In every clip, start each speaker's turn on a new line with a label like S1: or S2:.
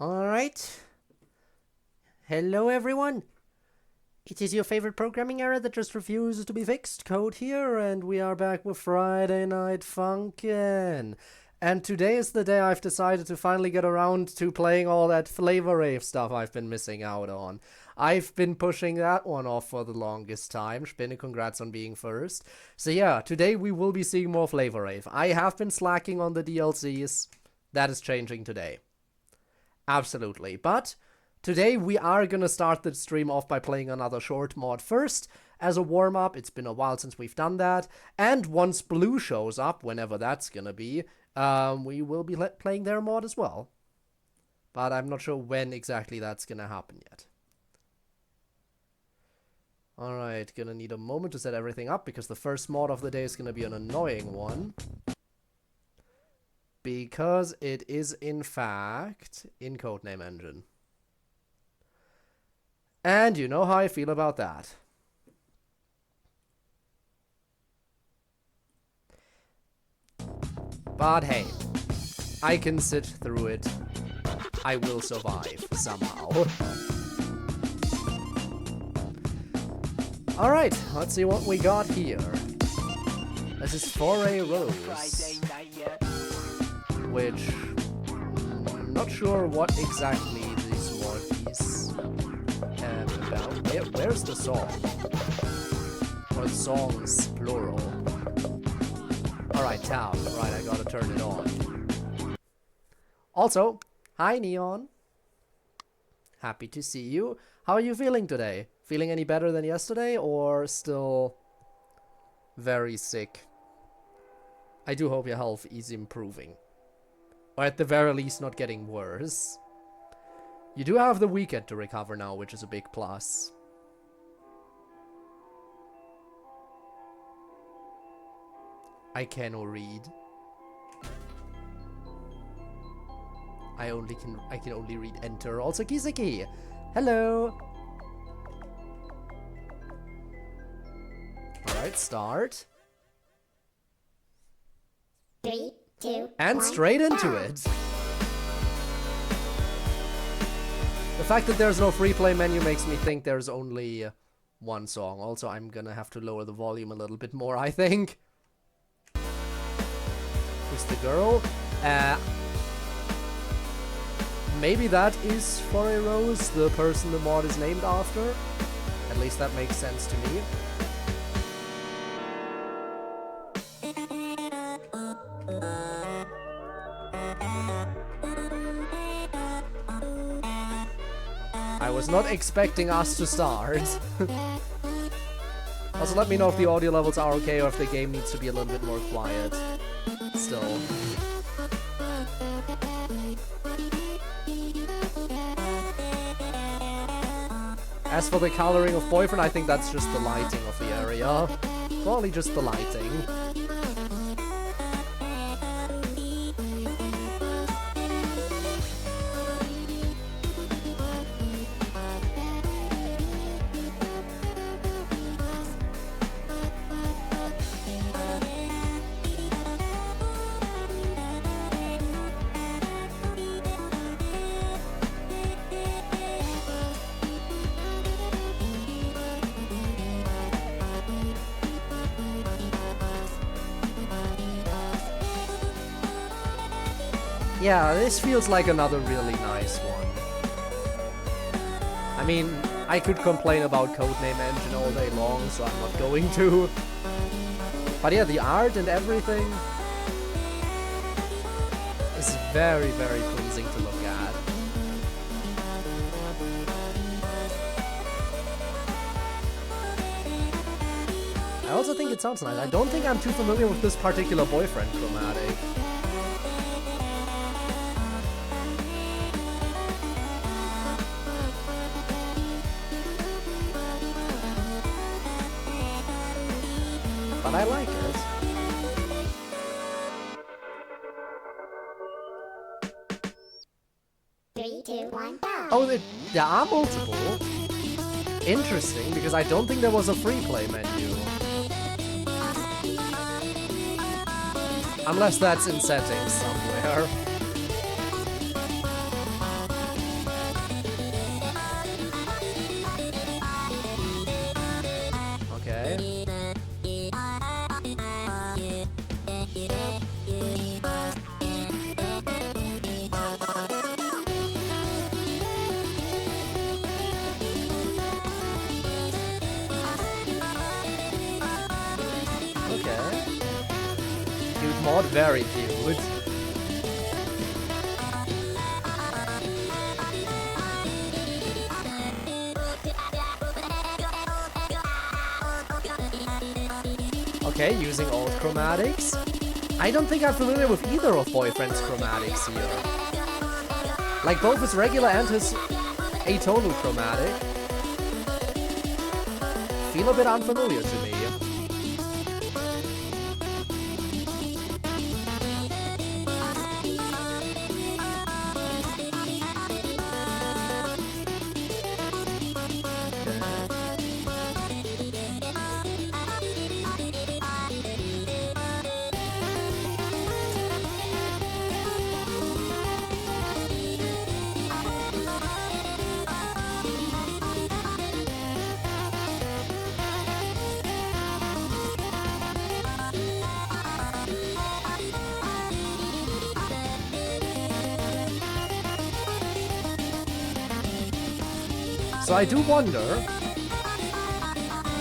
S1: Alright. Hello everyone. It is your favorite programming error that just refuses to be fixed, CodeErr, and we are back with Friday Night Funkin'. And today is the day I've decided to finally get around to playing all that Flavor Rave stuff I've been missing out on. I've been pushing that one off for the longest time. Spinne, congrats on being first. So yeah, today we will be seeing more Flavor Rave. I have been slacking on the DLCs. That is changing today. Absolutely. But today we are gonna start the stream off by playing another short mod first. As a warm-up, it's been a while since we've done that. And once Blue shows up, whenever that's gonna be, we will be playing their mod as well. But I'm not sure when exactly that's gonna happen yet. Alright, gonna need a moment to set everything up, because the first mod of the day is gonna be an annoying one. Because it is, in fact, in Codename Engine. And you know how I feel about that. But hey, I can sit through it. I will survive, somehow. Alright, let's see what we got here. This is Foray Rose. Which, I'm not sure what exactly this mod is about. Where's the song? Or songs, plural. Alright, tab. Right, I gotta turn it on. Also, hi Neon. Happy to see you. How are you feeling today? Feeling any better than yesterday, or still very sick? I do hope your health is improving. Or at the very least not getting worse. You do have the weekend to recover now, which is a big plus. I cannot read. I can only read enter. Also Kiseki. Hello. Alright, start.
S2: 3, 2,
S1: and
S2: 1,
S1: straight into
S2: go.
S1: it. The fact that there's no free play menu makes me think there's only one song. Also, I'm gonna have to lower the volume a little bit more, I think. Who's the girl? Maybe that is Foray Rose, the person the mod is named after. At least that makes sense to me. I was not expecting us to start. Also, let me know if the audio levels are okay or if the game needs to be a little bit more quiet. Still. As for the coloring of Boyfriend, I think that's just the lighting of the area. Probably just the lighting. Yeah, this feels like another really nice one. I mean, I could complain about Codename Engine all day long, so I'm not going to. But yeah, the art and everything is very, very pleasing to look at. I also think it sounds nice. I don't think I'm too familiar with this particular Boyfriend chromatic. But I like it.
S2: Three, two, one, go.
S1: Oh, there are multiple. Interesting, because I don't think there was a free play menu. Unless that's in settings somewhere. mod, very cute. Okay, using old chromatics. I don't think I'm familiar with either of Boyfriend's chromatics here. Like both his regular and his atonal chromatic. Feel a bit unfamiliar to me. So I do wonder,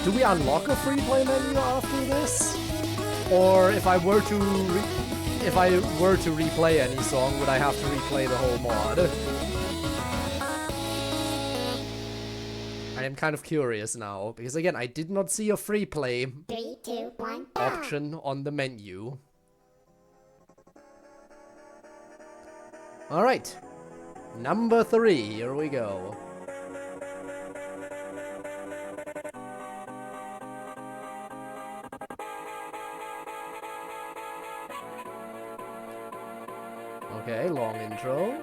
S1: do we unlock a free play menu after this? Or if I were to replay any song, would I have to replay the whole mod? I am kind of curious now, because again, I did not see a free play
S2: 3, 2, 1, go.
S1: option on the menu. Alright, number 3, here we go. Okay, long intro.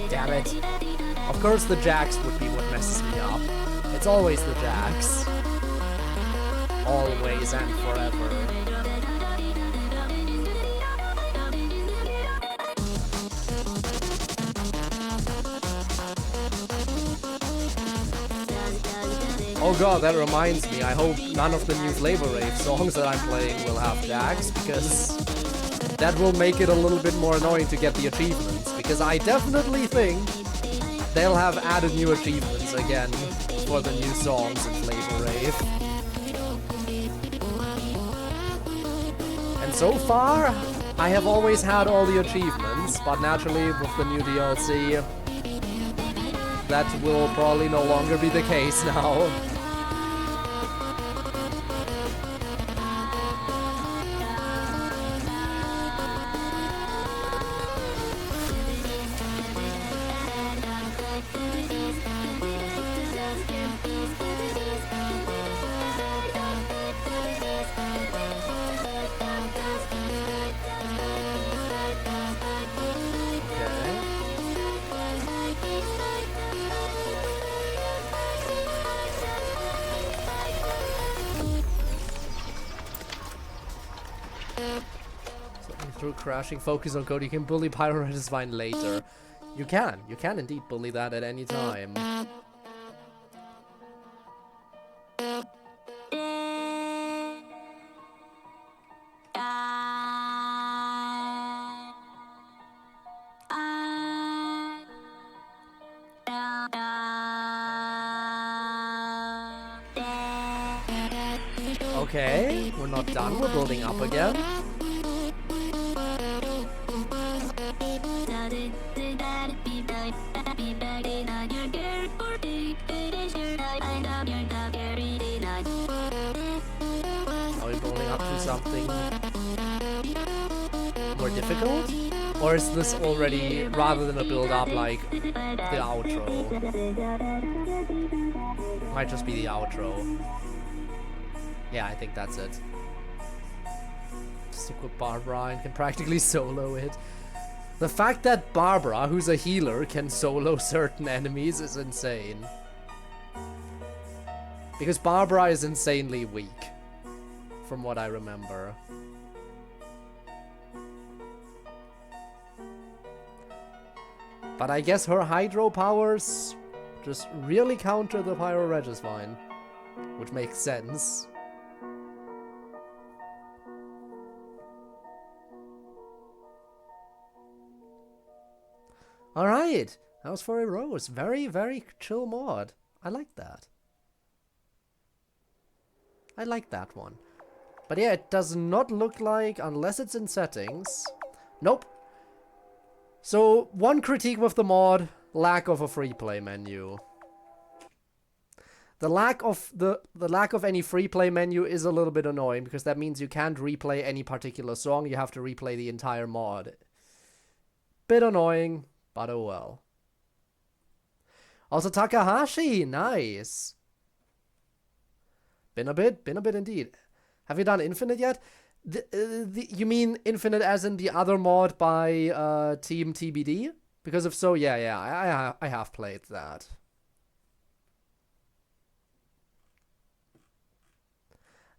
S1: Damn it. Of course the jacks would be what messes me up. It's always the jacks. Always and forever. Oh god, that reminds me. I hope none of the new Flavor Rave songs that I'm playing will have jacks, because that will make it a little bit more annoying to get the achievements, because I definitely think they'll have added new achievements again for the new songs in Flavor Rave. And so far, I have always had all the achievements, but naturally with the new DLC, that will probably no longer be the case now. Through crashing, focus on code, you can bully Pyro Red is fine later. You can indeed bully that at any time. Okay, we're not done, we're building up again. Are we building up to something more difficult? Or is this already, rather than a build up, like the outro? Might just be the outro. Yeah, I think that's it. Stick with Barbara and can practically solo it. The fact that Barbara, who's a healer, can solo certain enemies is insane. Because Barbara is insanely weak, from what I remember. But I guess her hydro powers just really counter the Pyro Regisvine, which makes sense. Alright, that was for a Rose. Very, very chill mod. I like that. I like that one. But yeah, it does not look like, unless it's in settings. Nope. So, one critique with the mod, lack of a free play menu. The lack of any free play menu is a little bit annoying, because that means you can't replay any particular song, you have to replay the entire mod. Bit annoying, but oh well. Also Takahashi, nice. Been a bit indeed. Have you done Infinite yet? You mean Infinite as in the other mod by Team TBD? Because if so, yeah, I have played that.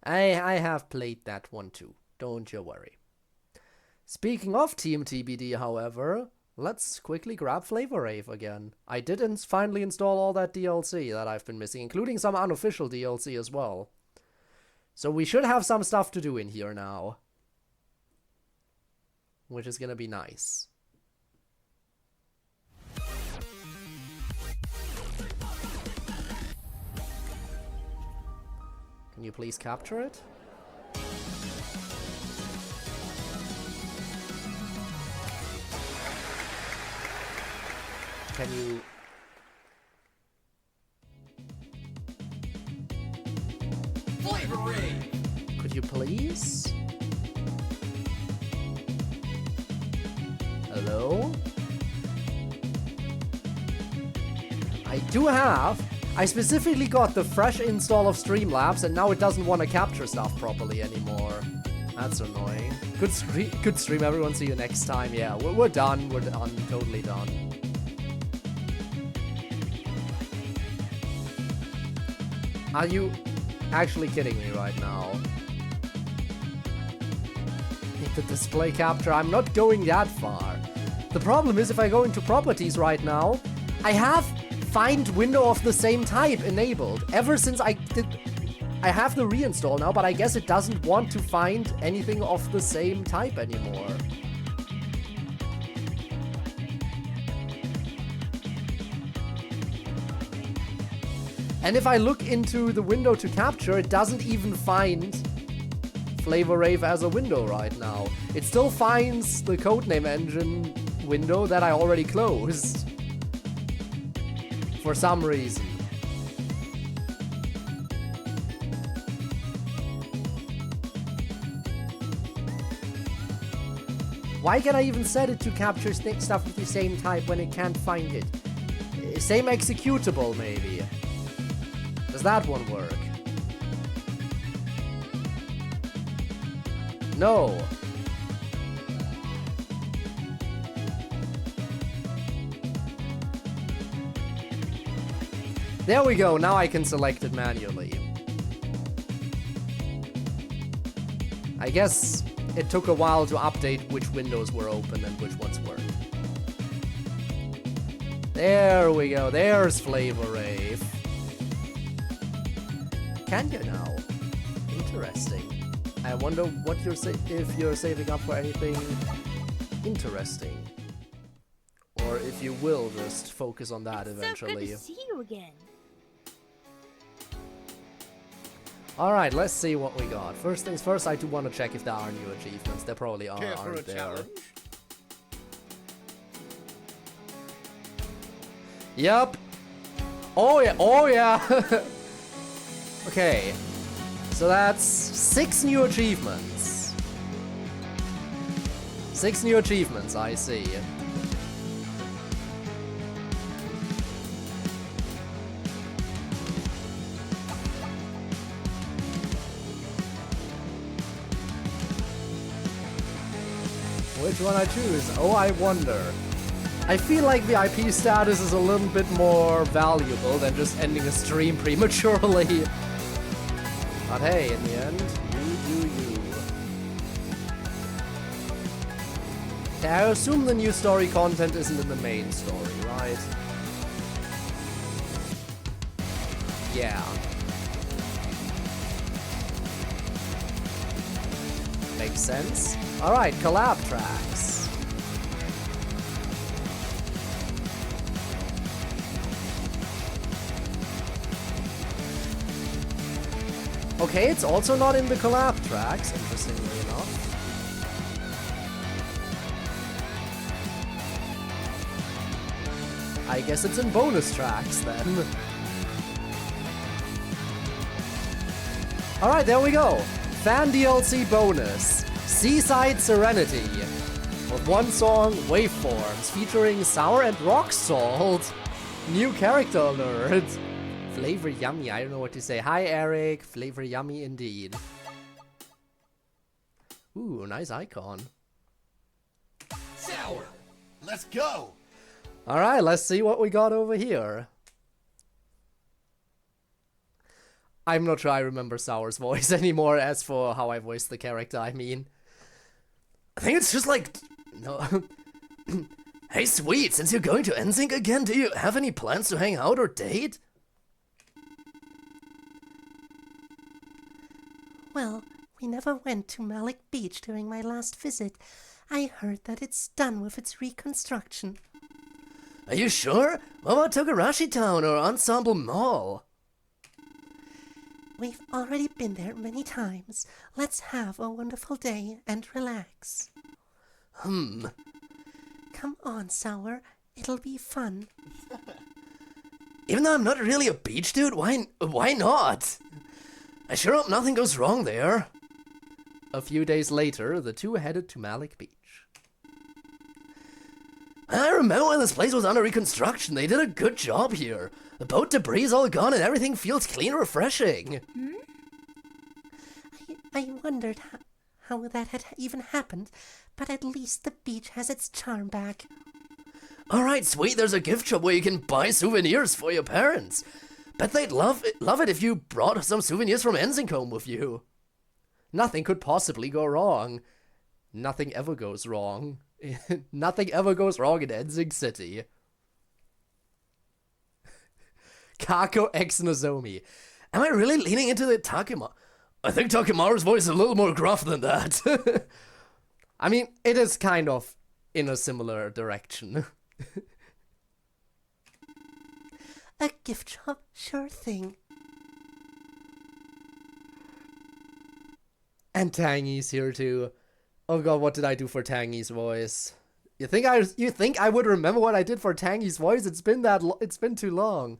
S1: I have played that one too. Don't you worry. Speaking of Team TBD, however, let's quickly grab Flavor Rave again. I did finally install all that DLC that I've been missing, including some unofficial DLC as well. So we should have some stuff to do in here now. Which is gonna be nice. Can you please capture it? Can you...
S3: Flavor Rave!
S1: Could you please? Hello? I do have... I specifically got the fresh install of Streamlabs and now it doesn't want to capture stuff properly anymore. That's annoying. Good stream, everyone. See you next time. Yeah, we're done. We're done. Totally done. Are you actually kidding me right now? The display capture, I'm not going that far. The problem is if I go into properties right now, I have find window of the same type enabled. Ever since I have the reinstall now, but I guess it doesn't want to find anything of the same type anymore. And if I look into the window to capture, it doesn't even find Flavor Rave as a window right now. It still finds the codename engine window that I already closed. For some reason. Why can I even set it to capture stuff with the same type when it can't find it? Same executable, maybe. Does that one work? No. There we go, now I can select it manually. I guess it took a while to update which windows were open and which ones weren't. There we go, there's Flavor Rave. Can you now? Interesting. I wonder what if you're saving up for anything interesting. Or if you will just focus on that eventually.
S4: So good to see you again.
S1: Alright, let's see what we got. First things first, I do want to check if there are new achievements. There probably are, aren't there?
S3: Challenge?
S1: Yup. Oh yeah, oh yeah. Okay. So that's 6 new achievements. 6 new achievements, I see. Which one I choose? Oh, I wonder. I feel like VIP status is a little bit more valuable than just ending a stream prematurely. But hey, in the end, you do you. I assume the new story content isn't in the main story, right? Yeah. Makes sense. Alright, collab tracks. Okay, it's also not in the collab tracks, interestingly enough. I guess it's in bonus tracks then. Alright, there we go. Fan DLC bonus. Seaside Serenity. With one song, Waveforms, featuring Sour and Rock Salt. New character alert. Flavor yummy, I don't know what to say. Hi Eric, flavor yummy indeed. Ooh, nice icon.
S3: Sour. Let's go.
S1: Alright, let's see what we got over here. I'm not sure I remember Sour's voice anymore. As for how I voiced the character, I mean. I think it's just like... No. Hey, sweet, since you're going to NSYNC again, do you have any plans to hang out or date?
S4: Well, we never went to Malik Beach during my last visit. I heard that it's done with its reconstruction.
S1: Are you sure? What about Togarashi Town or Ensemble Mall?
S4: We've already been there many times. Let's have a wonderful day and relax. Come on, Sour. It'll be fun.
S1: Even though I'm not really a beach dude, why not? I sure hope nothing goes wrong there. A few days later, the two headed to Malik Beach. I remember when this place was under reconstruction. They did a good job here. The boat debris is all gone and everything feels clean and refreshing.
S4: I wondered how that had even happened, but at least the beach has its charm back.
S1: Alright, sweet, there's a gift shop where you can buy souvenirs for your parents. Bet they'd love it if you brought some souvenirs from NSYNC home with you. Nothing could possibly go wrong. Nothing ever goes wrong. Nothing ever goes wrong in NSYNC City. Kako X Nozomi. Am I really leaning into the Takema? I think Takemaru's voice is a little more gruff than that. I mean, it is kind of in a similar direction.
S4: A gift shop? Sure thing.
S1: And Tangy's here too. Oh god, what did I do for Tangy's voice? You think I would remember what I did for Tangy's voice? It's been too long.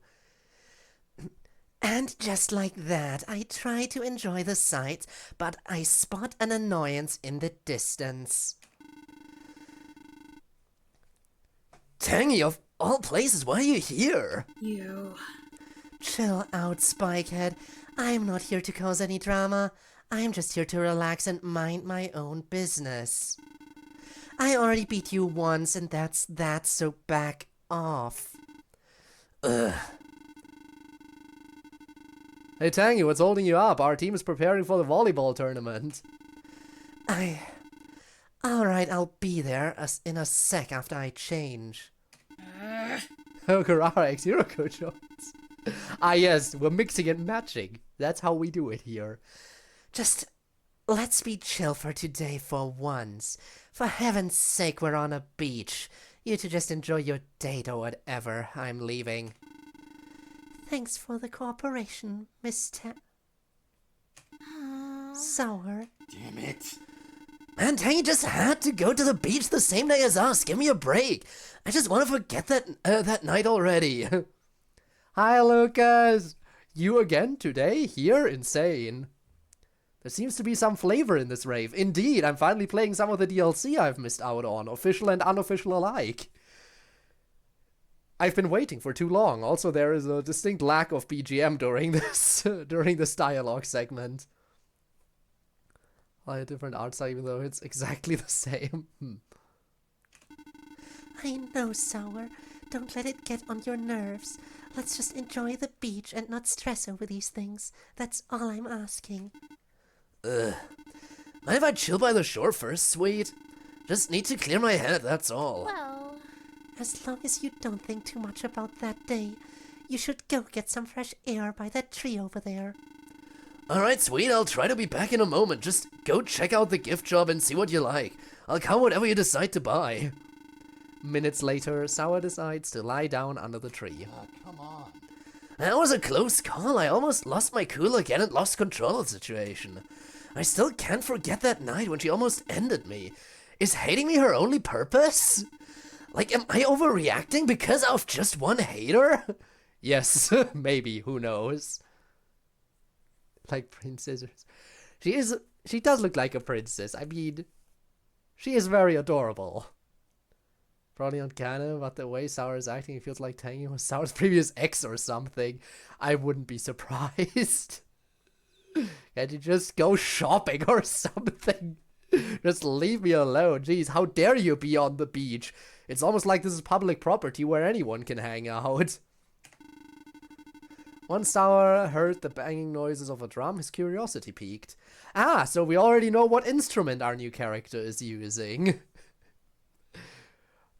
S4: And just like that, I try to enjoy the sights, but I spot an annoyance in the distance.
S1: Tangy, of all places, why are you here?
S5: You.
S4: Chill out, Spikehead. I'm not here to cause any drama. I'm just here to relax and mind my own business. I already beat you once, and that's that, so back off.
S1: Ugh. Hey Tangy, what's holding you up? Our team is preparing for the volleyball tournament.
S4: Alright, I'll be there in a sec after I change.
S1: Oh, Karara X Hiroko Jones. Ah yes, we're mixing and matching. That's how we do it here.
S4: Just let's be chill for today for once. For heaven's sake, we're on a beach. You two just enjoy your date or whatever. I'm leaving. Thanks for the cooperation, Miss Sour.
S3: Damn it.
S1: Man, Tangy just had to go to the beach the same day as us. Give me a break. I just want to forget that night already. Hi, Lucas. You again today? Here? Insane. There seems to be some flavor in this rave. Indeed, I'm finally playing some of the DLC I've missed out on, official and unofficial alike. I've been waiting for too long. Also, there is a distinct lack of BGM during this dialogue segment. Like a different art style, even though it's exactly the same.
S4: I know, Sour. Don't let it get on your nerves. Let's just enjoy the beach and not stress over these things. That's all I'm asking.
S5: Mind if I chill by the shore first, sweet? Just need to clear my head, that's all.
S2: Well,
S4: As long as you don't think too much about that day, you should go get some fresh air by that tree over there.
S5: Alright, sweet, I'll try to be back in a moment. Just go check out the gift shop and see what you like. I'll count whatever you decide to buy.
S1: Minutes later, Sour decides to lie down under the tree.
S3: Come on.
S5: That was a close call. I almost lost my cool again and lost control of the situation. I still can't forget that night when she almost ended me. Is hating me her only purpose? Like, am I overreacting because of just one hater?
S1: Yes, maybe, who knows? Like princesses. She does look like a princess. I mean, she is very adorable. Probably uncanny, but the way Sour is acting, it feels like Tangy was Sour's previous ex or something. I wouldn't be surprised. Can't you just go shopping or something? Just leave me alone. Jeez, how dare you be on the beach? It's almost like this is public property where anyone can hang out. Once Sour heard the banging noises of a drum, his curiosity piqued. Ah, so we already know what instrument our new character is using.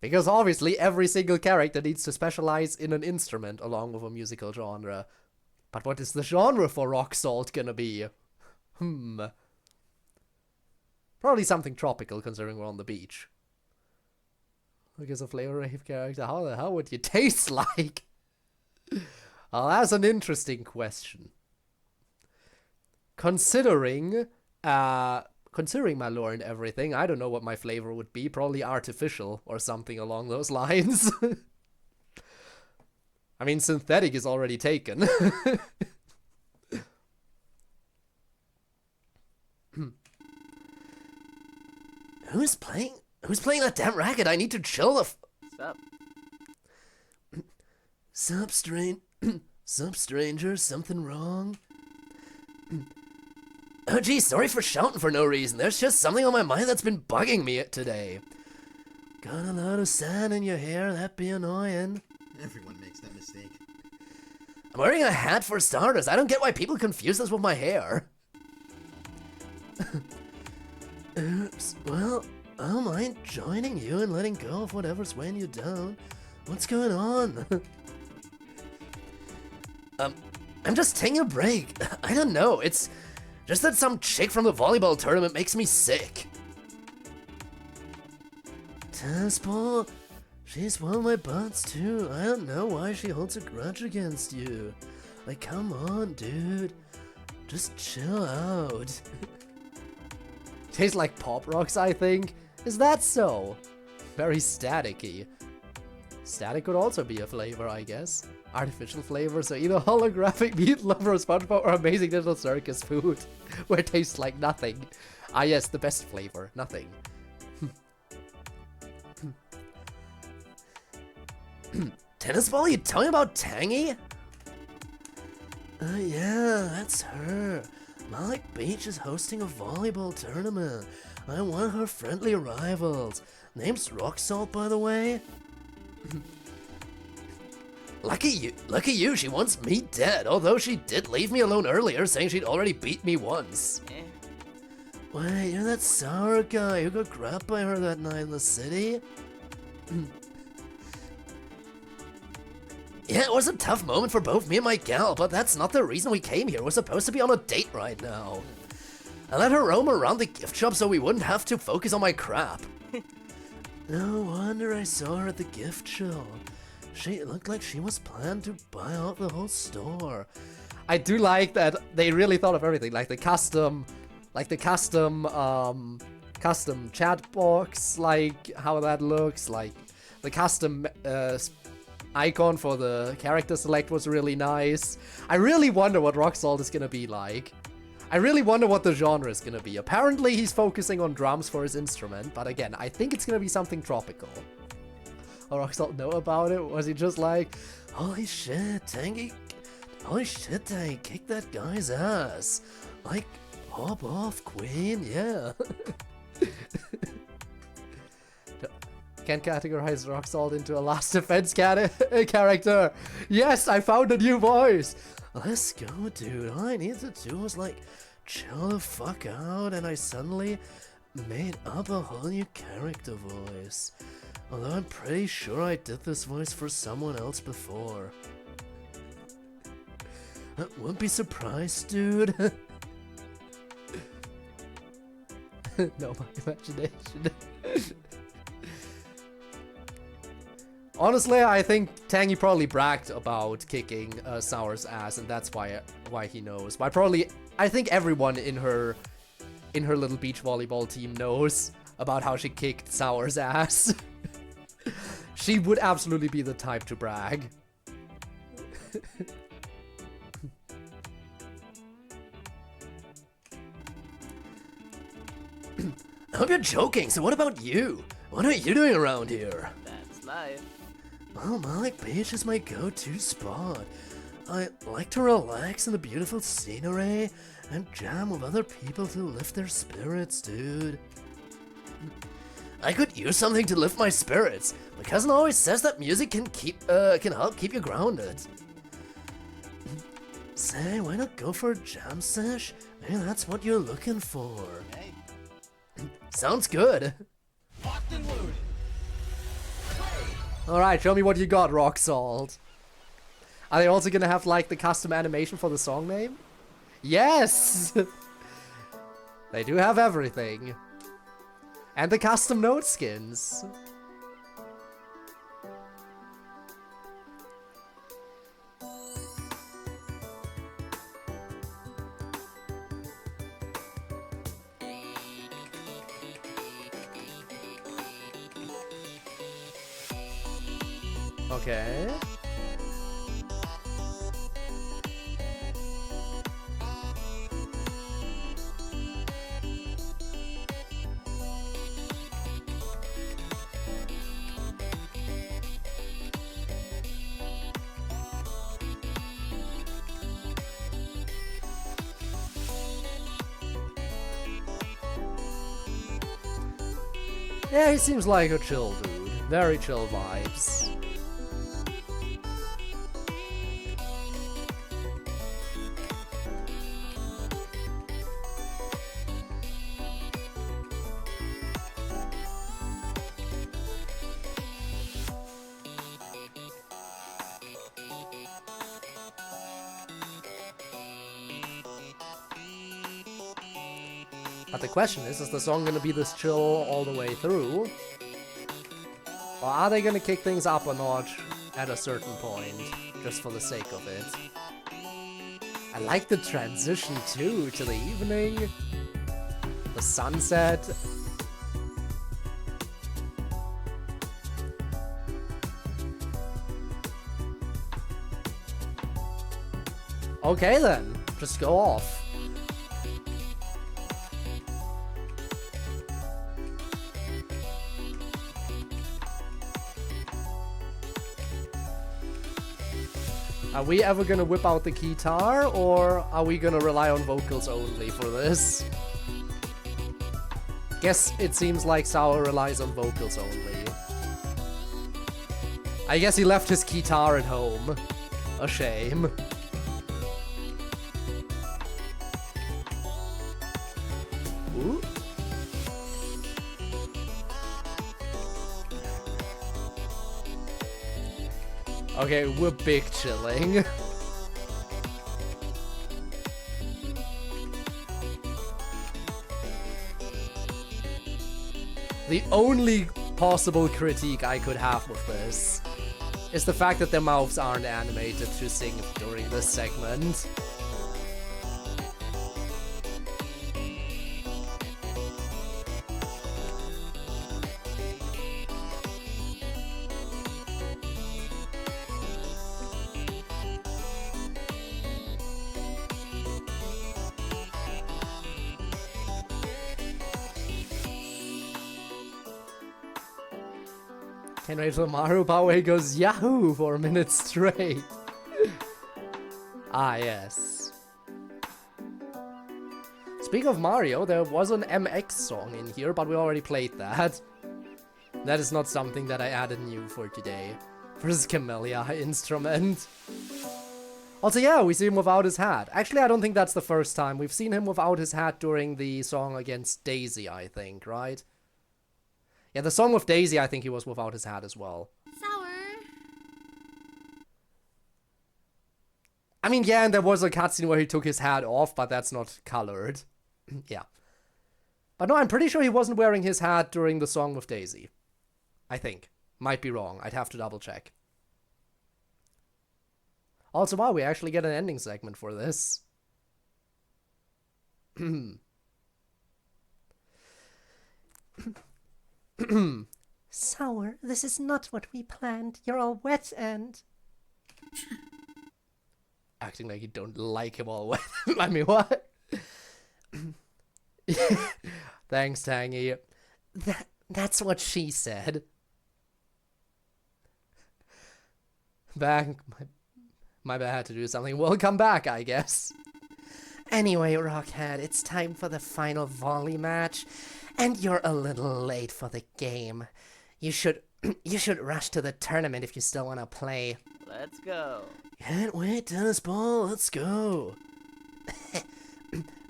S1: Because obviously every single character needs to specialize in an instrument along with a musical genre. But what is the genre for Rock Salt gonna be? Probably something tropical, considering we're on the beach. Look, as a flavor Rave character, how the hell would you taste like? Oh, that's an interesting question. Considering my lore and everything, I don't know what my flavor would be. Probably artificial or something along those lines. I mean, synthetic is already taken.
S5: Who's playing that damn racket? I need to chill the
S6: Sup?
S5: Sup, stranger? Something wrong? Oh, geez, sorry for shouting for no reason. There's just something on my mind that's been bugging me today. Got a lot of sand in your hair, that'd be annoying.
S3: Everyone makes that mistake.
S5: I'm wearing a hat for starters. I don't get why people confuse this with my hair. Oops, well, I don't mind joining you and letting go of whatever's weighing you down. What's going on? I'm just taking a break. I don't know, it's just that some chick from the volleyball tournament makes me sick. Tennis ball? She's one of my butts too. I don't know why she holds a grudge against you. Like, come on, dude. Just chill out.
S1: Tastes like Pop Rocks, I think. Is that so? Very staticky. Static could also be a flavor, I guess. Artificial flavors are either holographic meatloaf or SpongeBob or Amazing Little Circus food, where it tastes like nothing. Ah yes, the best flavor, nothing.
S5: Tennis ball, you telling about Tangy? Yeah, that's her. Malik Beach is hosting a volleyball tournament. I'm one of her friendly rivals. Name's Rock Salt, by the way. Lucky you, she wants me dead, although she did leave me alone earlier, saying she'd already beat me once.
S6: Eh?
S5: Wait, you're that sour guy who got grabbed by her that night in the city? Yeah, it was a tough moment for both me and my gal, but that's not the reason we came here. We're supposed to be on a date right now. I let her roam around the gift shop so we wouldn't have to focus on my crap. No wonder I saw her at the gift shop. She looked like she was planning to buy out the whole store.
S1: I do like that they really thought of everything, like the custom chat box, like how that looks, like the custom icon for the character select was really nice. I really wonder what Rock Salt is gonna be like. I really wonder what the genre is gonna be. Apparently he's focusing on drums for his instrument, but again, I think it's gonna be something tropical. Or Rock Salt know about it? Was he just like,
S5: Holy shit, Tangy, kick that guy's ass. Like, hop off, queen, yeah.
S1: Can't categorize rock salt into a last defense character. Yes, I found a new voice.
S5: Let's go, dude. All I needed to do was like chill the fuck out, and I suddenly made up a whole new character voice. Although I'm pretty sure I did this voice for someone else before. I wouldn't be surprised, dude.
S1: No, my imagination. Honestly, I think Tangy probably bragged about kicking Sour's ass, and that's why he knows. But I think everyone in her little beach volleyball team knows about how she kicked Sour's ass. She would absolutely be the type to brag.
S5: I hope you're joking, so what about you? What are you doing around here?
S6: That's life.
S5: Well, Malik Beach is my go-to spot. I like to relax in the beautiful scenery and jam with other people to lift their spirits, dude. I could use something to lift my spirits. My cousin always says that music can help keep you grounded. Say, why not go for a jam sesh? Maybe that's what you're looking for.
S3: Hey,
S5: Sounds good.
S1: Alright, show me what you got, Rock Salt. Are they also gonna have, like, the custom animation for the song name? Yes! They do have everything. And the custom note skins. Okay. Yeah, he seems like a chill dude. Very chill vibes. But the question is the song gonna be this chill all the way through? Or are they gonna kick things up a notch at a certain point, just for the sake of it? I like the transition too, to the evening, the sunset. Okay then, just go off. Are we ever gonna whip out the guitar, or are we gonna rely on vocals only for this? Guess it seems like Sour relies on vocals only. I guess he left his guitar at home. A shame. Ooh. Okay, we're big chilling. The only possible critique I could have with this is the fact that their mouths aren't animated to sing during this segment. Can't wait till Mario Power goes Yahoo for a minute straight. Ah, yes. Speaking of Mario, there was an MX song in here, but we already played that. That is not something that I added new for today. For this Camellia instrument. Also, yeah, we see him without his hat. Actually, I don't think that's the first time. We've seen him without his hat during the song against Daisy, I think, right? Yeah, the song with Daisy, I think he was without his hat as well.
S6: Sour.
S1: I mean, yeah, and there was a cutscene where he took his hat off, but that's not colored. Yeah. But no, I'm pretty sure he wasn't wearing his hat during the song with Daisy. I think. Might be wrong. I'd have to double check. Also, wow, we actually get an ending segment for this.
S4: Sour, this is not what we planned. You're all wet and...
S1: Acting like you don't like him all wet. I mean, what? Thanks, Tangy.
S4: That's what she said.
S1: Back. My bad, I had to do something. We'll come back, I guess.
S4: Anyway, Rockhead, it's time for the final volley match. And you're a little late for the game. You should rush to the tournament if you still want to play.
S7: Let's go.
S5: Can't wait, tennis ball. Let's go.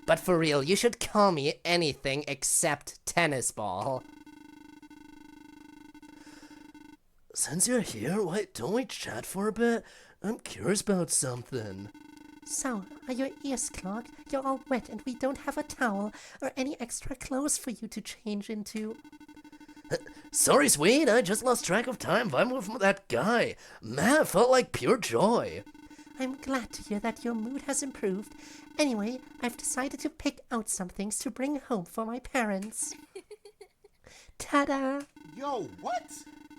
S4: But for real, you should call me anything except tennis ball.
S5: Since you're here, why don't we chat for a bit? I'm curious about something.
S4: So, are your ears clogged? You're all wet and we don't have a towel or any extra clothes for you to change into.
S5: Sorry, sweet, I just lost track of time vibing with that guy. Man, it felt like pure joy.
S4: I'm glad to hear that your mood has improved. Anyway, I've decided to pick out some things to bring home for my parents. Ta-da!
S3: Yo, what?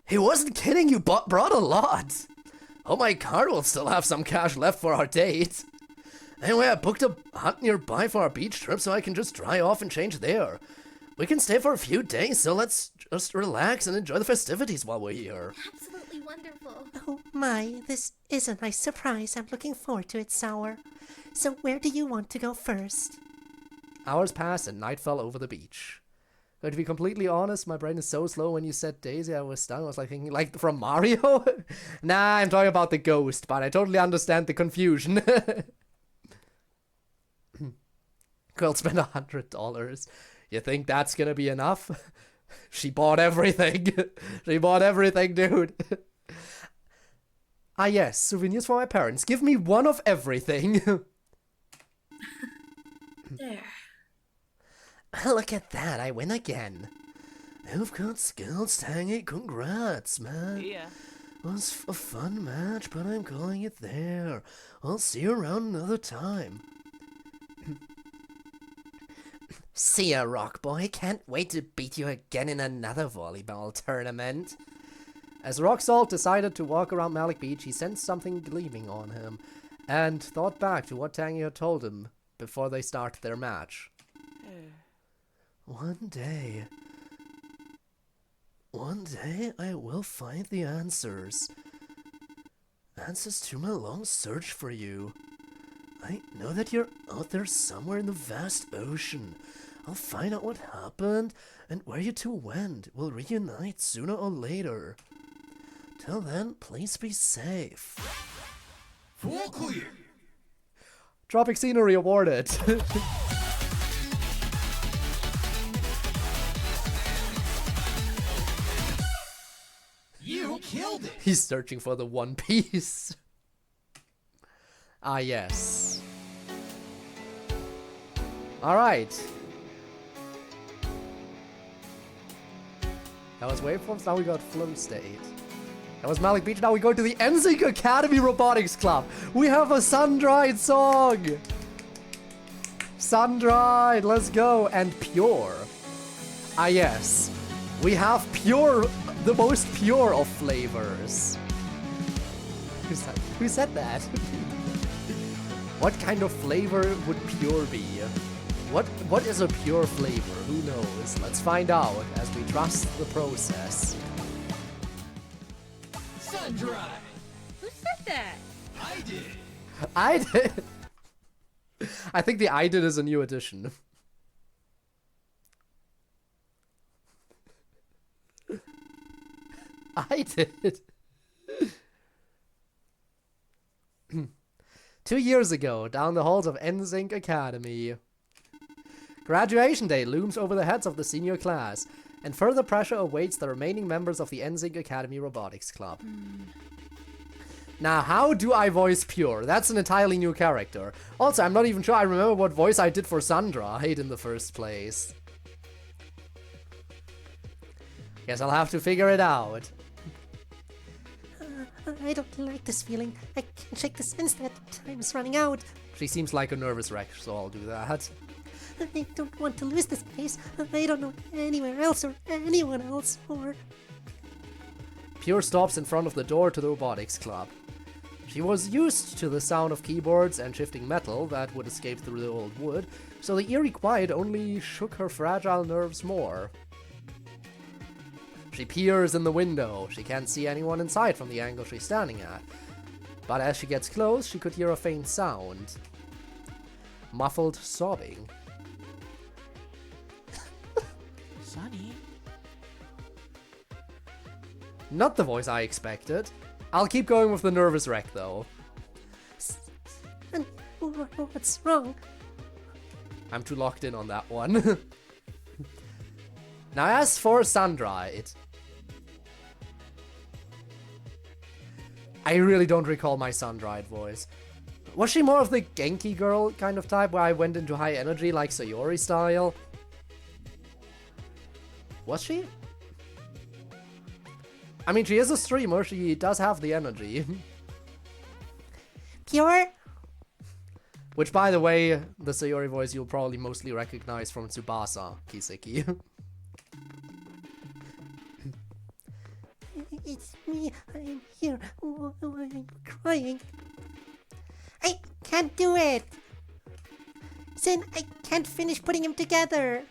S5: He wasn't kidding, you brought a lot. Oh, my card will still have some cash left for our date. Anyway, I booked a hut nearby for our beach trip so I can just dry off and change there. We can stay for a few days, so let's just relax and enjoy the festivities while we're here.
S6: Absolutely wonderful.
S4: Oh my, this is a nice surprise. I'm looking forward to it, Sour. So where do you want to go first?
S1: Hours passed and night fell over the beach. But to be completely honest, my brain is so slow. When you said Daisy, I was stunned. I was like thinking, like, from Mario? Nah, I'm talking about the ghost, but I totally understand the confusion. Girl spent $100. You think that's gonna be enough? She bought everything. She bought everything, dude. Ah yes, souvenirs for my parents. Give me one of everything.
S6: There.
S4: Look at that, I win again.
S5: You've got skills, Tangy. Congrats, man.
S7: Yeah.
S5: Was a fun match, but I'm calling it there. I'll see you around another time.
S4: See ya, Rock Boy. Can't wait to beat you again in another volleyball tournament.
S1: As Rock Salt decided to walk around Malik Beach, he sensed something gleaming on him, and thought back to what Tangy had told him before they started their match.
S5: One day I will find the answers. Answers to my long search for you. I know that you're out there somewhere in the vast ocean. I'll find out what happened and where you two went. We'll reunite sooner or later. Till then, please be safe.
S3: Full clear.
S1: Tropic scenery awarded.
S3: You killed it.
S1: He's searching for the One Piece. Ah, yes. Alright. That was waveforms, now we got flow state. That was Malik Beach, now we go to the NSYNC Academy Robotics Club. We have a sun-dried song. Sun-dried, let's go. And pure. Ah, yes. We have pure, the most pure of flavors. Who said that? What kind of flavor would pure be? What is a pure flavor? Who knows? Let's find out as we trust the process.
S3: Sun dry.
S6: Who said that?
S3: I did.
S1: I did. I think the I did is a new addition.
S5: I did. 2 years ago, down the halls of NSYNC Academy. Graduation day looms over the heads of the senior class, and further pressure awaits the remaining members of the NSYNC Academy Robotics Club. Now, how do I voice Pure? That's an entirely new character. Also, I'm not even sure I remember what voice I did for Sandra in the first place. Guess I'll have to figure it out.
S4: I don't like this feeling. I can't shake the sense that time is running out.
S5: She seems like a nervous wreck, so I'll do that.
S4: I don't want to lose this place. I don't know anywhere else or anyone else or...
S5: Pure stops in front of the door to the robotics club. She was used to the sound of keyboards and shifting metal that would escape through the old wood, so the eerie quiet only shook her fragile nerves more. She peers in the window. She can't see anyone inside from the angle she's standing at. But as she gets close, she could hear a faint sound. Muffled sobbing.
S7: Sonny?
S5: Not the voice I expected. I'll keep going with the nervous wreck, though.
S4: And what's wrong?
S5: I'm too locked in on that one. Now, as for Sandra, I really don't recall my Sandride voice. Was she more of the Genki girl kind of type, where I went into high energy like Sayori style? Was she? I mean, she is a streamer, she does have the energy.
S4: Pure?
S5: Which, by the way, the Sayori voice you'll probably mostly recognize from Tsubasa Kiseki.
S4: It's me. I'm here. I'm crying. I can't do it. Sin, I can't finish putting him together.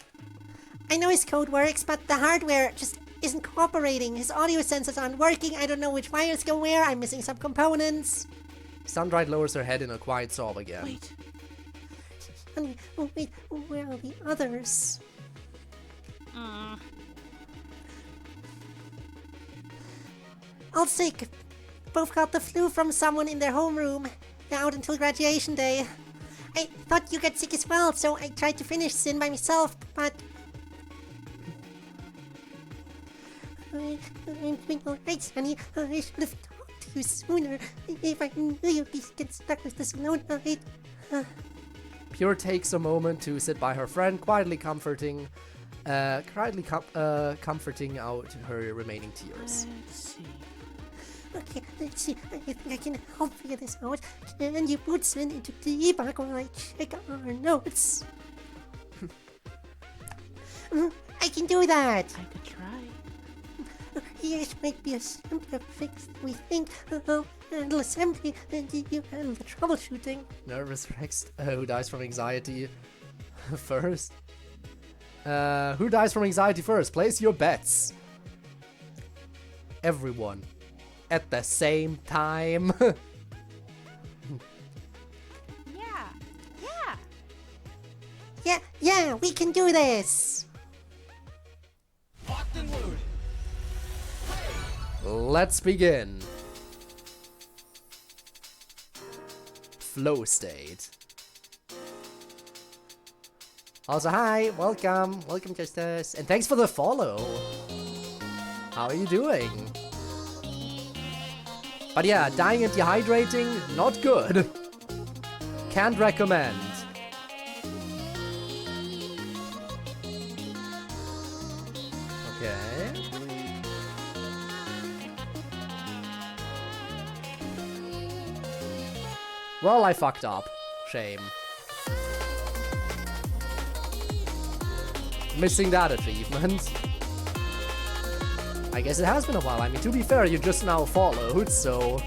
S4: I know his code works, but the hardware just isn't cooperating. His audio sensors aren't working. I don't know which wires go where. I'm missing some components.
S5: Sandride lowers her head in a quiet sob again.
S7: Wait.
S4: Honey, wait, where are the others? All sick. Both got the flu from someone in their homeroom. They're out until graduation day. I thought you got sick as well, so I tried to finish Sin by myself, but... I'm doing alright, honey. I should have talked to you sooner. If I knew you'd be get stuck with this alone night.
S5: Pure takes a moment to sit by her friend, quietly comforting out her remaining tears.
S7: Let's see.
S4: Okay, let's see. I think I can help figure this out. Can you put Sin into debug while I check our notes? I can do that!
S7: I could try.
S4: Yours might be a simpler fix than we think. I'll handle assembly and you handle the troubleshooting.
S5: Nervous Rex, who dies from anxiety first? Who dies from anxiety first? Place your bets. Everyone. At the same time.
S4: Yeah, we can do this!
S3: Locked and loaded.
S5: Let's begin. Flow state. Also, hi, welcome, Justus, and thanks for the follow. How are you doing? But yeah, dying and dehydrating, not good. Can't recommend. Okay. Well, I fucked up. Shame. Missing that achievement. I guess it has been a while. I mean, to be fair, you just now followed, so...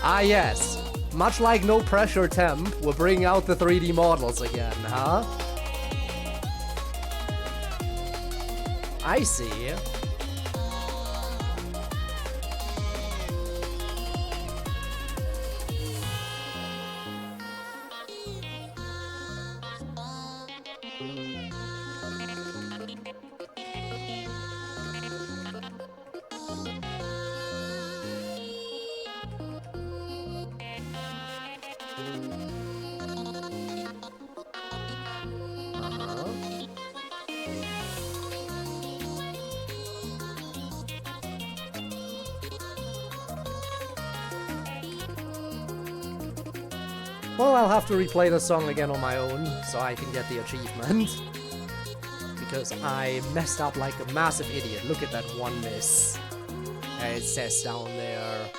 S1: Ah, yes. Much like No Pressure Temp, we're bringing out the 3D models again, huh? I see. Well, I'll have to replay the song again on my own, so I can get the achievement. Because I messed up like a massive idiot. Look at that one miss. It says down there.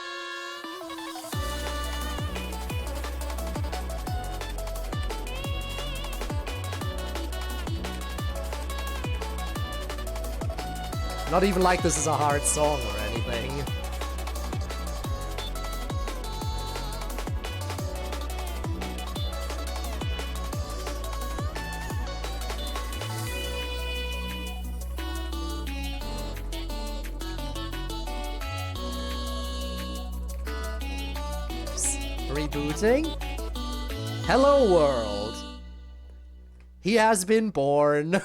S1: Not even like this is a hard song or anything. Rebooting? Hello world. He has been born.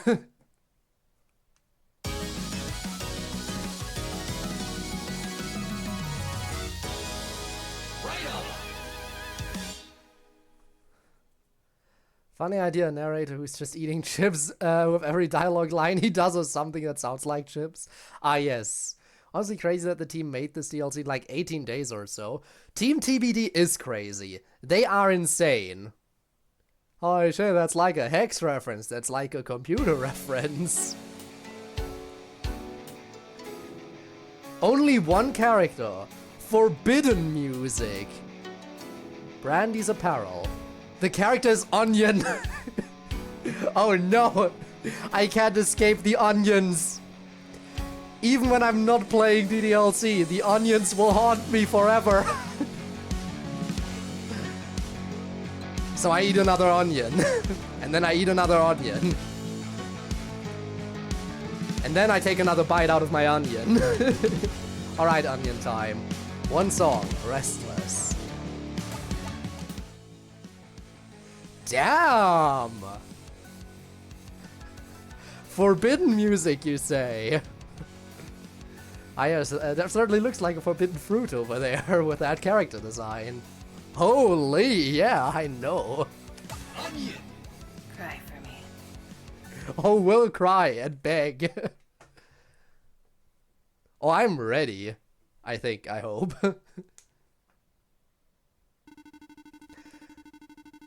S1: Funny idea, a narrator who's just eating chips with every dialogue line he does or something that sounds like chips. Ah, yes. Honestly crazy that the team made this DLC in like 18 days or so. Team TBD is crazy. They are insane. Oh shit, that's like a Hex reference. That's like a computer reference. Only one character. Forbidden music. Brandy's apparel. The character is Onion. Oh no. I can't escape the onions. Even when I'm not playing the DLC, the onions will haunt me forever. So I eat another onion. And then I eat another onion. And then I take another bite out of my onion. Alright, onion time. One song, Restless. Damn! Forbidden music, you say? Yes, that certainly looks like a forbidden fruit over there with that character design. Holy, yeah, I know.
S3: Onion.
S6: Cry for me.
S1: Oh, we'll cry and beg. Oh, I'm ready. I think, I hope.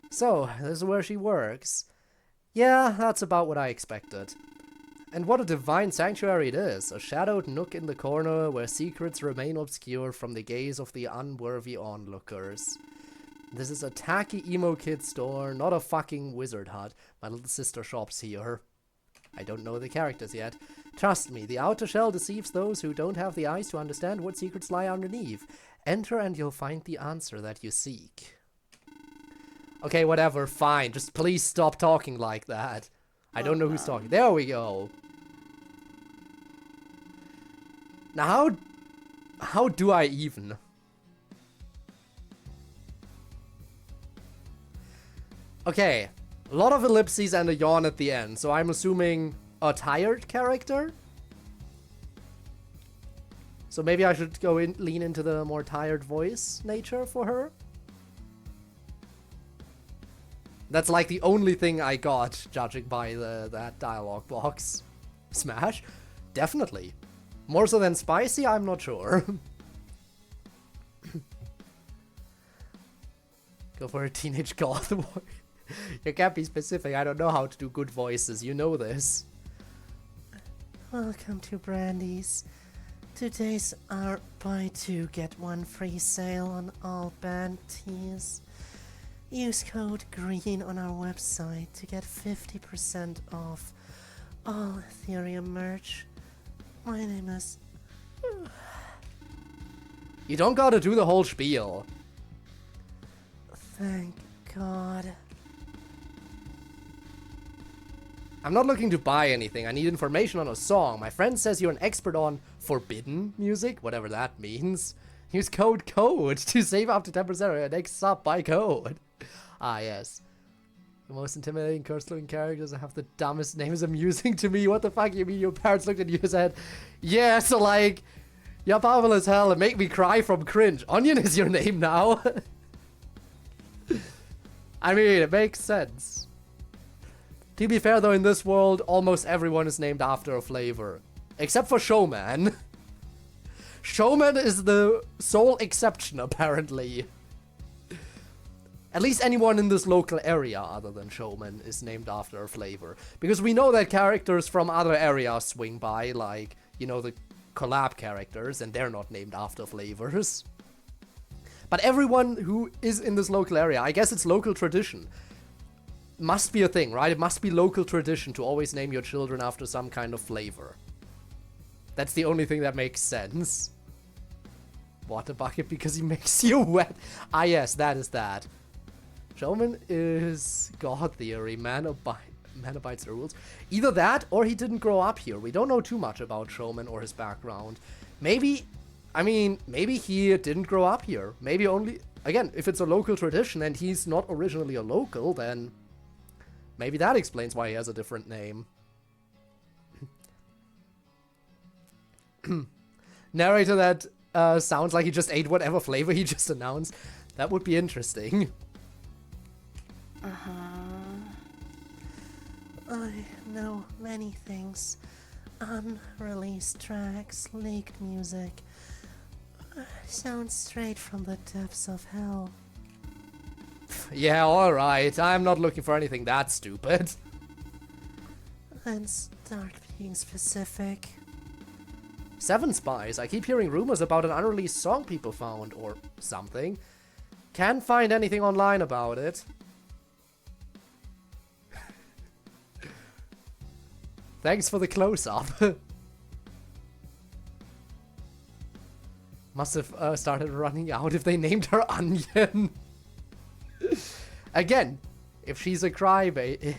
S1: So, this is where she works. Yeah, that's about what I expected. And what a divine sanctuary it is, a shadowed nook in the corner where secrets remain obscure from the gaze of the unworthy onlookers. This is a tacky emo kid store, not a fucking wizard hut. My little sister shops here. I don't know the characters yet. Trust me, the outer shell deceives those who don't have the eyes to understand what secrets lie underneath. Enter and you'll find the answer that you seek. Okay, whatever, fine. Just please stop talking like that. I don't know who's talking. There we go. Now, how do I even? Okay, a lot of ellipses and a yawn at the end, so I'm assuming a tired character? So maybe I should go in, lean into the more tired voice nature for her? That's like the only thing I got, judging by that dialogue box. Smash? Definitely. More so than spicy? I'm not sure. Go for a teenage goth boy. You can't be specific. I don't know how to do good voices. You know this. Welcome to Brandy's. Today's our buy two get one free sale on all band tees. Use code GREEN on our website to get 50% off all Ethereum merch. My name is... You don't gotta do the whole spiel.
S4: Thank God.
S5: I'm not looking to buy anything. I need information on a song. My friend says you're an expert on forbidden music, whatever that means. Use code CODE to save up to 10% on your next sub by code. Ah, yes. The most intimidating curse-looking characters have the dumbest names amusing to me. What the fuck you mean your parents looked at you and said, yeah, so like, you're powerful as hell and make me cry from cringe. Onion is your name now. I mean, it makes sense. To be fair though, in this world, almost everyone is named after a flavor. Except for Showman. Showman is the sole exception, apparently. At least anyone in this local area other than Showman is named after a flavor. Because we know that characters from other areas swing by, like, you know, the collab characters, and they're not named after flavors. But everyone who is in this local area, I guess it's local tradition. Must be a thing, right? It must be local tradition to always name your children after some kind of flavor. That's the only thing that makes sense. Water bucket because he makes you wet. Ah yes, that is that. Showman is God theory, man abides the rules. Either that, or he didn't grow up here. We don't know too much about Showman or his background. Maybe, I mean, maybe he didn't grow up here. Maybe only, again, if it's a local tradition and he's not originally a local, then maybe that explains why he has a different name. Narrator that sounds like he just ate whatever flavor he just announced. That would be interesting.
S4: I know many things. Unreleased tracks, leaked music. Sounds straight from the depths of hell.
S5: Yeah, alright. I'm not looking for anything that stupid.
S4: And start being specific.
S5: 7 Spies. I keep hearing rumors about an unreleased song people found, or something. Can't find anything online about it. Thanks for the close-up. Must have started running out if they named her Onion. Again, if she's a crybaby...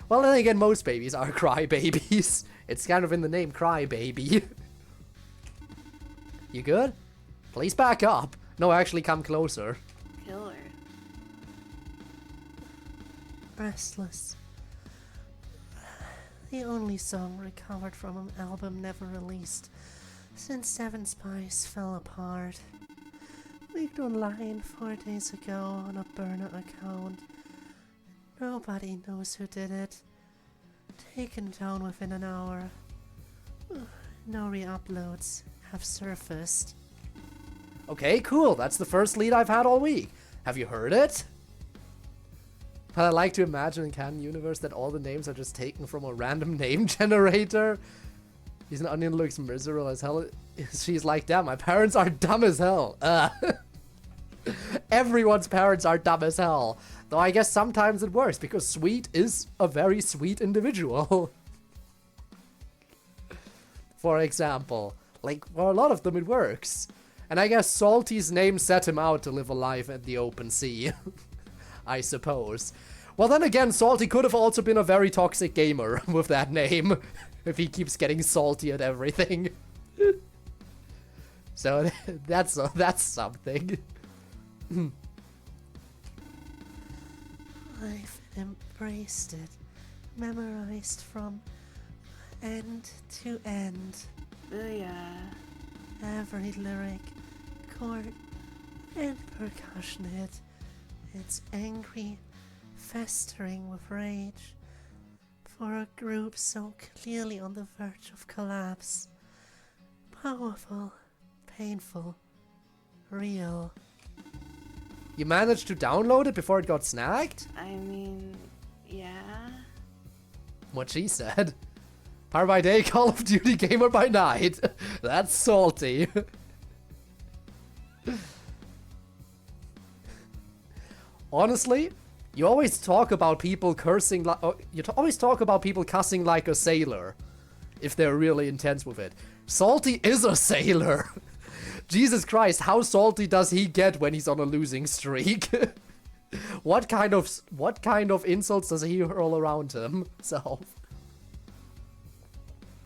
S5: Well, then again, most babies are crybabies. It's kind of in the name, crybaby. You good? Please back up. No, actually come closer.
S6: Killer.
S4: Restless. The only song recovered from an album never released since 7 Spies fell apart. Leaked online 4 days ago on a burner account. Nobody knows who did it. Taken down within an hour. No re-uploads have surfaced.
S5: Okay, cool. That's the first lead I've had all week. Have you heard it? But I like to imagine in canon universe that all the names are just taken from a random name generator. He's an Onion looks miserable as hell. She's like, damn, my parents are dumb as hell. Everyone's parents are dumb as hell. Though I guess sometimes it works because Sweet is a very sweet individual. For example. Like, for a lot of them it works. And I guess Salty's name set him out to live a life at the open sea. I suppose. Well, then again, Salty could have also been a very toxic gamer with that name. If he keeps getting salty at everything. So, that's something.
S4: I've embraced it. Memorized from end to end.
S6: Booyah.
S4: Every lyric, chord, and percussion hit. It's angry, festering with rage. For a group so clearly on the verge of collapse. Powerful, painful, real.
S5: You managed to download it before it got snagged?
S6: I mean, yeah.
S5: What she said. Power by day, Call of Duty gamer by night. That's salty. Honestly, you always talk about people cursing like... always talk about people cussing like a sailor. If they're really intense with it. Salty is a sailor. Jesus Christ, how salty does he get when he's on a losing streak?
S1: What kind of insults does he hurl around him? So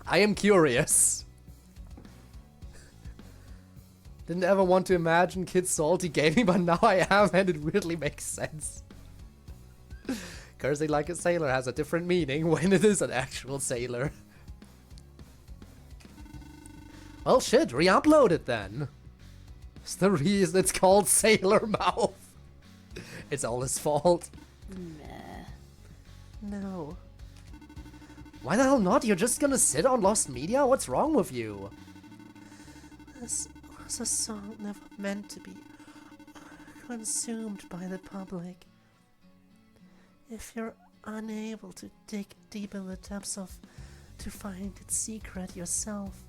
S1: I am curious. Didn't ever want to imagine Kid Salty gaming, but now I am, and it weirdly makes sense. Cursing like a sailor has a different meaning when it is an actual sailor. Well, shit, re-upload it then. It's the reason it's called Sailor Mouth. It's all his fault. No. Why the hell not? You're just gonna sit on Lost Media? What's wrong with you? This was a song never meant to be consumed by the public. If you're unable to dig deep in the depths of to find its secret yourself,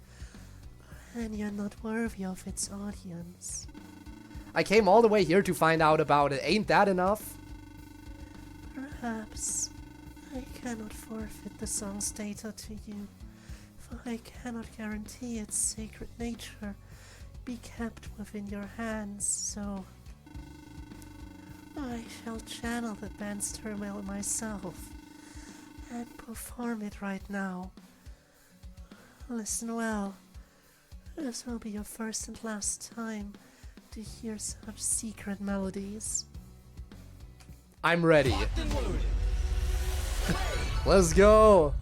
S1: then you're not worthy of its audience. I came all the way here to find out about it. Ain't that enough? Perhaps I cannot forfeit the song's data to you, for I cannot guarantee its sacred nature be kept within your hands, so I shall channel the band's turmoil myself and perform it right now. Listen well. This will be your first and last time to hear such secret melodies. I'm ready. Let's go.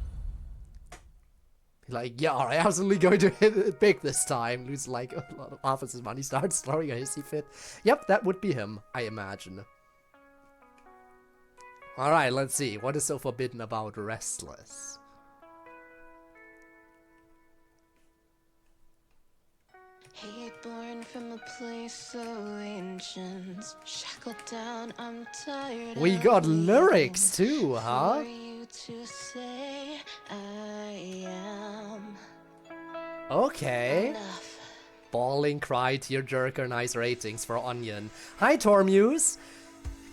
S1: Like, yeah, I'm absolutely going to hit it big this time. Lose like a lot of half of his money, starts throwing a hissy fit. Yep, that would be him, I imagine. Alright, let's see. What is so forbidden about Restless?
S8: Hate born from a place so ancient, shackled down, I'm tired.
S1: We got lyrics too, huh?
S8: For you to say I am
S1: Okay.
S8: enough.
S1: Bawling, cry, tearjerker, nice ratings for Onion. Hi, Tormuse.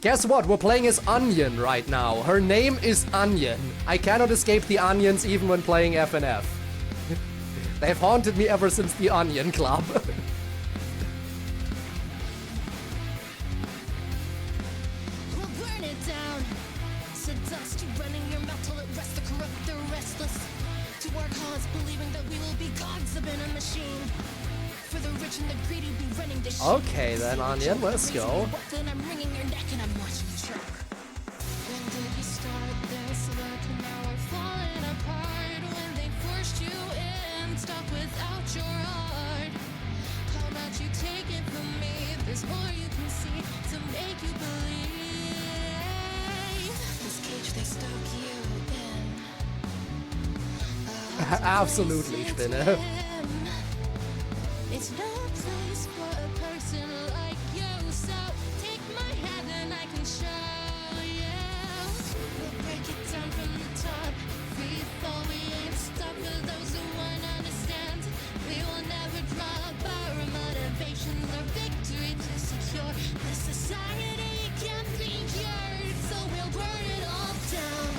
S1: Guess what? We're playing as Onion right now. Her name is Onion. I cannot escape the Onions even when playing FNF. They've haunted me ever since the Onion Club.
S8: We'll burn it down. To dust, running your mouth till it rests, the corrupt, the restless. To our cause, believing that we will be gods up in a machine. For the rich and the greedy, be running the shit.
S1: Okay then, Onion, let's go.
S8: Then I'm wringing your neck and I'm watching you choke. When did you start this look? Now we're falling apart. When they forced you in, stuck without your heart. How about you take it from me? There's more you can see to make you believe. This cage they stuck you in.
S1: Absolutely, Spinner.
S8: It's no place for a person like you, so take my hand and I can show you. We'll break it down from the top. Free fall, we ain't stuck for those who won't understand. We will never drop our motivations or victory to secure. This society can't be cured, so we'll burn it all down.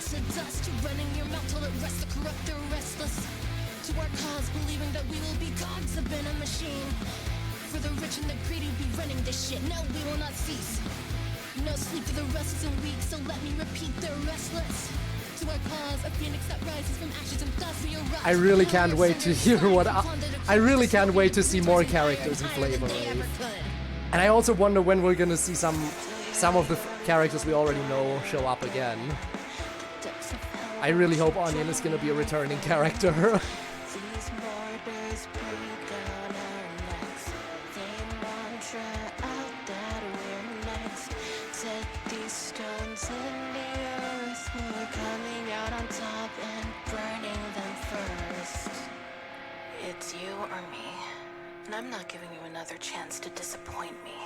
S8: To dust, running your mouth till it rests, the corrupt, the restless. To our cause, believing that we will be gods up in a machine. For the rich and the greedy, be running this shit. No, we will not cease. No sleep for the restless and weak, so let me repeat, they're restless. To our cause, a phoenix that rises from ashes and dust for your rise.
S1: I really can't wait to hear what I really can't wait to see more characters in Flavor Rave. And I also wonder when we're gonna see some of the characters we already know show up again. I really hope Onion is gonna be a returning character.
S8: These borders break down our necks. They mantra out that we're next. Set these stones in the earth. We're coming out on top and burning them first. It's you or me, and I'm not giving you another chance to disappoint me.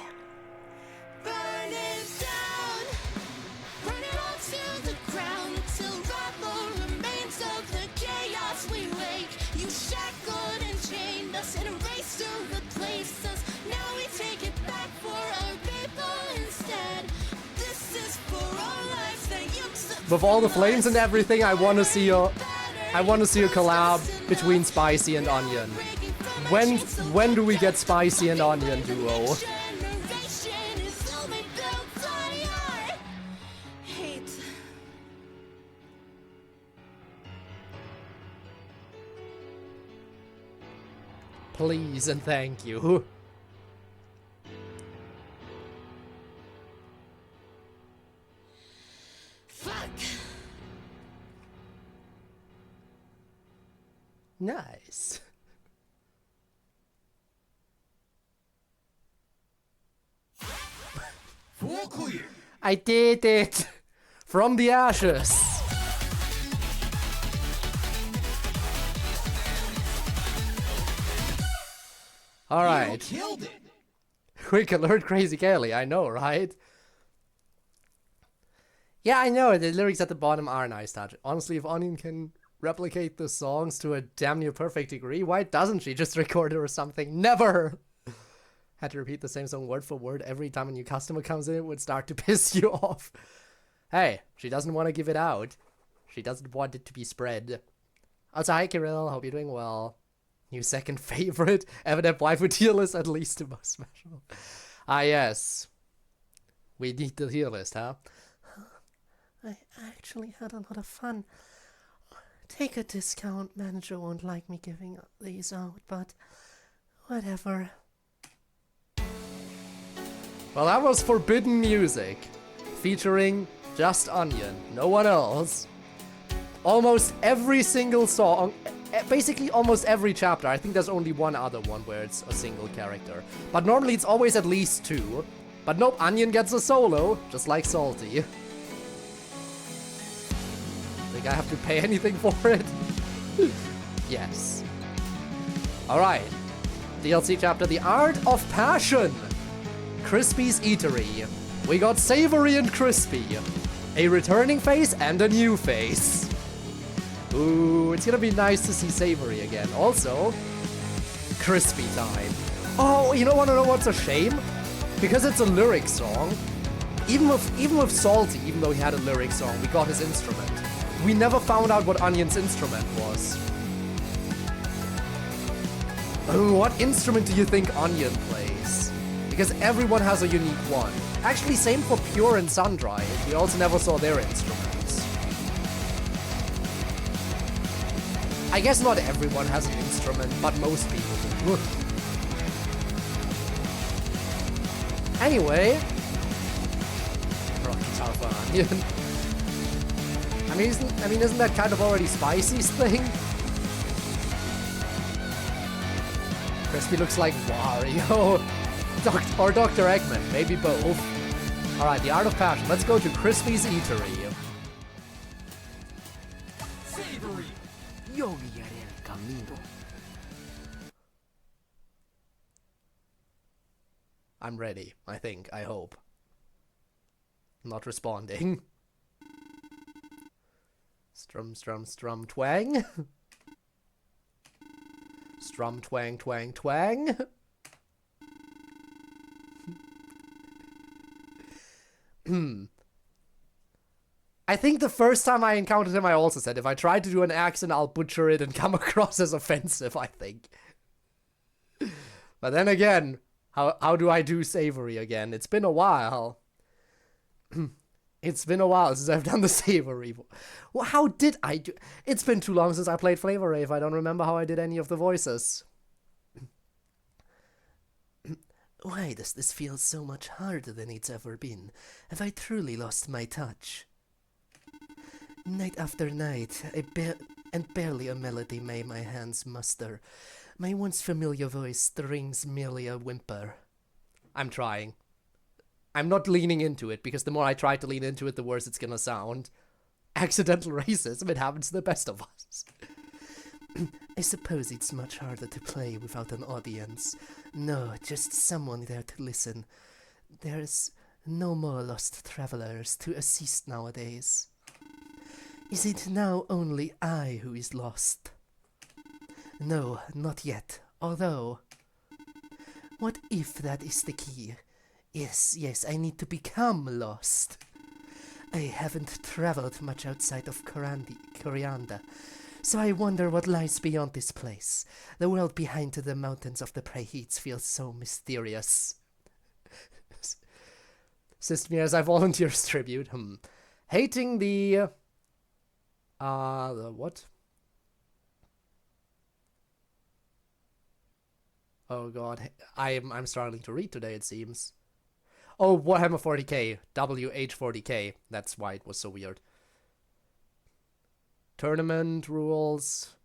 S8: Burn it down! Burn it all to the ground till rubble remains of the chaos we wake. You shackled and chained us and erased to replace us. Now we take it back for our people instead. This is for all lives that you took.
S1: With all the flames and everything, I want to see a collab between Spicy and Onion. When do we get Spicy and Onion duo?
S8: Generation is only built on your
S5: Please and thank you.
S8: Fuck!
S5: Nice.
S3: Full clear.
S5: I did it! From the ashes! Alright.
S3: Killed it.
S5: Quick alert, Crazy Kelly. I know, right? Yeah, I know. The lyrics at the bottom are nice touch. Honestly, if Onion can replicate the songs to a damn near perfect degree, why doesn't she just record it or something? Never! Had to repeat the same song word for word every time a new customer comes in, it would start to piss you off. Hey, she doesn't want to give it out. She doesn't want it to be spread. Also, hi Kirill, hope you're doing well. New second favorite. FNF waifu tier list, at least the most special. Ah, yes. We need the tier list, huh?
S4: I actually had a lot of fun. Take a discount. Manager won't like me giving these out, but whatever.
S5: Well, that was Forbidden Music. Featuring just Onion. No one else. Almost every single song, basically almost every chapter. I think there's only one other one where it's a single character. But normally it's always at least two. But nope, Onion gets a solo, just like Salty. Think I have to pay anything for it? Yes. Alright. DLC chapter, The Art of Passion. Crispy's Eatery. We got Savory and Crispy. A returning face and a new face. Ooh, it's gonna be nice to see Savory again. Also, Crispy time. Oh, you don't wanna know what's a shame? Because it's a lyric song. Even with Salty, even though he had a lyric song, we got his instrument. We never found out what Onion's instrument was. Oh, what instrument do you think Onion plays? Because everyone has a unique one. Actually, same for Pure and Sundry. We also never saw their instruments. I guess not everyone has an instrument, but most people do. Anyway. Rock guitar for Onion. I mean, isn't that kind of already Spicy's thing? Crispy looks like Wario. Or Dr. Eggman, maybe both. Alright, The Art of Passion. Let's go to Crispy's Eatery.
S3: Savory.
S7: Yo guiaré el camino.
S5: I'm ready, I think, I hope. Not responding. Strum, strum, strum, twang. Strum, twang, twang, twang. I think the first time I encountered him, I also said, if I try to do an accent, I'll butcher it and come across as offensive, I think. But then again, how do I do Savory again? It's been a while. It's been a while since I've done the Savory. Well, how did I do? It's been too long since I played Flavor Rave. I don't remember how I did any of the voices.
S4: Why does this feel so much harder than it's ever been? Have I truly lost my touch? Night after night, and barely a melody may my hands muster. My once familiar voice strings merely a whimper.
S5: I'm trying. I'm not leaning into it, because the more I try to lean into it, the worse it's gonna sound. Accidental racism, it happens to the best of us.
S4: I suppose it's much harder to play without an audience. No, just someone there to listen. There's no more lost travelers to assist nowadays. Is it now only I who is lost? No, not yet, although... What if that is the key? Yes, I need to become lost. I haven't traveled much outside of Corianda, so I wonder what lies beyond this place. The world behind the mountains of the Preheats feels so mysterious.
S5: System as I volunteers tribute. Hating the what?
S1: Oh god, I'm struggling to read today, it seems. Oh, Warhammer 40k, WH40k. That's why it was so weird. Tournament rules.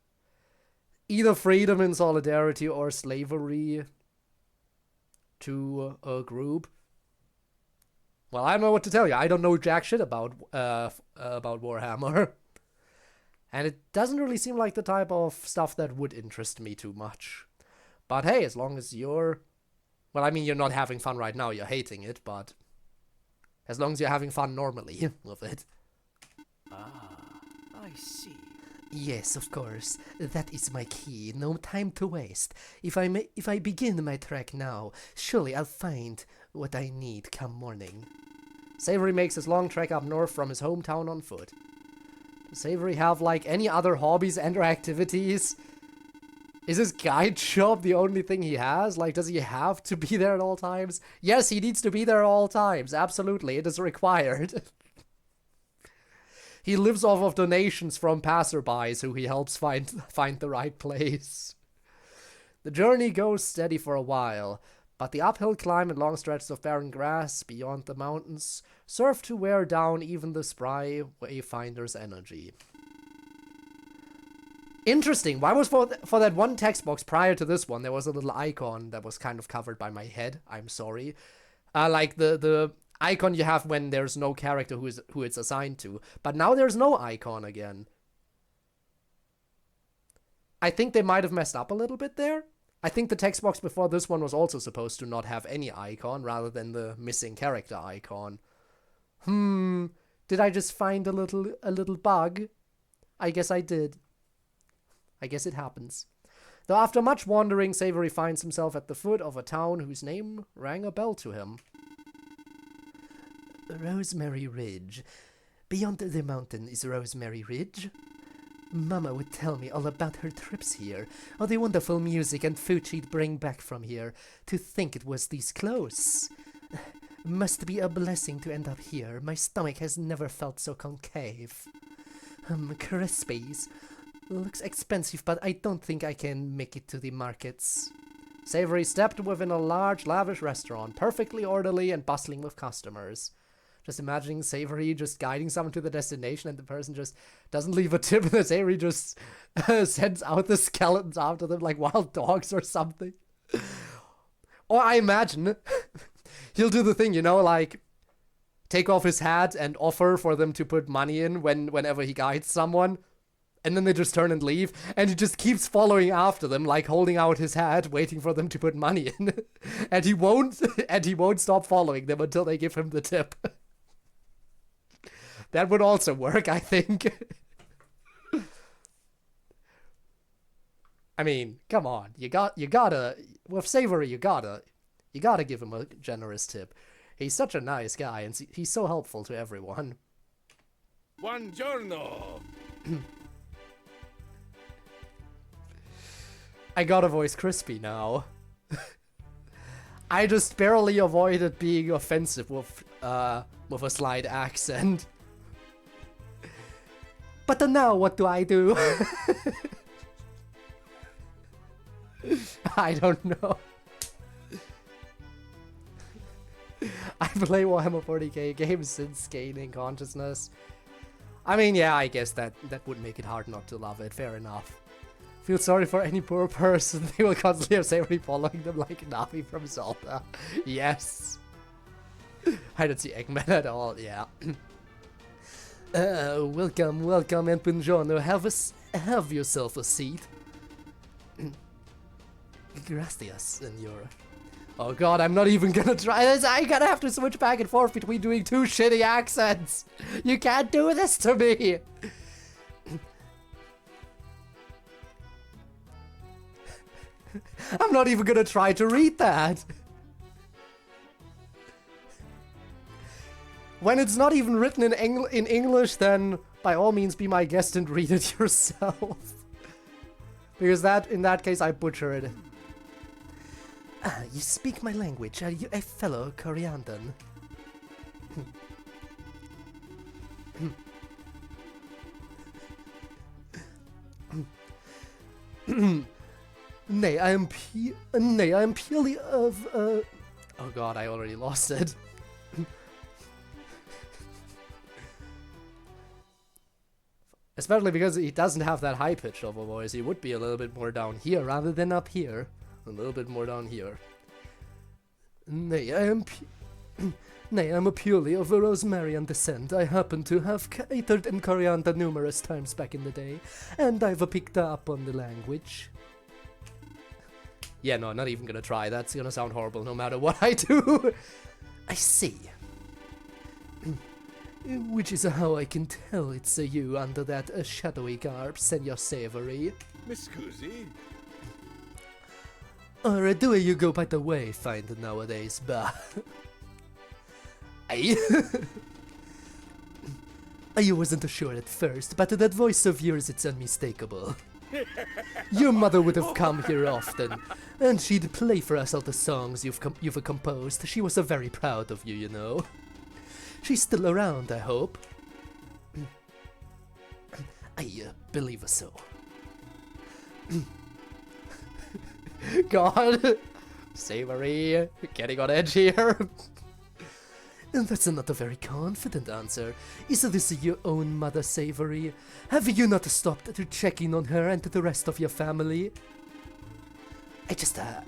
S1: Either freedom and solidarity or slavery to a group. Well, I don't know what to tell you. I don't know jack shit about Warhammer. And it doesn't really seem like the type of stuff that would interest me too much. But hey, as long as you're... Well, I mean, you're not having fun right now, you're hating it, but... As long as you're having fun normally with it.
S7: Ah, I see.
S4: Yes, of course. That is my key. No time to waste. If I begin my trek now, surely I'll find what I need come morning.
S1: Savory makes his long trek up north from his hometown on foot. Does Savory have, like, any other hobbies and or activities? Is his guide shop the only thing he has? Like, does he have to be there at all times? Yes, he needs to be there at all times. Absolutely, it is required. He lives off of donations from passerbys who he helps find the right place. The journey goes steady for a while, but the uphill climb and long stretches of barren grass beyond the mountains serve to wear down even the spry wayfinder's energy. Interesting. Why was for that one text box prior to this one, there was a little icon that was kind of covered by my head? I'm sorry. Like the icon you have when there's no character who it's assigned to. But now there's no icon again. I think they might have messed up a little bit there. I think the text box before this one was also supposed to not have any icon rather than the missing character icon. Did I just find a little bug? I guess I did. I guess it happens. Though after much wandering, Savory finds himself at the foot of a town whose name rang a bell to him.
S4: Rosemary Ridge. Beyond the mountain is Rosemary Ridge. Mama would tell me all about her trips here, all the wonderful music and food she'd bring back from here. To think it was this close. Must be a blessing to end up here. My stomach has never felt so concave. Crispies. Looks expensive, but I don't think I can make it to the markets.
S1: Savory stepped within a large, lavish restaurant, perfectly orderly and bustling with customers. Just imagining Savory just guiding someone to the destination and the person just doesn't leave a tip and then Savory just sends out the skeletons after them like wild dogs or something. Or I imagine he'll do the thing, you know, like take off his hat and offer for them to put money in whenever he guides someone. And then they just turn and leave, and he just keeps following after them, like holding out his hat, waiting for them to put money in. and he won't stop following them until they give him the tip. That would also work, I think. I mean, come on, you gotta with Savory, you gotta give him a generous tip. He's such a nice guy, and he's so helpful to everyone.
S3: Buongiorno.
S1: I gotta voice Crispy now. I just barely avoided being offensive with a slight accent. But now what do I do? I don't know. I play Warhammer 40k games since gaining consciousness. I mean, yeah, I guess that would make it hard not to love it. Fair enough. Feel sorry for any poor person. They will constantly have Savory following them like Navi from Zelda. Yes. I don't see Eggman at all, yeah.
S4: Welcome, and buongiorno. Have yourself a seat. Gracias, senor.
S1: Oh god, I'm not even gonna try this. I'm gonna have to switch back and forth between doing two shitty accents. You can't do this to me. I'm not even gonna try to read that. When it's not even written in English, then by all means be my guest and read it yourself. Because in that case I butcher it.
S4: Ah, you speak my language. Are you a fellow Koreandan?
S5: Nay, I am purely of, Oh god, I already lost it. Especially because he doesn't have that high pitch of a voice. He would be a little bit more down here rather than up here. A little bit more down here. Nay, I am Nay, I'm a purely of a Rosemarian descent. I happen to have catered in coriander numerous times back in the day, and I've picked up on the language. Yeah, no, not even gonna try. That's gonna sound horrible no matter what I do. I see. Which is how I can tell it's you under that shadowy garb, Senor Savory.
S3: Miss Scusi?
S5: Or do you go by the way find nowadays, bah? I wasn't sure at first, but that voice of yours, it's unmistakable. Your mother would have come here often, and she'd play for us all the songs you've composed. She was very proud of you, you know. She's still around, I hope. I believe so. God, Savory, getting on edge here. That's not a very confident answer. Is this your own mother, Savory? Have you not stopped to check in on her and the rest of your family? I just, I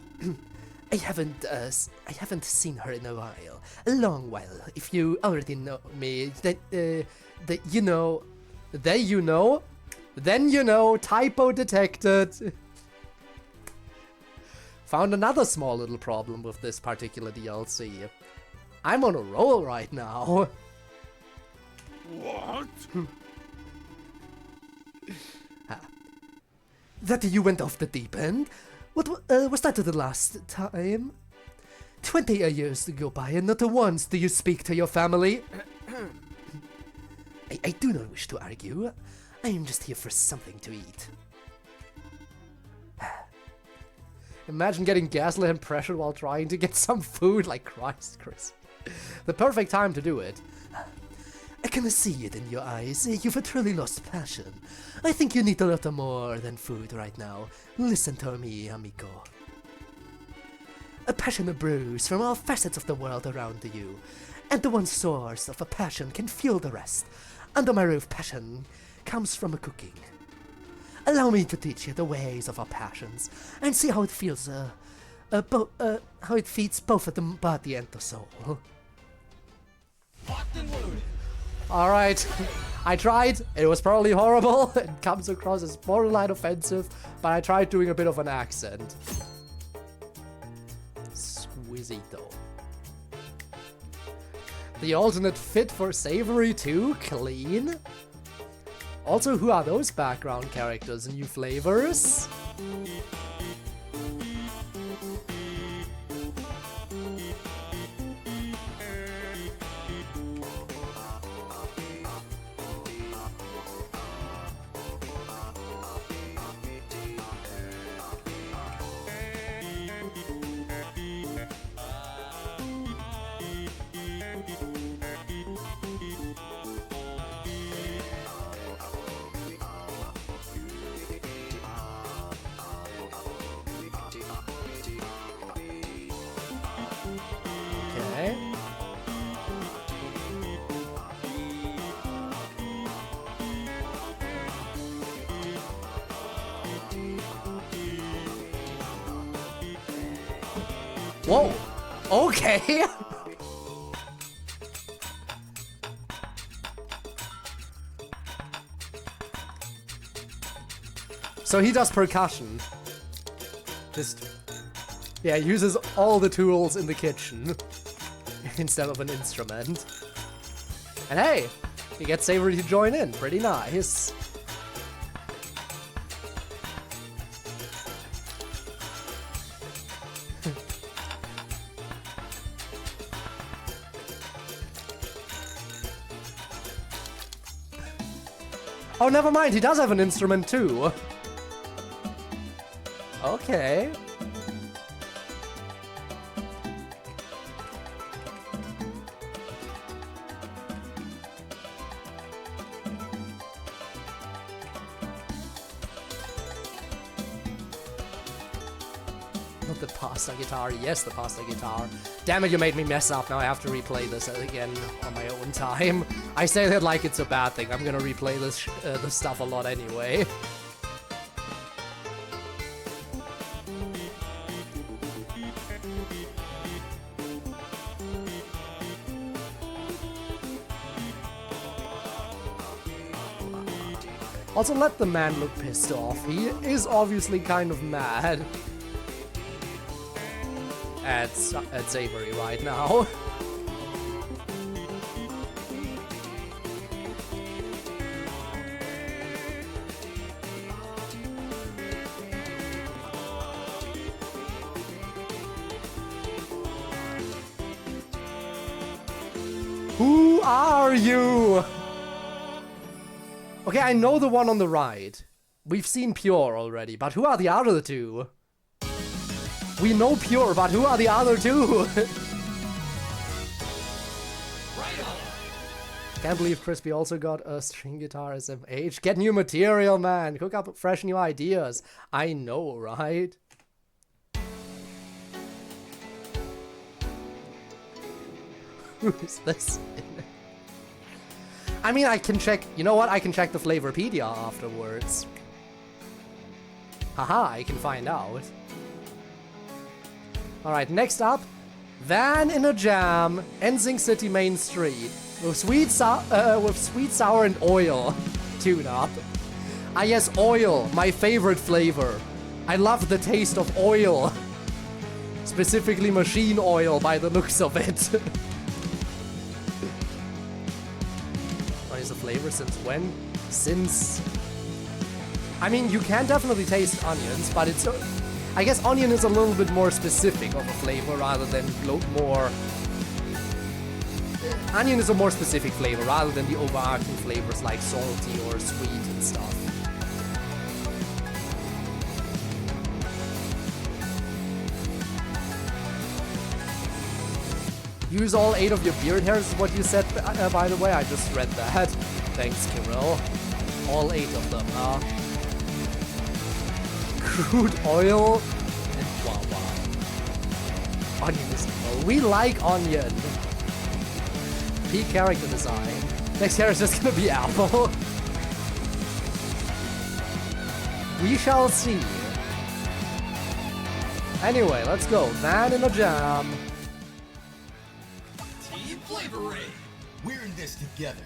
S5: haven't seen her in a while. A long while. If you already know me, then you know, typo detected. Found another small little problem with this particular DLC. I'm on a roll right now.
S3: What?
S5: That you went off the deep end? What was that the last time? 20 years go by and not once do you speak to your family. I do not wish to argue. I am just here for something to eat. Imagine getting gaslit and pressured while trying to get some food, like Christ, Chris. The perfect time to do it. I can see it in your eyes. You've truly lost passion. I think you need a lot more than food right now. Listen to me, amigo. A passion brews from all facets of the world around you, and the one source of a passion can fuel the rest. Under my roof, passion comes from a cooking. Allow me to teach you the ways of our passions, and see how it feels, how it feeds both the body and the soul. Alright, I tried. It was probably horrible. It comes across as borderline offensive, but I tried doing a bit of an accent. Squisito. The alternate fit for Savory too? Clean? Also, who are those background characters? New flavors? Okay. Whoa! Okay! So he does percussion. Just... yeah, uses all the tools in the kitchen instead of an instrument. And hey, he gets Savory to join in. Pretty nice. Oh, never mind. He does have an instrument too. Okay.
S1: Not the pasta guitar. Yes, the pasta guitar. Damn it, you made me mess up. Now I have to replay this again on my own time. I say that like it's a bad thing. I'm gonna replay this stuff a lot anyway. Also, let the man look pissed off. He is obviously kind of mad at Savory right now. Who are you? Okay, I know the one on the right. We've seen Pure already, but who are the other two? We know Pure, but who are the other two?
S3: Right on.
S1: Can't believe Crispy also got a string guitar SMH. Get new material, man. Cook up fresh new ideas. I know, right? Who is this? I mean, I can check... You know what? I can check the Flavorpedia afterwards. Haha, I can find out. Alright, next up. Van in a Jam, NSYNC City Main Street. With sweet, sour, and oil. Tune up. Ah yes, oil. My favorite flavor. I love the taste of oil. Specifically machine oil by the looks of it. Is the flavor since when? Since... I mean, you can definitely taste onions, but it's... I guess onion is a little bit more specific of a flavor rather than more... Onion is a more specific flavor rather than the overarching flavors like salty or sweet and stuff. Use all 8 of your beard hairs is what you said, by the way. I just read that. Thanks, Kirill. All 8 of them, huh? Crude oil and guava. Onion is cool. We like onion. Peak character design. Next character is just gonna be Apple. We shall see. Anyway, let's go. Van in a Jam.
S3: Flavor Rave. We're in this together.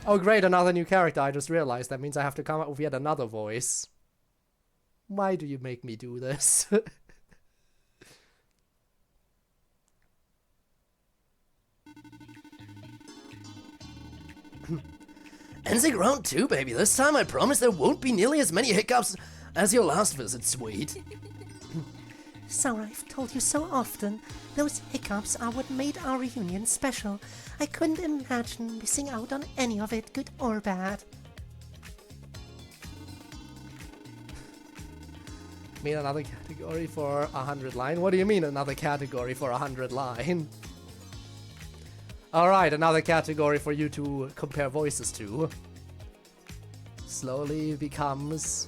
S1: Oh great, another new character. I just realized that means I have to come up with yet another voice. Why do you make me do this?
S5: NSYNC round 2, baby. This time I promise there won't be nearly as many hiccups as your last visit, sweet.
S4: So I've told you so often, those hiccups are what made our reunion special. I couldn't imagine missing out on any of it, good or bad.
S1: Mean another category for 100 line? What do you mean another category for 100 line? Alright, another category for you to compare voices to. Slowly becomes...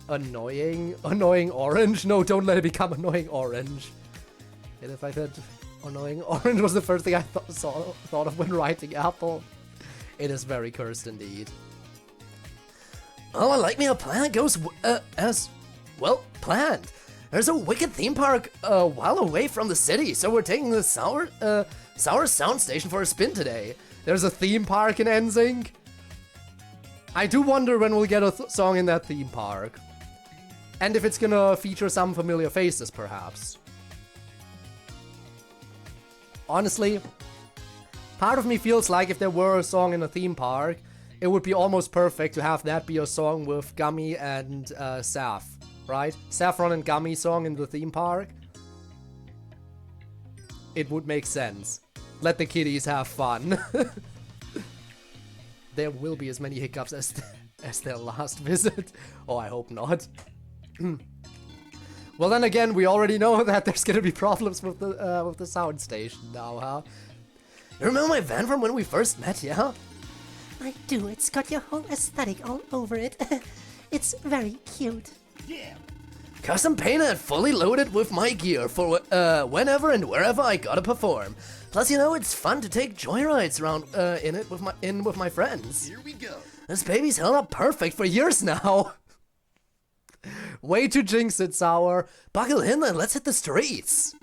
S1: annoying orange? No, don't let it become annoying orange. And if I said annoying orange was the first thing I thought of when writing Apple. It is very cursed indeed.
S5: Oh, I like me a plan goes as well planned. There's a wicked theme park a while away from the city, so we're taking the Sour Sound Station for a spin today.
S1: There's a theme park in NSYNC? I do wonder when we'll get a song in that theme park. And if it's gonna feature some familiar faces, perhaps. Honestly, part of me feels like if there were a song in a theme park, it would be almost perfect to have that be a song with Gummy and Saf, right? Saffron and Gummy song in the theme park. It would make sense. Let the kiddies have fun. There will be as many hiccups as their last visit. Oh, I hope not. Well, then again, we already know that there's gonna be problems with the sound station now, huh?
S5: You remember my van from when we first met, yeah?
S4: I do, it's got your whole aesthetic all over it. It's very cute.
S3: Yeah.
S5: Custom painted, fully loaded with my gear for whenever and wherever I gotta perform. Plus, you know, it's fun to take joyrides around in it with my friends.
S3: Here we go.
S5: This baby's held up perfect for years now.
S1: Way to jinx it, Sour.
S5: Buckle in and let's hit the streets.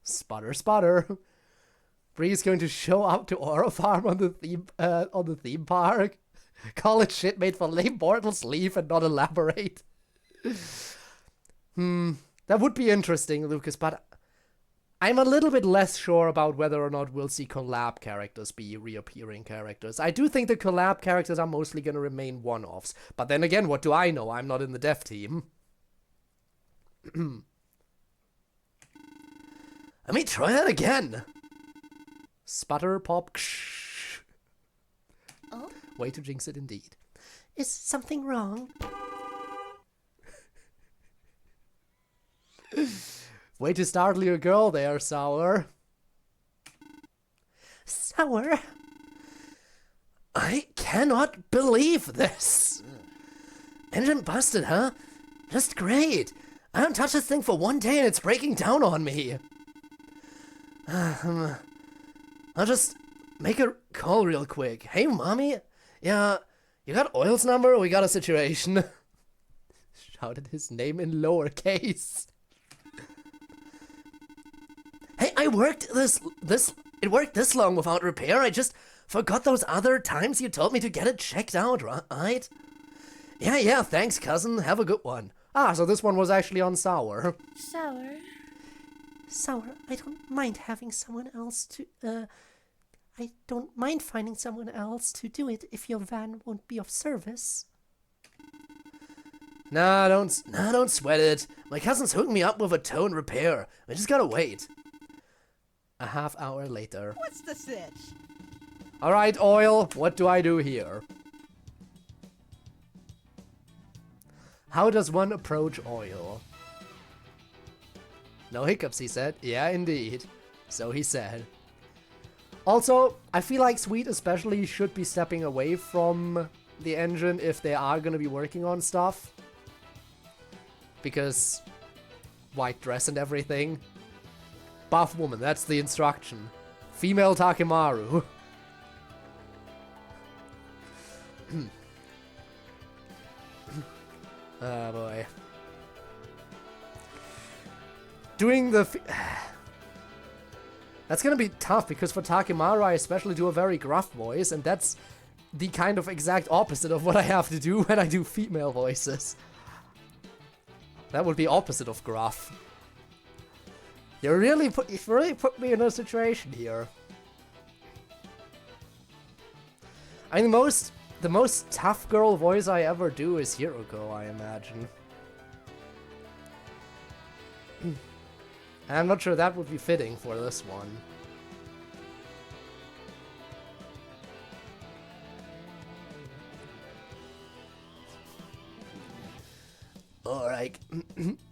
S1: Sputter, sputter. Bree's going to show up to Aura Farm on the theme park. Call it shit made for lame mortals leave and not elaborate. That would be interesting, Lucas, but I'm a little bit less sure about whether or not we'll see collab characters be reappearing characters. I do think the collab characters are mostly going to remain one-offs. But then again, what do I know? I'm not in the dev team.
S5: Let me try that again.
S1: Sputter, pop, ksh.
S8: Oh?
S1: Way to jinx it indeed.
S4: Is something wrong?
S1: Way to startle your girl there, Sour.
S4: Sour?
S5: I cannot believe this. Engine busted, huh? Just great. I haven't touched this thing for one day and it's breaking down on me. I'll just make a call real quick. Hey, mommy? Yeah, you got Oil's number? We got a situation.
S1: Shouted his name in lowercase.
S5: Hey, it worked this long without repair. I just forgot those other times you told me to get it checked out, right? Yeah, thanks, cousin. Have a good one.
S1: Ah, so this one was actually on Sour.
S8: Sour?
S4: Sour, I don't mind having someone else to, I don't mind finding someone else to do it if your van won't be of service.
S5: Nah, don't sweat it. My cousin's hooking me up with a tow and repair. I just gotta wait.
S1: A half hour later.
S7: What's the sitch?
S1: Alright, Oil, what do I do here? How does one approach Oil? No hiccups, he said. Yeah, indeed. So he said. Also, I feel like Sweet especially should be stepping away from the engine if they are going to be working on stuff. Because white dress and everything. Buff woman, that's the instruction. Female Takimaru. Oh boy. Doing the... That's gonna be tough, because for Takimaru I especially do a very gruff voice, and that's the kind of exact opposite of what I have to do when I do female voices. That would be opposite of gruff. You really put me in a situation here. I mean, the most tough girl voice I ever do is Hiroko, I imagine. I'm not sure that would be fitting for this one.
S5: Alright.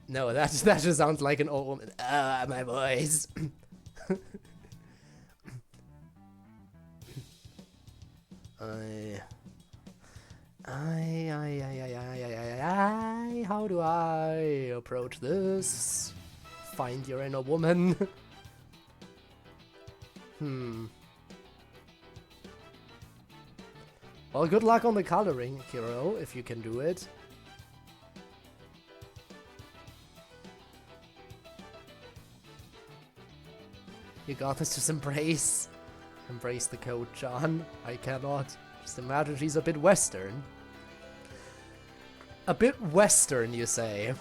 S1: No, that just sounds like an old woman. Ah, my voice. How do I approach this? Find your inner woman. Well, good luck on the coloring, Kiro, if you can do it. You got this, just embrace. Embrace the code, John. I cannot. Just imagine she's a bit Western. A bit Western, you say?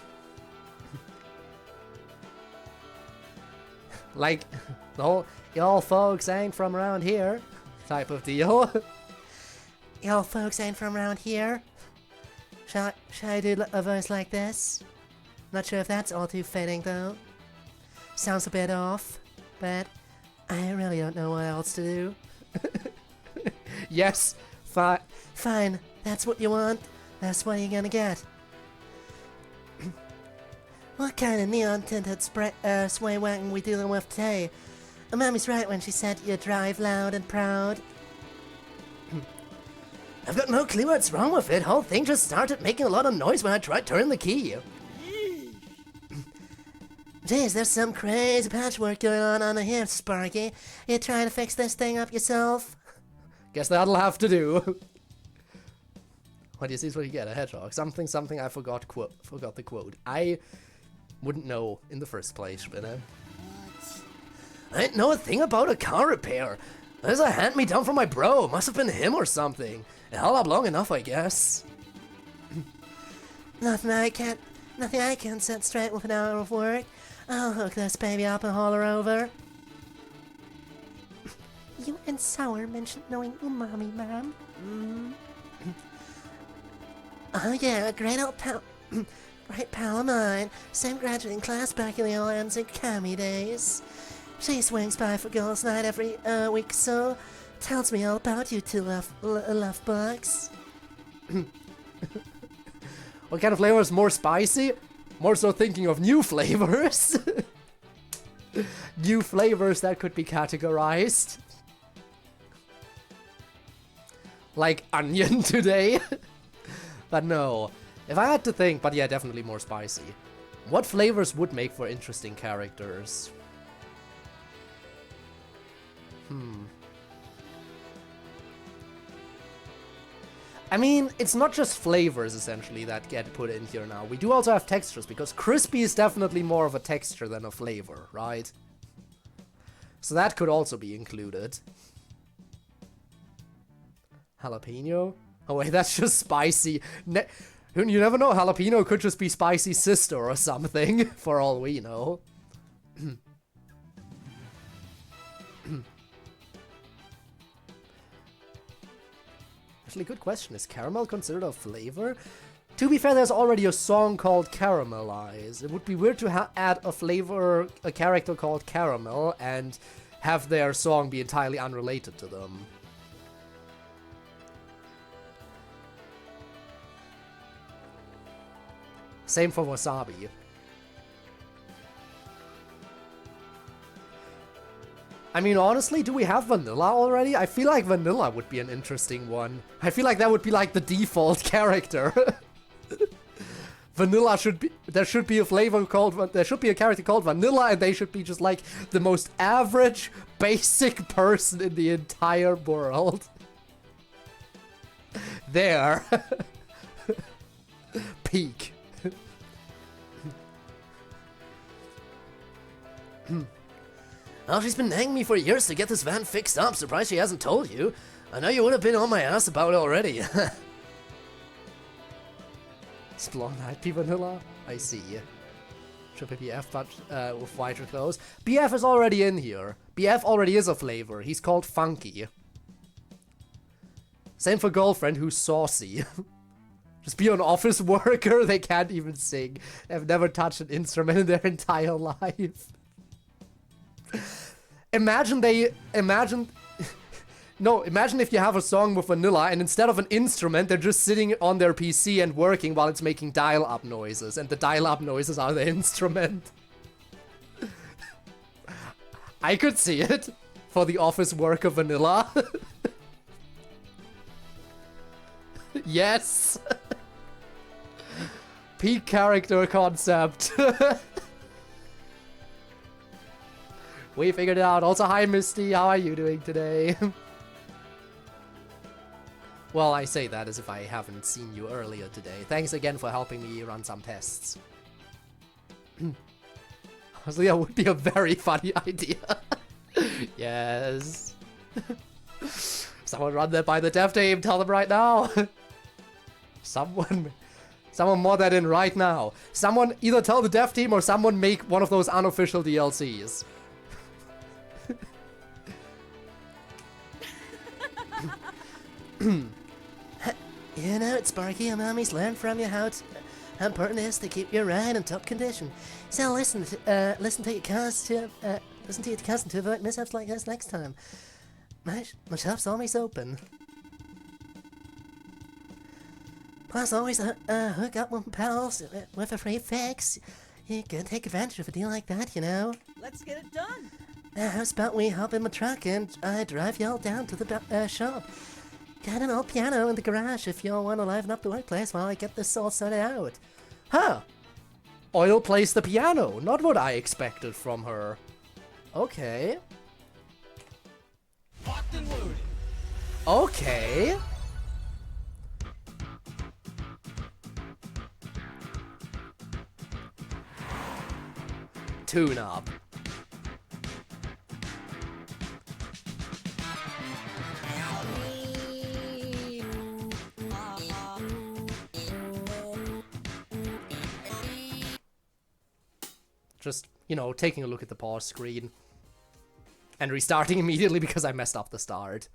S1: Like, y'all folks ain't from around here type of deal.
S4: Y'all folks ain't from around here. Shall I do a voice like this? Not sure if that's all too fitting, though. Sounds a bit off, but I really don't know what else to do.
S1: Yes,
S4: Fine, that's what you want. That's what you're gonna get. What kind of neon-tinted sway wagon we dealing with today? Mommy's right when she said you drive loud and proud.
S5: I've got no clue what's wrong with it. Whole thing just started making a lot of noise when I tried turning the key.
S4: Geez, there's some crazy patchwork going on here, Sparky. You trying to fix this thing up yourself?
S1: Guess that'll have to do. What do you see is what you get, a hedgehog. Something, I forgot the quote. I wouldn't know in the first place, but
S5: I didn't know a thing about a car repair. There's a hand-me-down from my bro. Must have been him or something. It held up long enough, I guess.
S4: Nothing I can't set straight with an hour of work. I'll hook this baby up and haul her over. You and Sour mentioned knowing umami, ma'am. Oh yeah, a great old pal, great pal of mine. Same graduating class back in the old Anzac Kami days. She swings by for girls' night every week or so. Tells me all about you two love bugs.
S1: what kind of flavor is more spicy? More so thinking of new flavors. New flavors that could be categorized. Like onion today. But no. If I had to think, but yeah, definitely more spicy. What flavors would make for interesting characters? I mean, it's not just flavors, essentially, that get put in here now. We do also have textures, because crispy is definitely more of a texture than a flavor, right? So that could also be included. Jalapeno? Oh wait, that's just spicy. You never know, jalapeno could just be spicy sister or something, for all we know. Actually, good question. Is caramel considered a flavor? To be fair, there's already a song called Caramelize. It would be weird to add a character called Caramel, and have their song be entirely unrelated to them. Same for wasabi. I mean, honestly, do we have vanilla already? I feel like vanilla would be an interesting one. I feel like that would be like the default character. Vanilla should be... There should be a flavor called... There should be a character called Vanilla, and they should be just like the most average, basic person in the entire world. There. Peak.
S5: Well, she's been nagging me for years to get this van fixed up. Surprised she hasn't told you. I know you would have been on my ass about it already.
S1: It's blonde eyed P Vanilla? I see. Triple BF, but with whiter clothes. BF is already in here. BF already is a flavor. He's called Funky. Same for girlfriend, who's saucy. Just be an office worker. They can't even sing. They've never touched an instrument in their entire life. Imagine if you have a song with vanilla and instead of an instrument, they're just sitting on their PC and working while it's making dial-up noises, and the dial-up noises are the instrument. I could see it for the office worker vanilla. Yes. Peak character concept. We figured it out. Also, hi Misty, how are you doing today? Well, I say that as if I haven't seen you earlier today. Thanks again for helping me run some tests. Honestly, that would be a very funny idea. Yes. Someone run that by the dev team, tell them right now. Someone mod that in right now. Someone either tell the dev team or someone make one of those unofficial DLCs.
S4: You know, it's Sparky and Mommy's learned from you how important it is to keep your ride in top condition. So listen to your cars to avoid mishaps like this next time. My shop's always open. Plus, always hook up with pals with a free fix. You can take advantage of a deal like that, you know.
S9: Let's get it done.
S4: How's about we hop in my truck and I drive y'all down to the shop. Got an old piano in the garage if y'all want to liven up the workplace while I get this all sorted out.
S1: Huh. Oil plays the piano. Not what I expected from her. Okay.
S3: Locked and loaded.
S1: Okay. Tune up. Just, you know, taking a look at the pause screen. And restarting immediately because I messed up the start.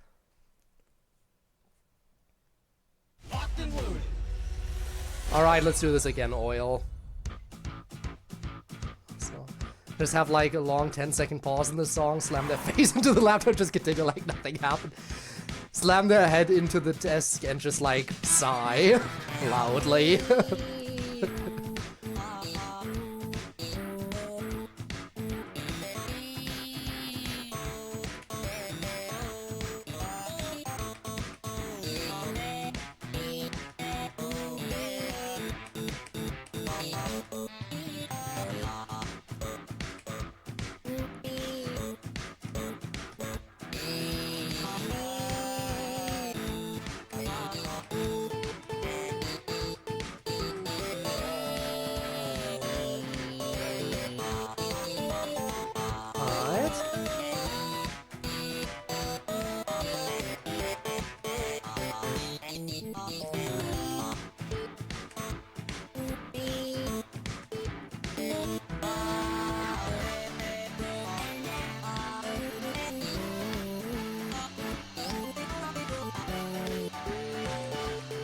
S3: Locked and loaded.
S1: Alright, let's do this again, Oil. So, just have like a long 10-second pause in the song, slam their face into the laptop, just continue like nothing happened. Slam their head into the desk and just like sigh loudly.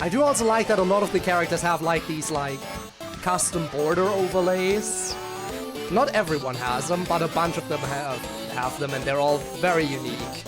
S1: I do also like that a lot of the characters have like these like custom border overlays. Not everyone has them, but a bunch of them have them, and they're all very unique.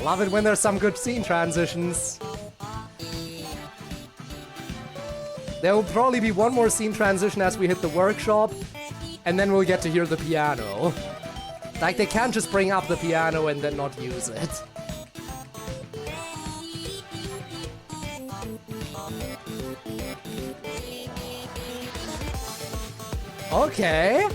S1: Love it when there's some good scene transitions. There will probably be one more scene transition as we hit the workshop, and then we'll get to hear the piano. Like, they can't just bring up the piano and then not use it. Okay.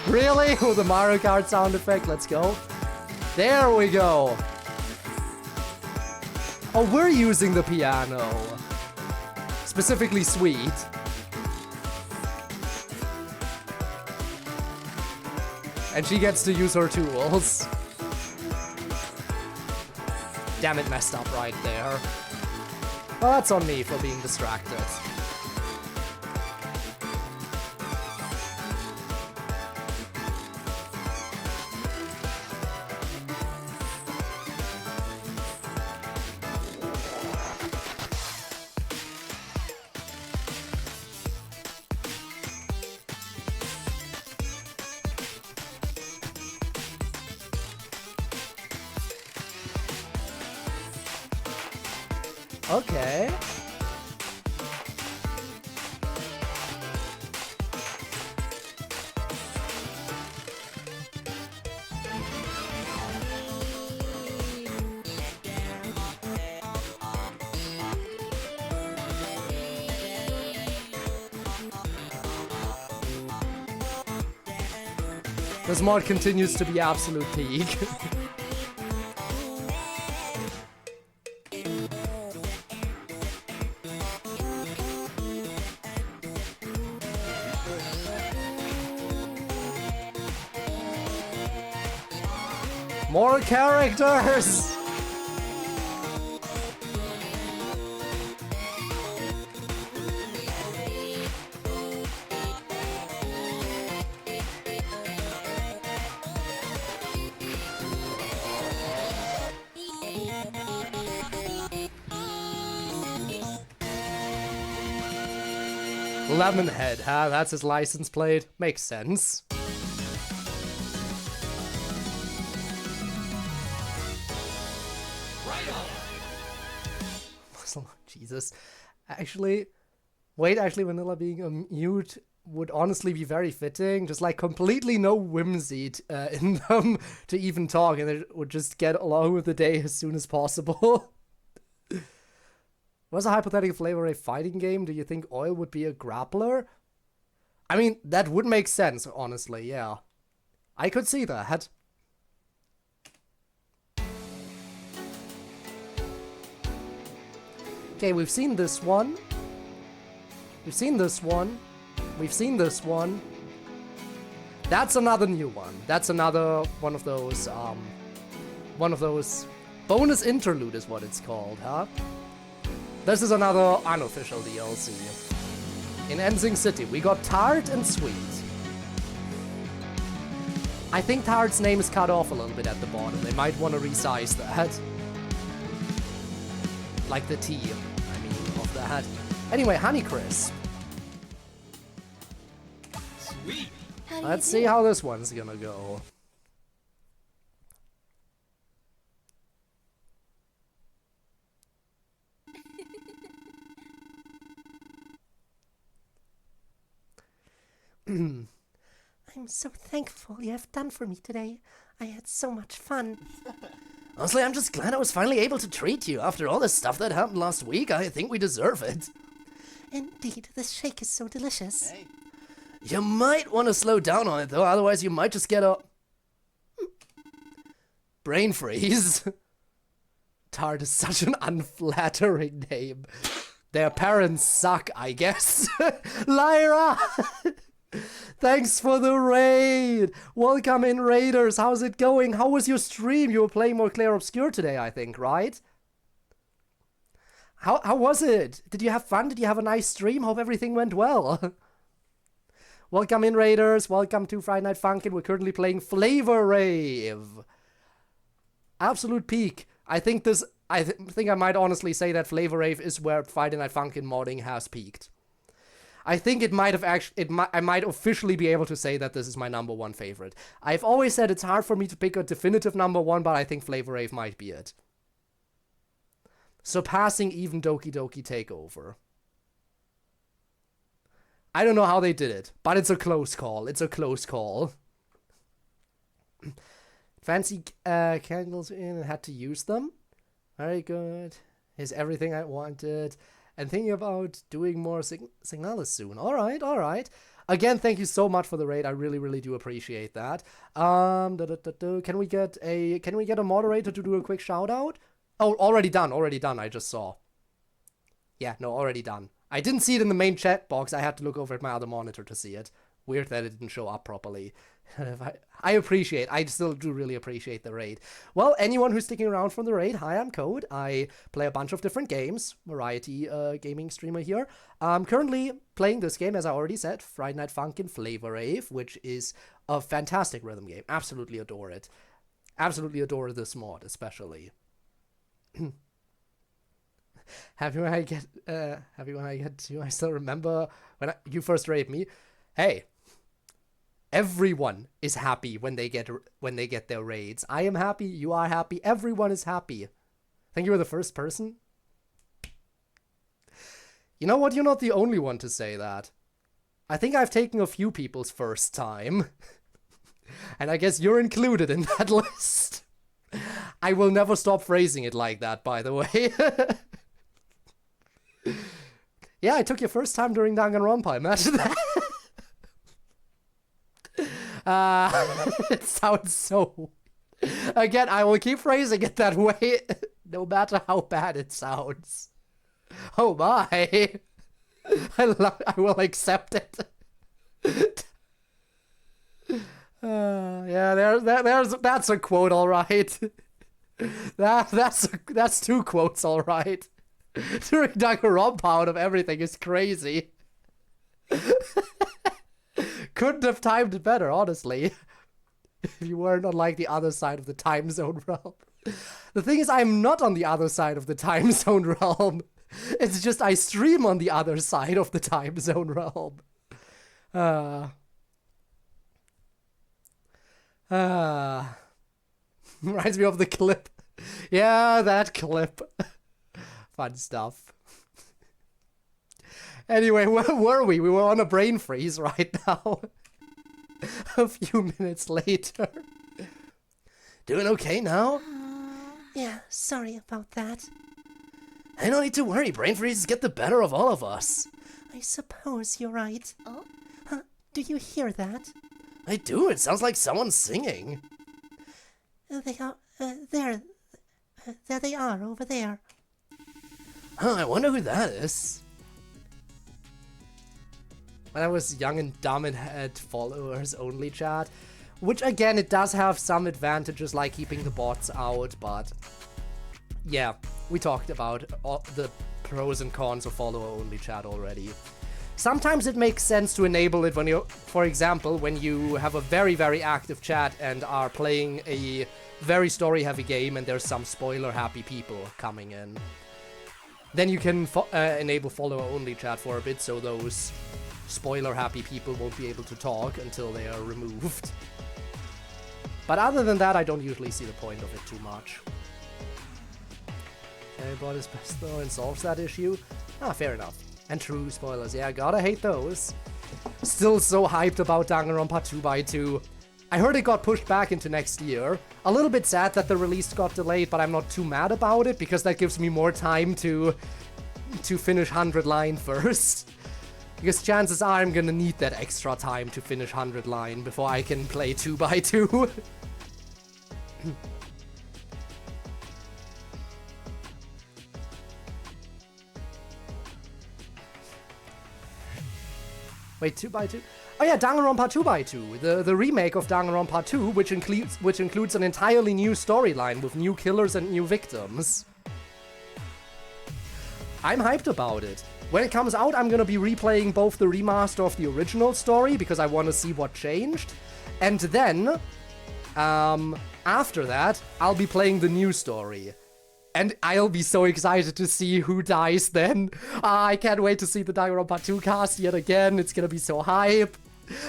S1: Really? With the Mario Kart sound effect? Let's go. There we go. Oh, we're using the piano. Specifically Sweet. And she gets to use her tools. Damn, it messed up right there. Well, that's on me for being distracted. Okay. This mod continues to be absolute peak. More characters! Lemonhead, huh? That's his license plate. Makes sense. Jesus. Actually, Vanilla being a mute would honestly be very fitting. Just like completely no whimsy in them to even talk, and they would just get along with the day as soon as possible. What's a hypothetical flavor a fighting game? Do you think Oil would be a grappler? I mean, that would make sense, honestly, yeah. I could see that. Okay, we've seen this one. We've seen this one. We've seen this one. That's another new one. That's another one of those bonus interlude is what it's called, huh? This is another unofficial DLC. In Ensing City, we got Tart and Sweet. I think Tart's name is cut off a little bit at the bottom. They might want to resize that. Like the T, I mean, of that. Anyway, Honeycrisp.
S3: Sweet.
S1: Let's see how this one's gonna go.
S4: I'm so thankful you have done for me today. I had so much fun.
S5: Honestly, I'm just glad I was finally able to treat you. After all the stuff that happened last week, I think we deserve it.
S4: Indeed, this shake is so delicious.
S3: Hey.
S5: You might want to slow down on it, though, otherwise you might just get a... brain freeze. Tart is such an unflattering name. Their parents suck, I guess. Lyra! Thanks for the raid! Welcome in, Raiders! How's it going? How was your stream? You were playing more Clair Obscure today, I think, right? How was it? Did you have fun? Did you have a nice stream? Hope everything went well. Welcome in, Raiders! Welcome to Friday Night Funkin'. We're currently playing Flavor Rave. Absolute peak. I think I might honestly say that Flavor Rave is where Friday Night Funkin' modding has peaked. I think it might have I might officially be able to say that this is my #1 favorite. I've always said it's hard for me to pick a definitive #1, but I think Flavor Rave might be it. Surpassing even Doki Doki Takeover. I don't know how they did it, but it's a close call. It's a close call. Fancy candles in and had to use them. Very good. Here's everything I wanted. And thinking about doing more Signalis soon. Alright, alright. Again, thank you so much for the raid. I really, really do appreciate that. Can we get a moderator to do a quick shout out? Oh, already done, I just saw. Yeah, no, already done. I didn't see it in the main chat box. I had to look over at my other monitor to see it. Weird that it didn't show up properly. I still do really appreciate the raid. Well, anyone who's sticking around from the raid, hi, I'm Code. I play a bunch of different games. Variety gaming streamer here. I'm currently playing this game, as I already said, Friday Night Funkin' Flavor Rave, which is a fantastic rhythm game. Absolutely adore it. Absolutely adore this mod, especially. Happy when I get to, I still remember when you first raided me. Hey. Everyone is happy when they get their raids. I am happy, you are happy, everyone is happy. I think you were the first person. You know what? You're not the only one to say that. I think I've taken a few people's first time. And I guess you're included in that list. I will never stop phrasing it like that, by the way. Yeah, I took your first time during Danganronpa. Imagine that. It sounds so... Again, I will keep phrasing it that way, no matter how bad it sounds. Oh my! I will accept it. Yeah, that's a quote, all right. That's 2 quotes, all right. During Danganronpa out of everything is crazy. Couldn't have timed it better, honestly. If you weren't on, like, the other side of the time zone realm. The thing is, I'm not on the other side of the time zone realm.
S1: It's just I stream on the other side of the time zone realm. Reminds me of the clip. Yeah, that clip. Fun stuff. Anyway, where were we? We were on a brain freeze right now. A few minutes later.
S5: Doing okay now?
S4: Yeah, sorry about that.
S5: Hey, no need to worry. Brain freezes get the better of all of us.
S4: I suppose you're right. Oh? Huh? Do you hear that?
S5: I do. It sounds like someone's singing.
S4: They are, there. There they are, over there.
S5: Huh, I wonder who that is.
S1: When I was young and dumb and had followers only chat, which again, it does have some advantages like keeping the bots out, but yeah, we talked about all the pros and cons of follower only chat already. Sometimes it makes sense to enable it when you, for example, when you have a very, very active chat and are playing a very story-heavy game and there's some spoiler-happy people coming in. Then you can enable follower-only chat for a bit so those spoiler-happy people won't be able to talk until they are removed. But other than that, I don't usually see the point of it too much. Okay, bot is best though and solves that issue. Ah, fair enough. And true spoilers, yeah, gotta hate those. Still so hyped about Danganronpa 2x2. I heard it got pushed back into next year. A little bit sad that the release got delayed, but I'm not too mad about it because that gives me more time to finish 100 Line first. Because chances are I'm gonna need that extra time to finish 100 Line before I can play 2x2. Wait, 2x2? Oh yeah, Danganronpa 2x2, the remake of Danganronpa 2, which includes an entirely new storyline with new killers and new victims. I'm hyped about it. When it comes out, I'm gonna be replaying both the remaster of the original story because I want to see what changed, and then, after that, I'll be playing the new story. And I'll be so excited to see who dies then. I can't wait to see the Danganronpa 2 cast yet again. It's gonna be so hype.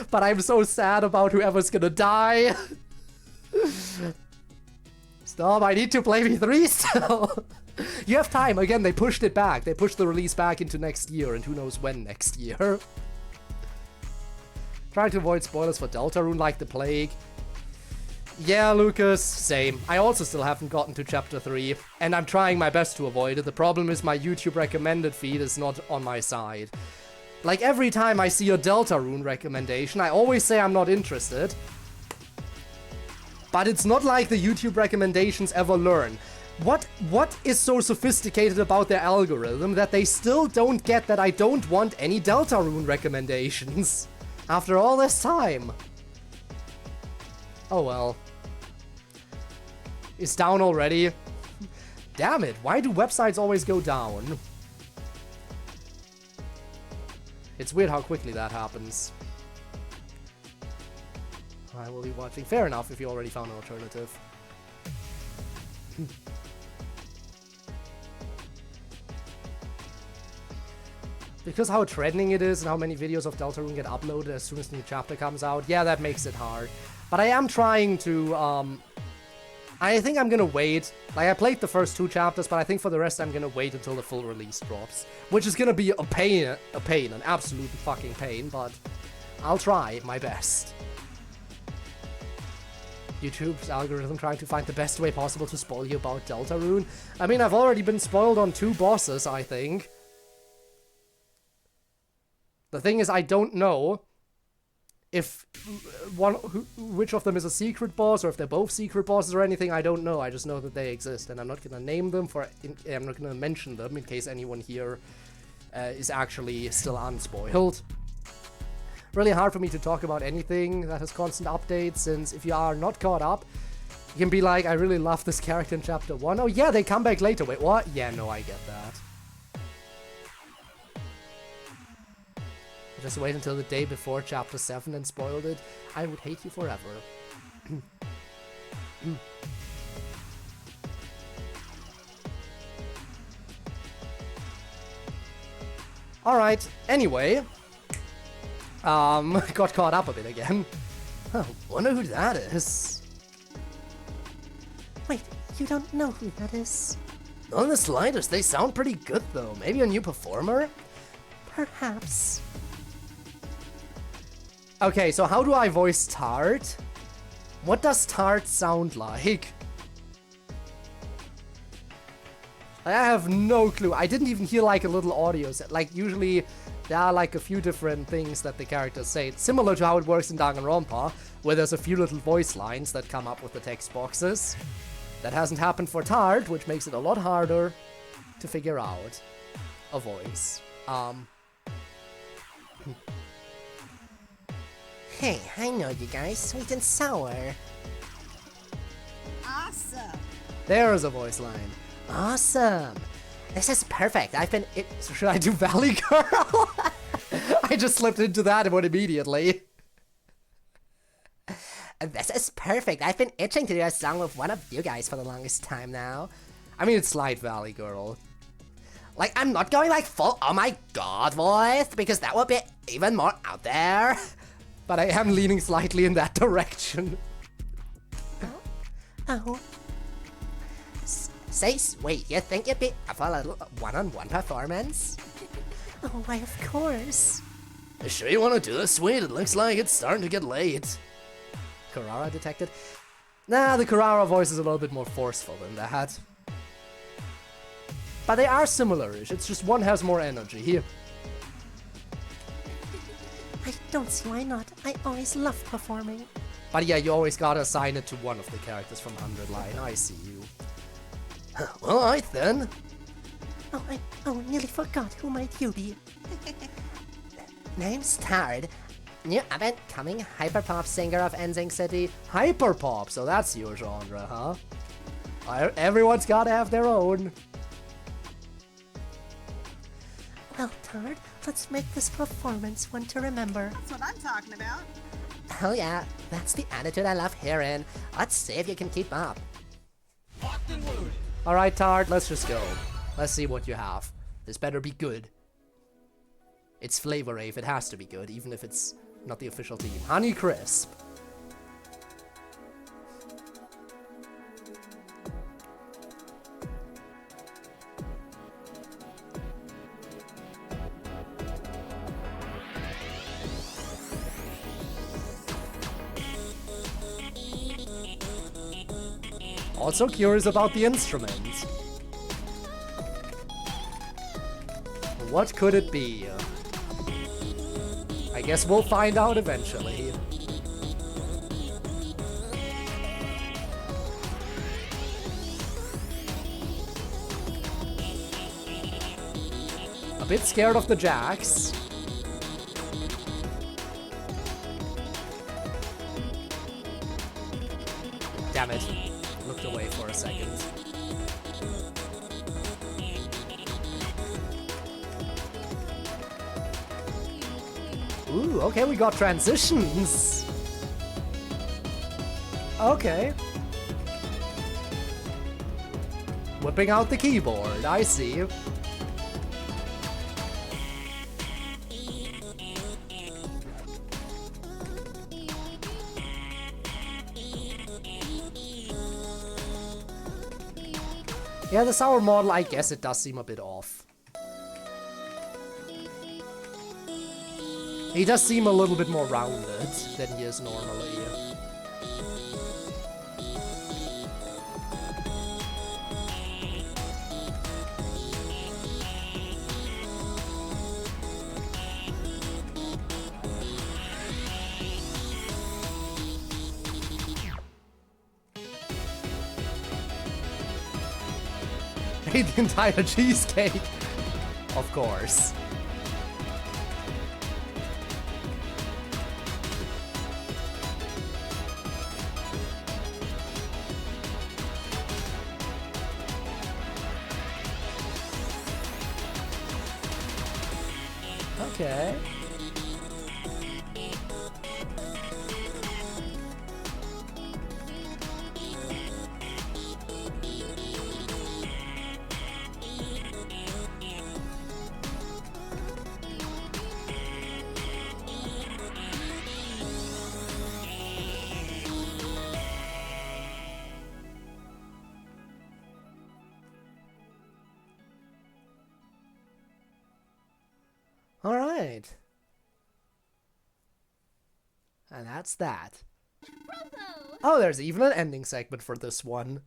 S1: But I'm so sad about whoever's gonna die. Stop, I need to play V3 still. You have time. Again, they pushed it back. They pushed the release back into next year, and who knows when next year. Trying to avoid spoilers for Deltarune like the plague. Yeah, Lucas, same. I also still haven't gotten to Chapter 3, and I'm trying my best to avoid it. The problem is my YouTube recommended feed is not on my side. Like, every time I see a Deltarune recommendation, I always say I'm not interested. But it's not like the YouTube recommendations ever learn. What is so sophisticated about their algorithm that they still don't get that I don't want any Deltarune recommendations? After all this time. Oh well. It's down already. Damn it, why do websites always go down? It's weird how quickly that happens. I will be watching. Fair enough if you already found an alternative. Because how trending it is and how many videos of Deltarune get uploaded as soon as the new chapter comes out, yeah, that makes it hard. But I am trying to, I think I'm gonna wait. Like, I played the first 2 chapters, but I think for the rest I'm gonna wait until the full release drops. Which is gonna be a pain, an absolute fucking pain, but I'll try my best. YouTube's algorithm trying to find the best way possible to spoil you about Deltarune. I mean, I've already been spoiled on 2 bosses, I think. The thing is, I don't know if which of them is a secret boss, or if they're both secret bosses or anything. I don't know. I just know that they exist, and I'm not gonna name them I'm not gonna mention them in case anyone here is actually still unspoiled. Really hard for me to talk about anything that has constant updates, since if you are not caught up, you can be like, I really love this character in Chapter 1. Oh yeah, they come back later. Wait, what? Yeah, no, I get that. Just wait until the day before Chapter 7 and spoiled it. I would hate you forever. Alright, anyway. Got caught up a bit again.
S5: Oh, wonder who that is.
S4: Wait, you don't know who that is?
S5: Not in the slightest. They sound pretty good, though. Maybe a new performer?
S4: Perhaps.
S1: Okay, so how do I voice Tart? What does Tart sound like? I have no clue. I didn't even hear like a little audio set. Like usually there are like a few different things that the characters say. It's similar to how it works in Danganronpa, where there's a few little voice lines that come up with the text boxes. That hasn't happened for Tart, which makes it a lot harder to figure out a voice.
S4: Hey, I know you guys, sweet and sour.
S1: There's a voice line.
S4: Awesome. This is perfect. I've been...
S1: Should I do Valley Girl? I just slipped into that one immediately.
S4: This is perfect. I've been itching to do a song with one of you guys for the longest time now.
S1: I mean, it's Slight Valley Girl.
S4: Like, I'm not going like full oh my god voice, because that would be even more out there.
S1: But I am leaning slightly in that direction.
S4: Oh. Wait, you think you'd be up for a little one-on-one performance? Oh, why, of course.
S5: Sure you want to do this, sweet? It looks like it's starting to get late.
S1: Carrara detected. Nah, the Carrara voice is a little bit more forceful than that. But they are similar-ish, it's just one has more energy. Here.
S4: I don't see why not. I always loved performing.
S1: But yeah, you always gotta assign it to one of the characters from 100 Line. I see you.
S5: Well, alright then.
S4: Oh, nearly forgot. Who might you be? Name's Tard. New up-and-coming hyperpop singer of Enzing City.
S1: Hyperpop, so that's your genre, huh? Everyone's gotta have their own.
S4: Well, Tard, let's make this performance one to remember.
S9: That's what I'm talking about.
S4: Oh yeah, that's the attitude I love hearing. Let's see if you can keep up.
S3: Locked and loaded.
S1: Alright, Tard, let's just go. Let's see what you have. This better be good. It's Flavor Rave, it has to be good, even if it's not the official team. Honey Crisp. Also curious about the instrument. What could it be? I guess we'll find out eventually. A bit scared of the jacks. Damn it. Looked away for a second. Ooh, okay, we got transitions. Okay. Whipping out the keyboard, I see. Yeah, the sour model, I guess it does seem a bit off. He does seem a little bit more rounded than he is normally. Ate the entire cheesecake. Of course. Okay. Alright. And that's that. Oh, there's even an ending segment for this one.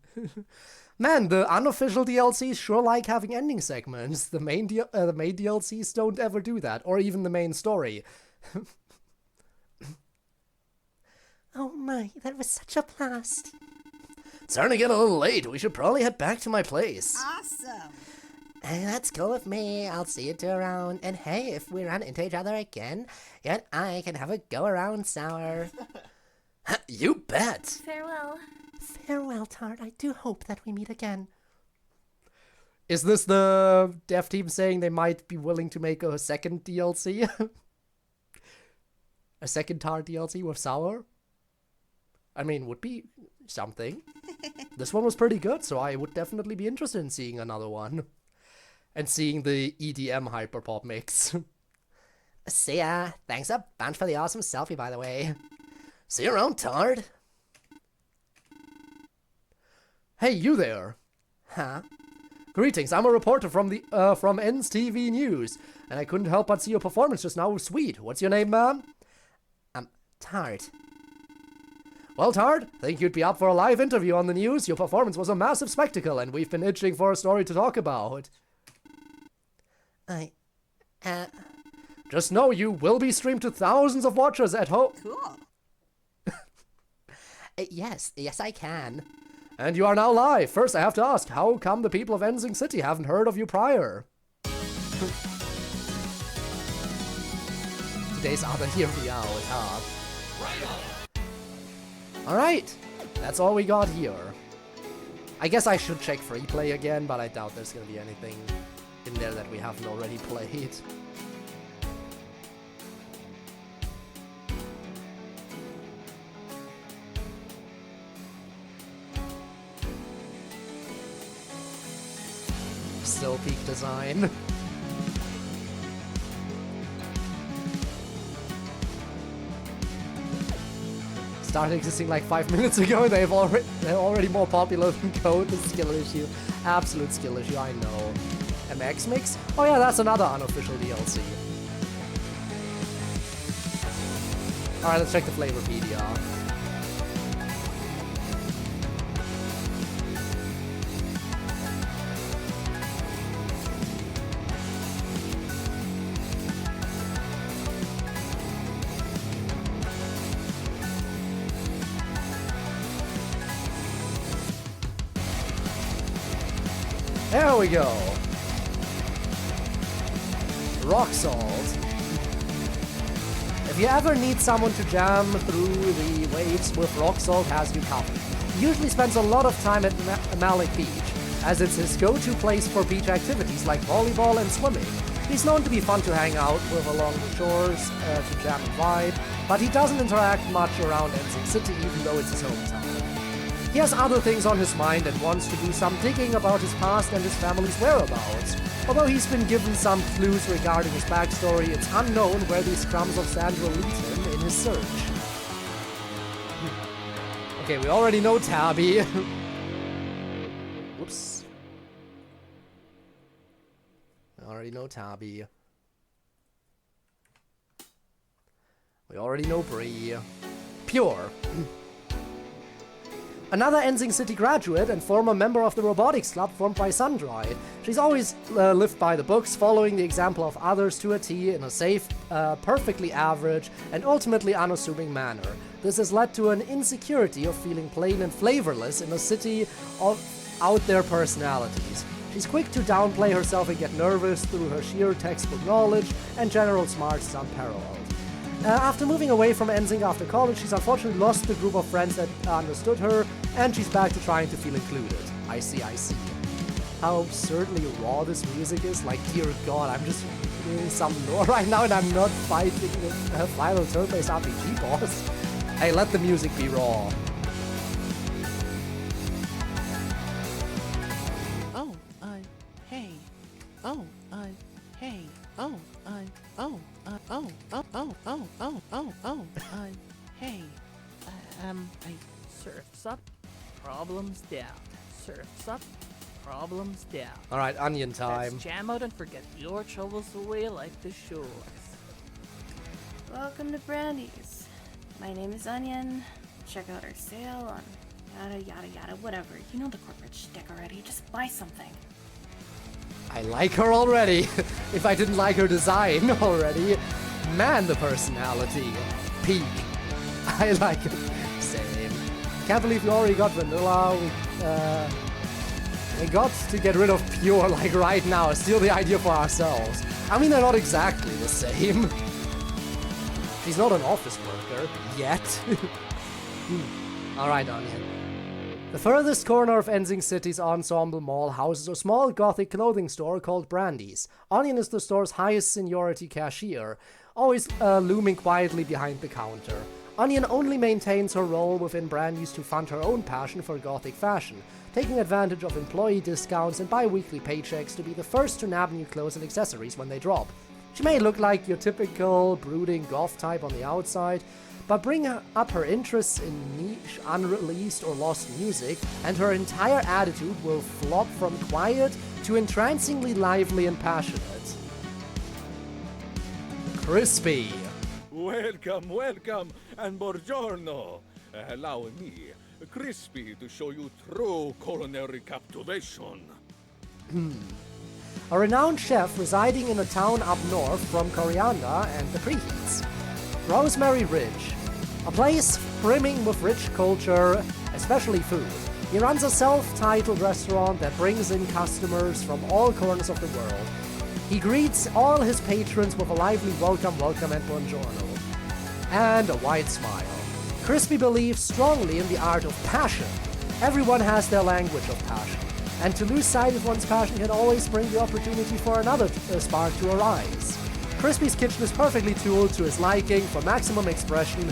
S1: Man, the unofficial DLCs sure like having ending segments. The main DLCs don't ever do that, or even the main story.
S4: Oh my, that was such a blast.
S5: Starting to get a little late. We should probably head back to my place.
S9: Awesome.
S4: Hey, let's go with me. I'll see you two around. And hey, if we run into each other again, you and I can have a go-around sour.
S5: You bet.
S2: Farewell.
S4: Farewell, Tart. I do hope that we meet again.
S1: Is this the dev team saying they might be willing to make a second DLC? A second Tar DLC with Sour? I mean, would be something. This one was pretty good, so I would definitely be interested in seeing another one. And seeing the EDM hyperpop mix.
S4: See ya. Thanks a bunch for the awesome selfie, by the way.
S5: See you around, Tard.
S1: Hey, you there!
S4: Huh?
S1: Greetings, I'm a reporter from ENS TV News, and I couldn't help but see your performance just now was sweet. What's your name, ma'am?
S4: Tart.
S1: Well, Tard, think you'd be up for a live interview on the news? Your performance was a massive spectacle, and we've been itching for a story to talk about. Just know you will be streamed to thousands of watchers at home.
S9: Cool.
S4: Yes, I can.
S1: And you are now live. First, I have to ask, how come the people of Enzing City haven't heard of you prior? Today's other here we are with Hard. Alright, that's all we got here. I guess I should check free play again, but I doubt there's gonna be anything in there that we haven't already played. Still peak design. Started existing like 5 minutes ago. They're already more popular than Code. The skill issue, absolute skill issue. I know. MX Mix? Oh yeah, that's another unofficial DLC. All right, let's check the Flavorpedia. There we go. Rock Salt. If you ever need someone to jam through the waves with Rock Salt, has you covered. He usually spends a lot of time at Malik Beach, as it's his go-to place for beach activities like volleyball and swimming. He's known to be fun to hang out with along the shores to jam and vibe, but he doesn't interact much around Enzing City even though it's his hometown. He has other things on his mind and wants to do some digging about his past and his family's whereabouts. Although he's been given some clues regarding his backstory, it's unknown where these crumbs of sand will lead him in his search. Okay, we already know Tabby. Whoops. We already know Tabby. We already know Bree. Pure. Another Enzing City graduate and former member of the robotics club formed by Sundry. She's always lived by the books, following the example of others to a T in a safe, perfectly average, and ultimately unassuming manner. This has led to an insecurity of feeling plain and flavorless in a city of out-there personalities. She's quick to downplay herself and get nervous through her sheer textbook knowledge, and general smarts is unparalleled. After moving away from Enzing after college, she's unfortunately lost the group of friends that understood her, and she's back to trying to feel included. I see. How absurdly raw this music is. Like, dear God, I'm just reading some lore right now and I'm not fighting a final turn-based RPG boss. Hey, let the music be raw.
S7: Hey. Hey. Hey. Surf's up, problems down. Surf's up,
S9: problems down.
S5: Alright, onion time.
S9: Let's jam out and forget your troubles away like the shores.
S6: Welcome to Brandy's. My name is Onion. Check out our sale on yada yada yada, whatever. You know the corporate shtick already. Just buy something.
S5: I like her already. If I didn't like her design already. Man, the personality. Peak. I like it. Same. Can't believe we already got vanilla. We got to get rid of pure, like right now. Steal the idea for ourselves. I mean, they're not exactly the same. She's not an office worker. Yet. Alright, Onion. The furthest corner of Ensing City's Ensemble Mall houses a small gothic clothing store called Brandy's. Onion is the store's highest seniority cashier, always looming quietly behind the counter. Onion only maintains her role within Brandy's to fund her own passion for gothic fashion, taking advantage of employee discounts and bi-weekly paychecks to be the first to nab new clothes and accessories when they drop. She may look like your typical brooding goth type on the outside, but bring up her interests in niche, unreleased or lost music, and her entire attitude will flop from quiet to entrancingly lively and passionate. Crispy.
S3: Welcome, welcome, and buongiorno. Allow me, Crispy, to show you true culinary captivation.
S5: A renowned chef residing in a town up north from Coriander and the Preheats. Rosemary Ridge, a place brimming with rich culture, especially food. He runs a self-titled restaurant that brings in customers from all corners of the world. He greets all his patrons with a lively welcome and buongiorno, and a wide smile. Crispy believes strongly in the art of passion. Everyone has their language of passion, and to lose sight of one's passion can always bring the opportunity for another spark to arise. Crispy's kitchen is perfectly tuned to his liking for maximum expression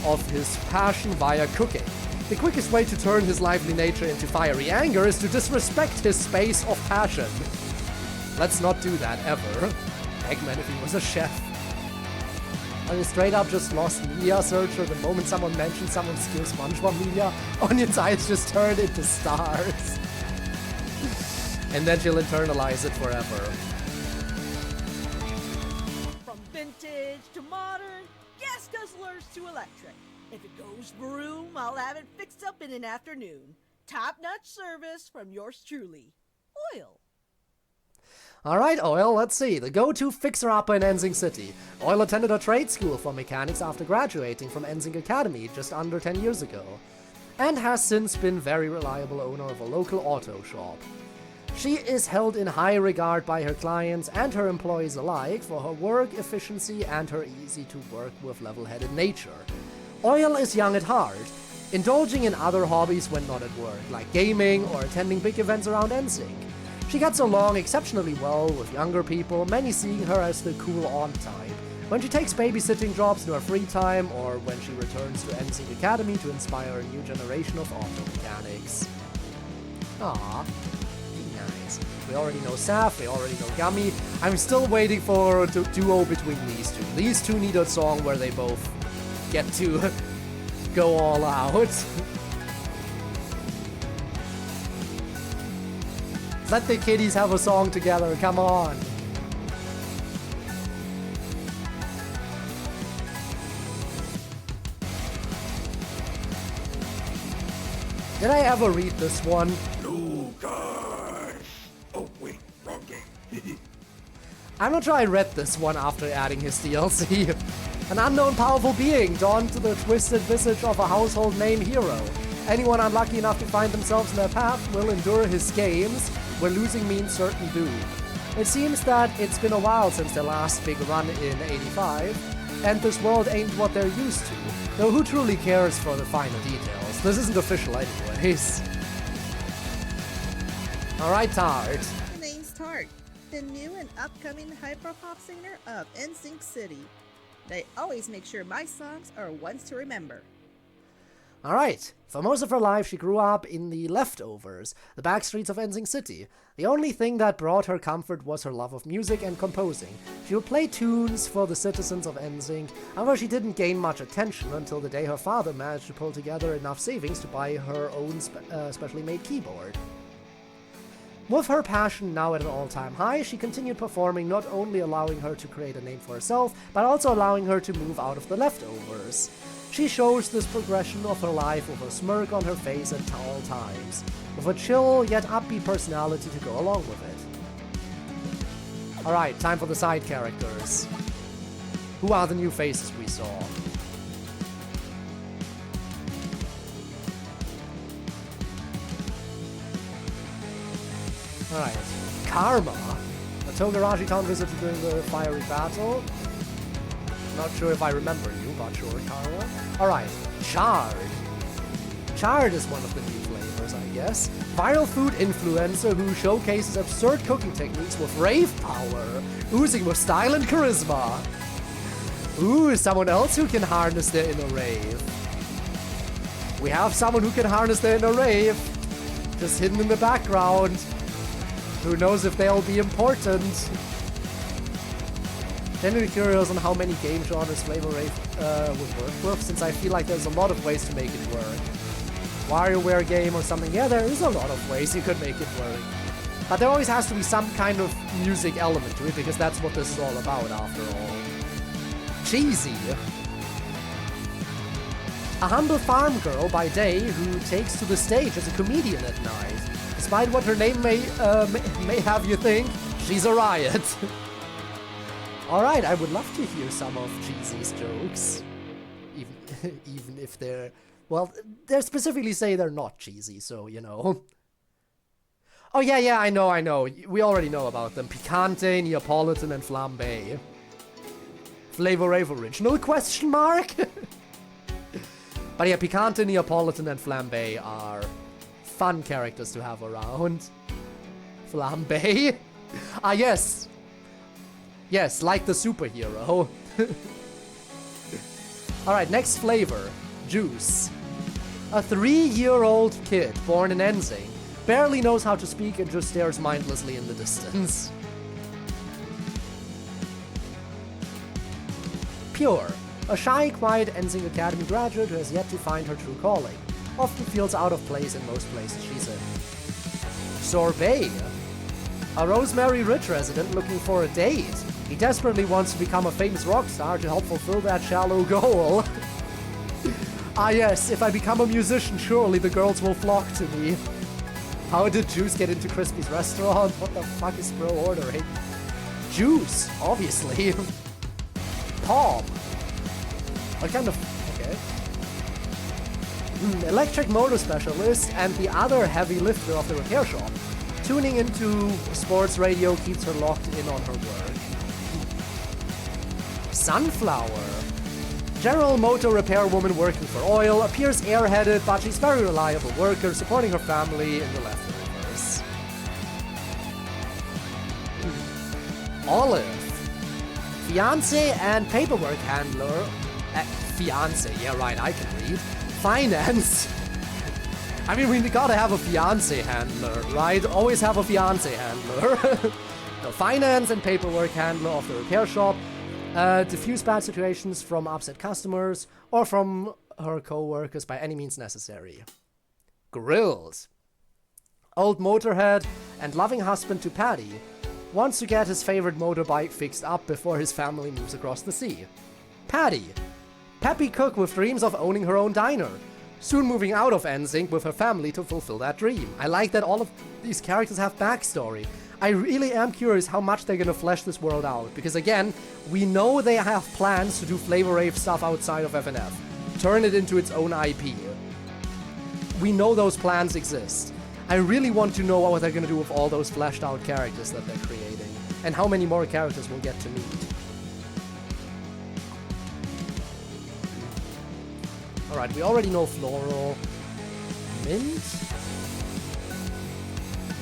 S5: of his passion via cooking. The quickest way to turn his lively nature into fiery anger is to disrespect his space of passion. Let's not do that ever. Eggman if he was a chef. I mean, straight up just lost media searcher the moment someone mentioned someone steals SpongeBob media. Onion's eyes just turned into stars. And then she'll internalize it forever.
S10: From vintage to modern, gas guzzlers to electric. If it goes broom, I'll have it fixed up in an afternoon. Top-notch service from yours truly, Oil.
S5: Alright, Oil, let's see. The go-to fixer-upper in Ensing City. Oil attended a trade school for mechanics after graduating from Ensing Academy just under 10 years ago, and has since been very reliable owner of a local auto shop. She is held in high regard by her clients and her employees alike for her work efficiency and her easy-to-work-with level-headed nature. Oil is young at heart, indulging in other hobbies when not at work, like gaming or attending big events around Ensing. She gets along exceptionally well with younger people, many seeing her as the cool aunt type. When she takes babysitting jobs in her free time, or when she returns to Ensing Academy to inspire a new generation of auto mechanics. Aww. Nice. We already know Saf, we already know Gummy. I'm still waiting for a duo between these two. These two need a song where they both get to go all out. Let the kiddies have a song together, come on. Did I ever read this one?
S3: Lucas! Oh wait, wrong game.
S5: I'm not sure I read this one after adding his DLC. An unknown powerful being donned to the twisted visage of a household name hero. Anyone unlucky enough to find themselves in their path will endure his games, where losing means certain doom. It seems that it's been a while since their last big run in 85, and this world ain't what they're used to, though who truly cares for the finer details? This isn't official anyways. Alright, Tart.
S7: My name's Tart, the new and upcoming hyperpop singer of NSYNC City. They always make sure my songs are ones to remember.
S5: Alright, for most of her life she grew up in the leftovers, the back streets of Ensing City. The only thing that brought her comfort was her love of music and composing. She would play tunes for the citizens of Ensing, however she didn't gain much attention until the day her father managed to pull together enough savings to buy her own specially made keyboard.
S1: With her passion now at an all-time high, she continued performing, not only allowing her to create a name for herself, but also allowing her to move out of the leftovers. She shows this progression of her life with a smirk on her face at all times, with a chill yet upbeat personality to go along with it. Alright, time for the side characters. Who are the new faces we saw? Alright. Karma. A Togarashi town visitor during the fiery battle. Not sure if I remember you, but sure, Karma. Alright. Chard. Chard is one of the new flavors, I guess. Viral food influencer who showcases absurd cooking techniques with rave power, oozing with style and charisma. Ooh, someone else who can harness their inner rave. We have someone who can harness their inner rave. Just hidden in the background. Who knows if they'll be important. Genuinely curious on how many game genres Flavor Rave would work with, since I feel like there's a lot of ways to make it work. WarioWare game or something. Yeah, there is a lot of ways you could make it work. But there always has to be some kind of music element to it, because that's what this is all about after all. Cheesy. A humble farm girl by day who takes to the stage as a comedian at night. Despite what her name may have you think, she's a riot. Alright, I would love to hear some of Cheesy's jokes. Even if they're... Well, they specifically say they're not cheesy, so, you know. Oh, yeah, I know. We already know about them. Picante, Neapolitan, and Flambe. Flavor Rave original, question mark? But yeah, Picante, Neapolitan, and Flambe are fun characters to have around. Flambe? Ah, yes. Yes, like the superhero. Alright, next flavor. Juice. A 3-year-old kid born in Enzing barely knows how to speak and just stares mindlessly in the distance. Pure. A shy, quiet Enzing Academy graduate who has yet to find her true calling. Often feels out of place in most places she's in. Sorbet. A Rosemary Ridge resident looking for a date. He desperately wants to become a famous rock star to help fulfill that shallow goal. Ah yes, if I become a musician, surely the girls will flock to me. How did Juice get into Crispy's restaurant? What the fuck is Bro ordering? Juice, obviously. Palm. What kind of... okay. Electric motor specialist and the other heavy lifter of the repair shop. Tuning into sports radio keeps her locked in on her work. Sunflower. General motor repair woman working for oil, appears airheaded, but she's very reliable worker, supporting her family in the leftovers. Olive. Fiance and paperwork handler. Fiance, yeah right, I can read. Finance. I mean, we gotta have a fiance handler, right? Always have a fiance handler. No, finance and paperwork handler of the repair shop. Diffuse bad situations from upset customers or from her co-workers by any means necessary. Grills. Old motorhead and loving husband to Paddy wants to get his favorite motorbike fixed up before his family moves across the sea. Paddy. Peppy cook with dreams of owning her own diner. Soon moving out of NSYNC with her family to fulfill that dream. I like that all of these characters have backstory. I really am curious how much they're gonna flesh this world out, because again, we know they have plans to do Flavor Rave stuff outside of FNF. Turn it into its own IP. We know those plans exist. I really want to know what they're gonna do with all those fleshed out characters that they're creating, and how many more characters we'll get to meet. Alright, we already know Floral. Mint?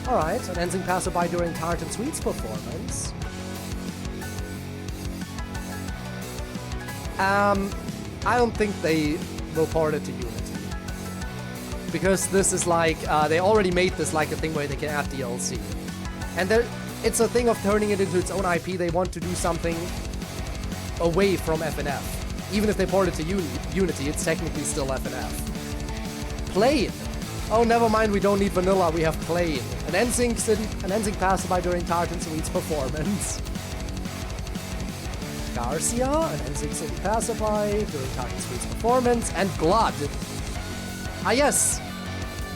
S1: Alright, an NSYNC passerby during Tart and Sweet's performance. I don't think they will port it to Unity. Because this is like, they already made this like a thing where they can add DLC. And it's a thing of turning it into its own IP. They want to do something away from FNF. Even if they port it to Unity, it's technically still FNF. Plain. Oh, never mind, we don't need vanilla, we have plain. An NSYNC passerby during Tartan Sweet's performance. Garcia, an NSYNC City passerby during Tartan Sweet's performance. And Blood. Ah yes,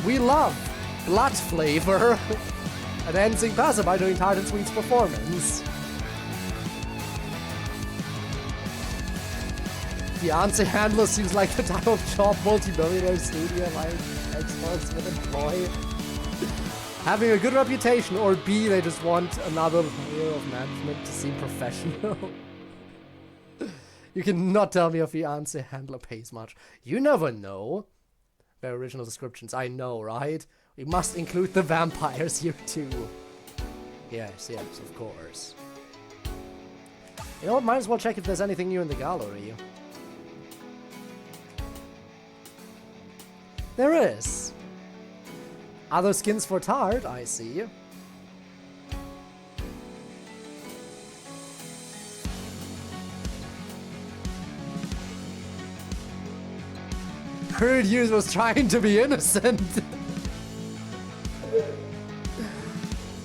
S1: we love blood flavor. An NSYNC passerby during Tartan Sweet's performance. Fiance handler seems like the type of job multi-millionaire studio like experts would employ. Having a good reputation, or B, they just want another layer of management to seem professional. You cannot tell me a fiance handler pays much. You never know. Very original descriptions, I know, right? We must include the vampires here too. Yes, yes, of course. You know what, might as well check if there's anything new in the gallery. There is. Other skins for Tart, I see. Heard Hughes was trying to be innocent.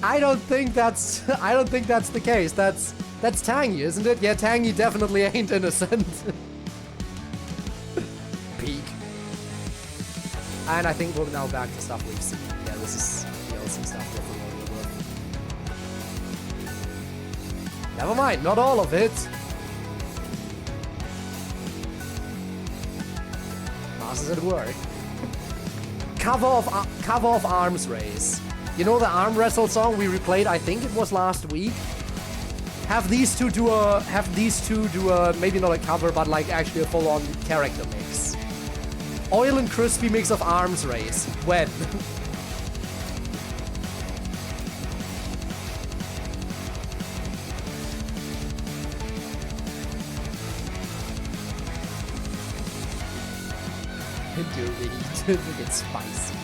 S1: I don't think that's the case. That's Tangy, isn't it? Yeah, Tangy definitely ain't innocent. Peak. And I think we're now back to stuff we've seen. Yeah, this is DLC stuff we're familiar with. Never mind, not all of it. Masters at work. Cover of Arms Race. You know the arm wrestle song we replayed? I think it was last week. Have these two do a maybe not a cover, but like actually a full-on character mix. Oil and Crispy mix of Arms Race. When? Dude, it's spicy.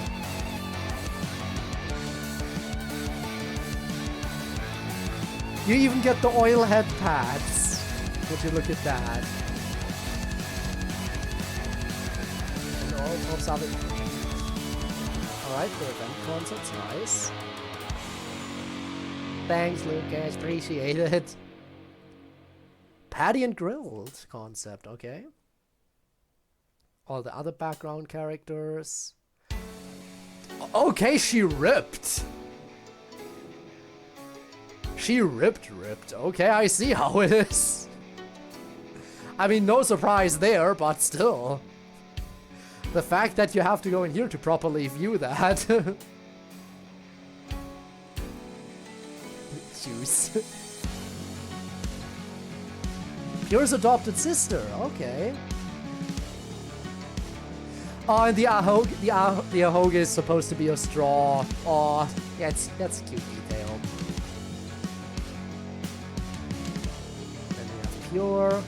S1: You even get the oil head pads. Would you look at that? And all pops of it. Alright, the event concept's nice. Thanks, Lucas. Appreciate it. Patty and grilled concept, okay. All the other background characters. Okay, she ripped. She ripped. Okay, I see how it is. I mean, no surprise there, but still. The fact that you have to go in here to properly view that. Juice. Pure's adopted sister, okay. Oh, and the Ahoga is supposed to be a straw. Oh, yeah, that's a cute detail. Then we have Pure.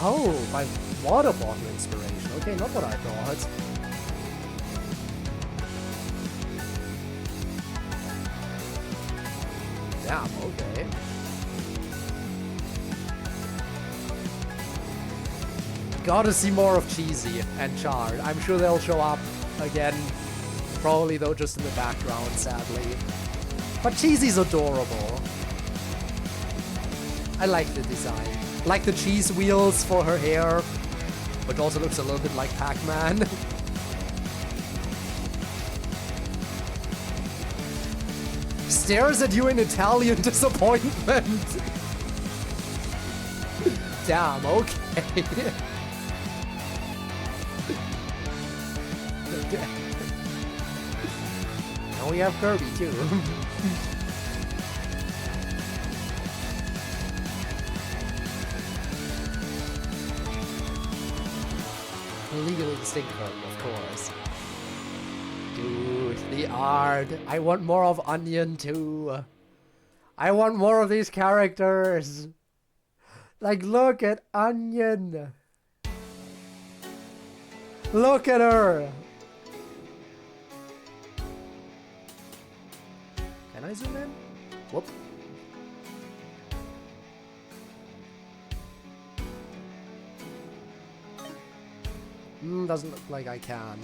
S1: Oh, my water bottle inspiration. Okay, not what I thought. Damn, okay. Gotta see more of Cheesy and Chard. I'm sure they'll show up again. Probably though just in the background, sadly. But Cheesy's adorable. I like the design. Like the cheese wheels for her hair, which also looks a little bit like Pac-Man. Stares at you in Italian disappointment. Damn, okay. And we have Kirby too. Legally distinct Kirby, of course. Dude, the art. I want more of Onion too. I want more of these characters. Like, look at Onion. Look at her. Can I zoom in? Whoop. Doesn't look like I can.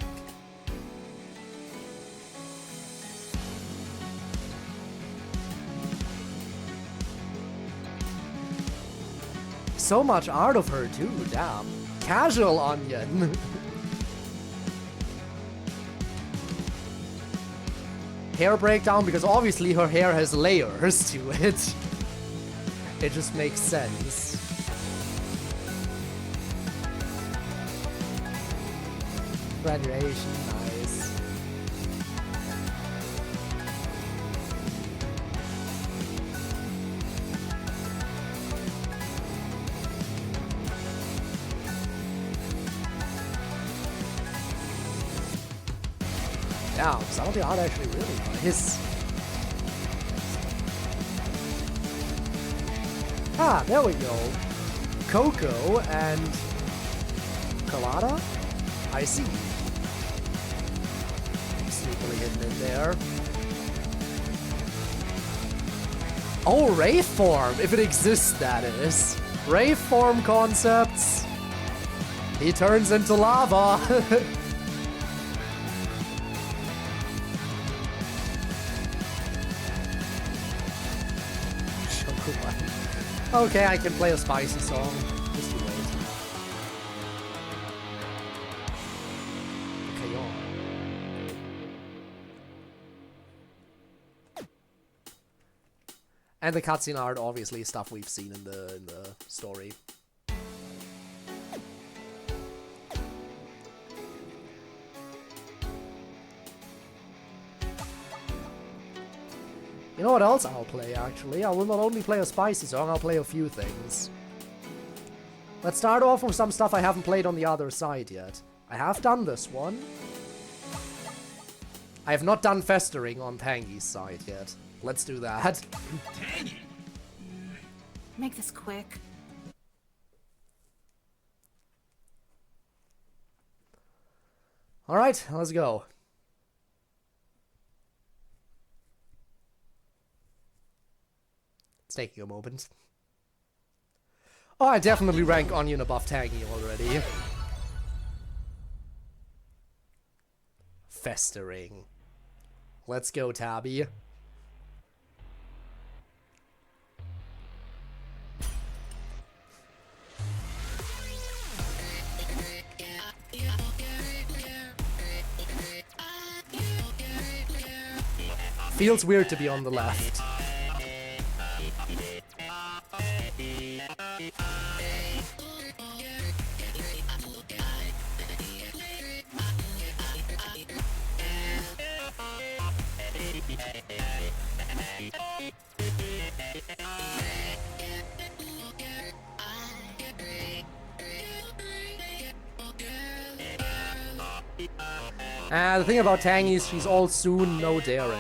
S1: So much art of her too, damn. Casual onion. Hair breakdown, because obviously her hair has layers to it. It just makes sense. Graduation, nice. Yeah, some of the art actually really nice. Ah, there we go. Coco and Colada? I see. Sneakily hidden in there. Oh, Rave form, if it exists, that is. Rave form concepts. He turns into lava. Okay, I can play a spicy song. Just you wait. Okay, on. And the cutscene art, obviously, stuff we've seen in the story. You know what else I'll play, actually? I will not only play a spicy song, I'll play a few things. Let's start off with some stuff I haven't played on the other side yet. I have done this one. I have not done Festering on Tangy's side yet. Let's do that.
S6: Tangy? Make this quick.
S1: Alright, let's go. It's taking a moment. Oh, I definitely rank Onion above Tangy already. Festering. Let's go, Tabby. Feels weird to be on the left. The thing about Tangy is she's all soon, no dare.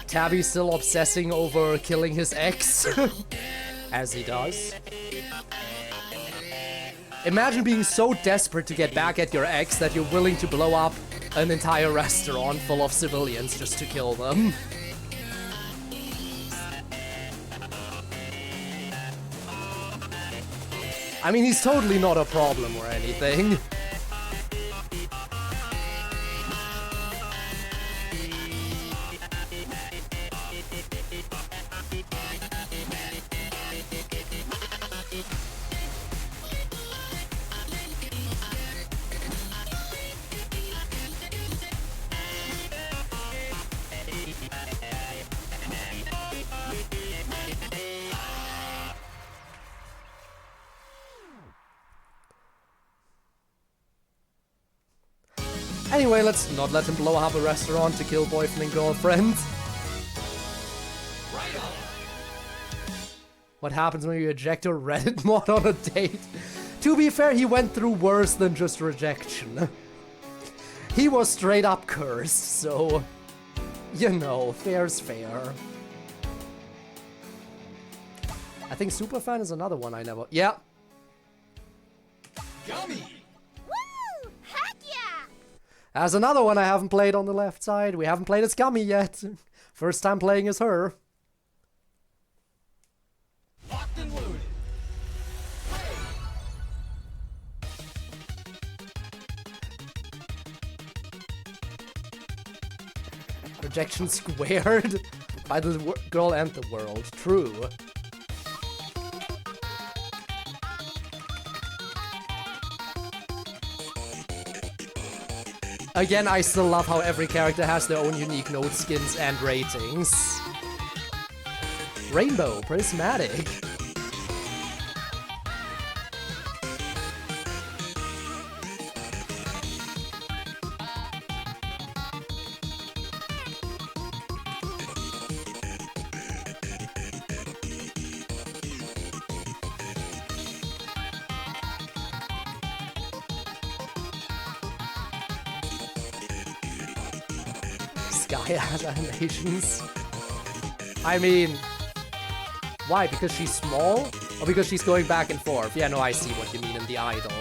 S1: Tabby's still obsessing over killing his ex, as he does. Imagine being so desperate to get back at your ex that you're willing to blow up an entire restaurant full of civilians just to kill them. I mean, he's totally not a problem or anything. Anyway, let's not let him blow up a restaurant to kill boyfriend and girlfriend. What happens when you eject a Reddit mod on a date? To be fair, he went through worse than just rejection. He was straight up cursed, so... You know, fair's fair. I think Superfan is another one I never... Yeah.
S3: Gummy!
S2: Woo! Heck yeah!
S1: As another one I haven't played on the left side. We haven't played as Gummy yet. First time playing as her.
S3: Locked and loaded.
S1: Rejection squared by the girl and the world. True. Again, I still love how every character has their own unique note skins and ratings. Rainbow, prismatic. Sky has animations. I mean, why? Because she's small? Or because she's going back and forth? Yeah, no, I see what you mean in the idol.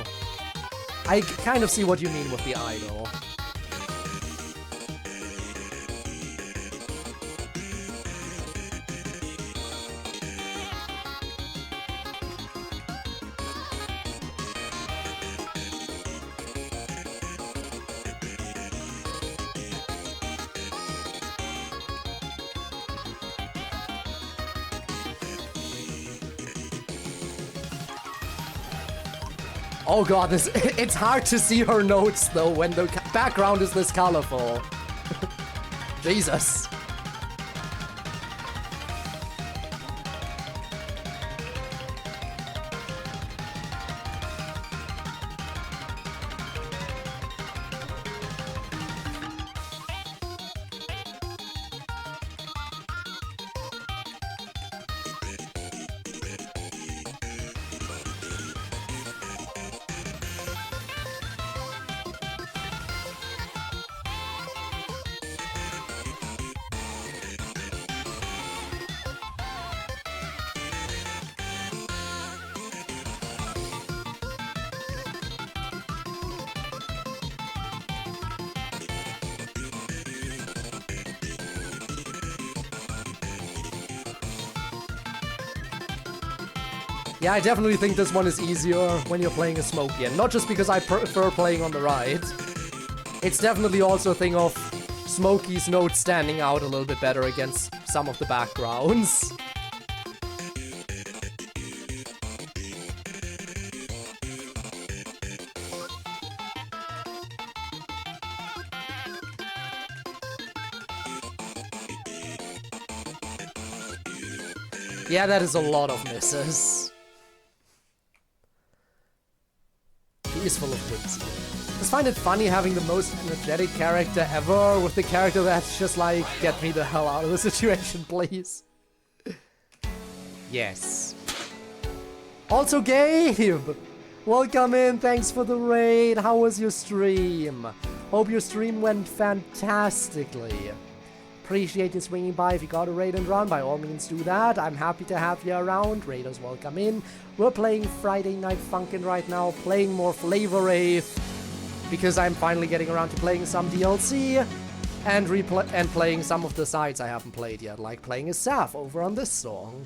S1: I kind of see what you mean with the idol. Oh god, this it's hard to see her notes though when the background is this colorful. Jesus. Yeah, I definitely think this one is easier when you're playing as Smokey, and not just because I prefer playing on the right. It's definitely also a thing of Smokey's notes standing out a little bit better against some of the backgrounds. Yeah, that is a lot of misses. He is full of whimsy. I just find it funny having the most energetic character ever with the character that's just like, get me the hell out of the situation, please. Yes. Also, Gabe! Welcome in, thanks for the raid. How was your stream? Hope your stream went fantastically. Appreciate you swinging by. If you got a raid and run, by all means do that. I'm happy to have you around. Raiders, welcome in. We're playing Friday Night Funkin' right now, playing more Flavor Rave, because I'm finally getting around to playing some DLC, and playing some of the sides I haven't played yet, like playing as Saf over on this song.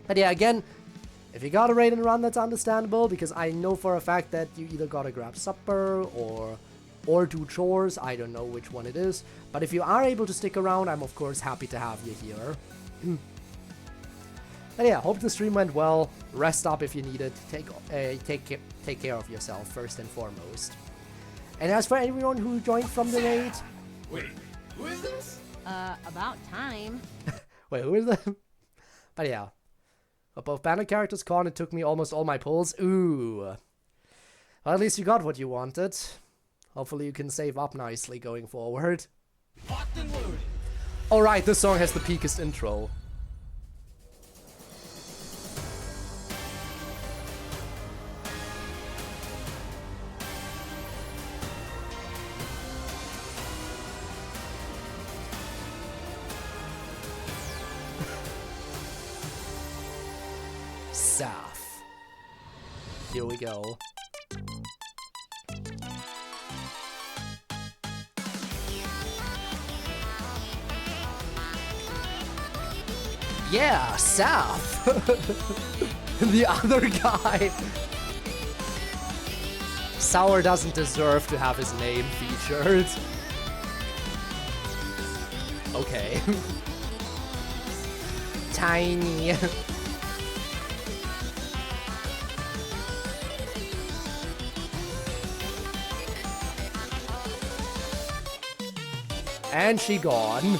S1: But yeah, again, if you got a raid and run, that's understandable, because I know for a fact that you either gotta grab supper, or do chores, I don't know which one it is. But if you are able to stick around, I'm of course happy to have you here. But yeah, hope the stream went well. Rest up if you need it. Take care of yourself first and foremost. And as for everyone who joined from the raid...
S3: Wait, who is this?
S11: About time.
S1: Wait, who is that? But yeah. For both banner characters con, it took me almost all my pulls. Ooh. Well, at least you got what you wanted. Hopefully you can save up nicely going forward.
S3: Locked and loaded.
S1: Alright, this song has the peakest intro. Saf. Here we go. Yeah, Saf! The other guy! Sour doesn't deserve to have his name featured. Okay. Tiny. And she gone.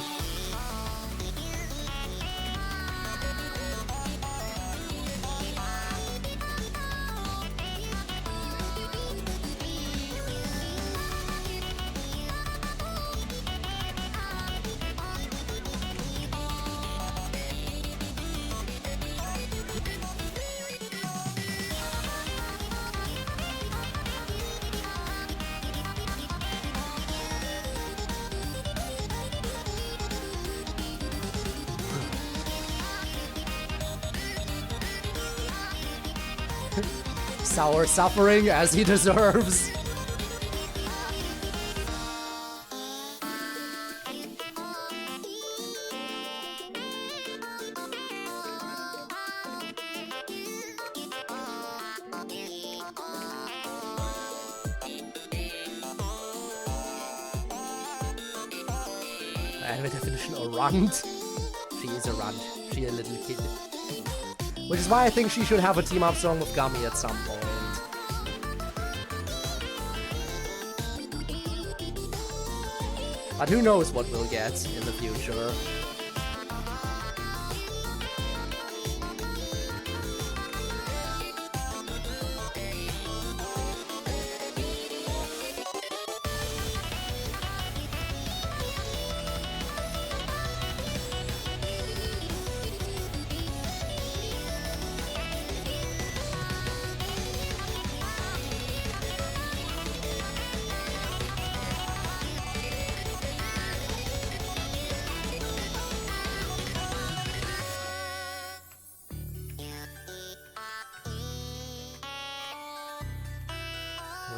S1: Sour suffering as he deserves. And the definition of runt. She is a runt. She a little kid. Which is why I think she should have a team-up song with Gummy at some point. But who knows what we'll get in the future.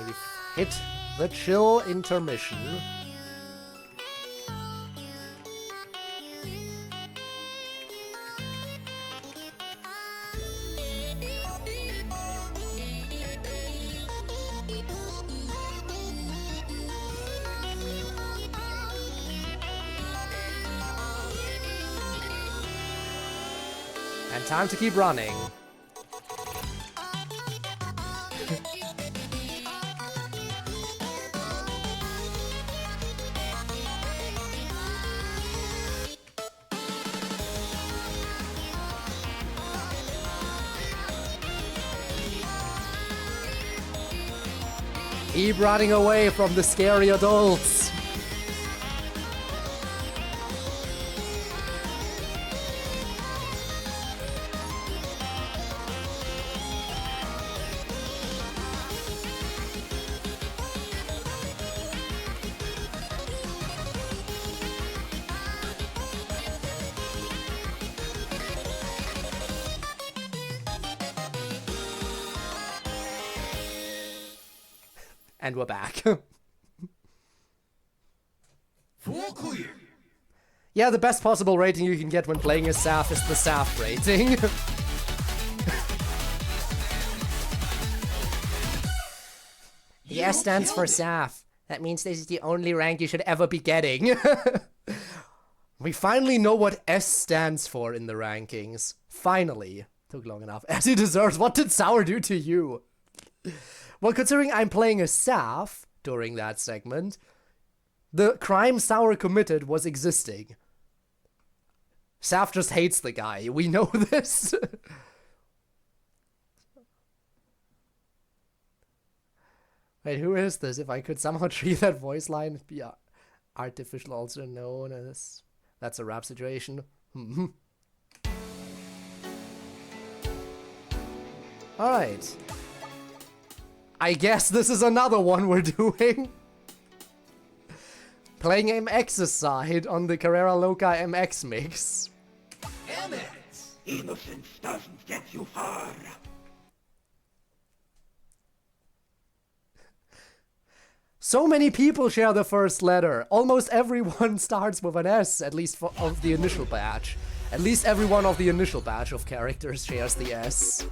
S1: We've hit the chill intermission. And time to keep running. Keep running away from the scary adults. And we're back.
S3: Full clear.
S1: Yeah, the best possible rating you can get when playing a Saf is the Saf rating. The S stands for Saf. That means this is the only rank you should ever be getting. We finally know what S stands for in the rankings. Finally. Took long enough. As he deserves. What did Sour do to you? Well, considering I'm playing a Saf during that segment, the crime Sour committed was existing. Saf just hates the guy. We know this. Wait, who is this? If I could somehow treat that voice line, it'd be artificial, also known as... That's a rap situation. Alright. I guess this is another one we're doing. Playing MX's side on the Carrera Loca MX mix.
S3: MX! Innocence doesn't get you far.
S1: So many people share the first letter. Almost everyone starts with an S, at least of the initial batch. At least everyone of the initial batch of characters shares the S.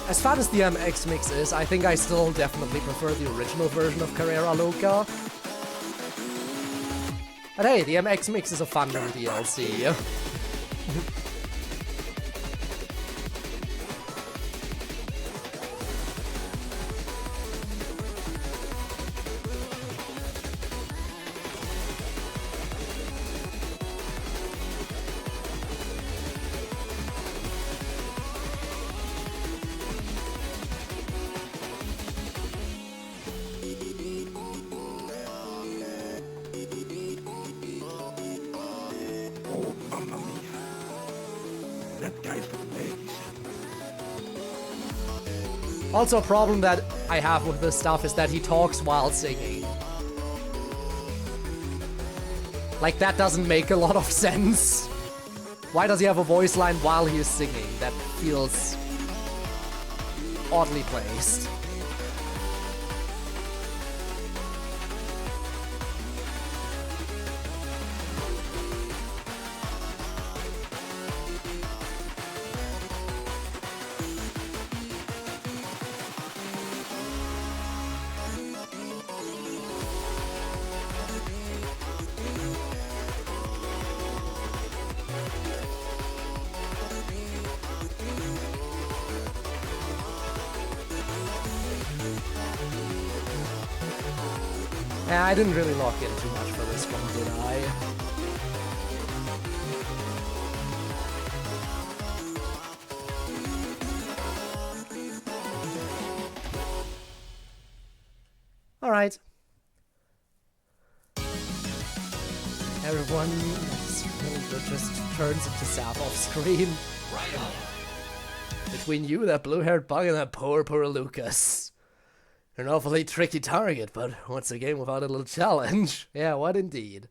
S1: As far as the MX mix is, I think I still definitely prefer the original version of Carrera Loca. But hey, the MX mix is a fun little DLC. Also, a problem that I have with this stuff is that he talks while singing. Like, that doesn't make a lot of sense. Why does he have a voice line while he is singing? That feels oddly placed. Yeah, I didn't really lock in too much for this one, did I? Alright. Everyone just turns into sap off screen.
S3: Right on.
S1: Between you, that blue-haired bug, and that poor Lucas. You're an awfully tricky target, but what's a game without a little challenge? Yeah, what indeed.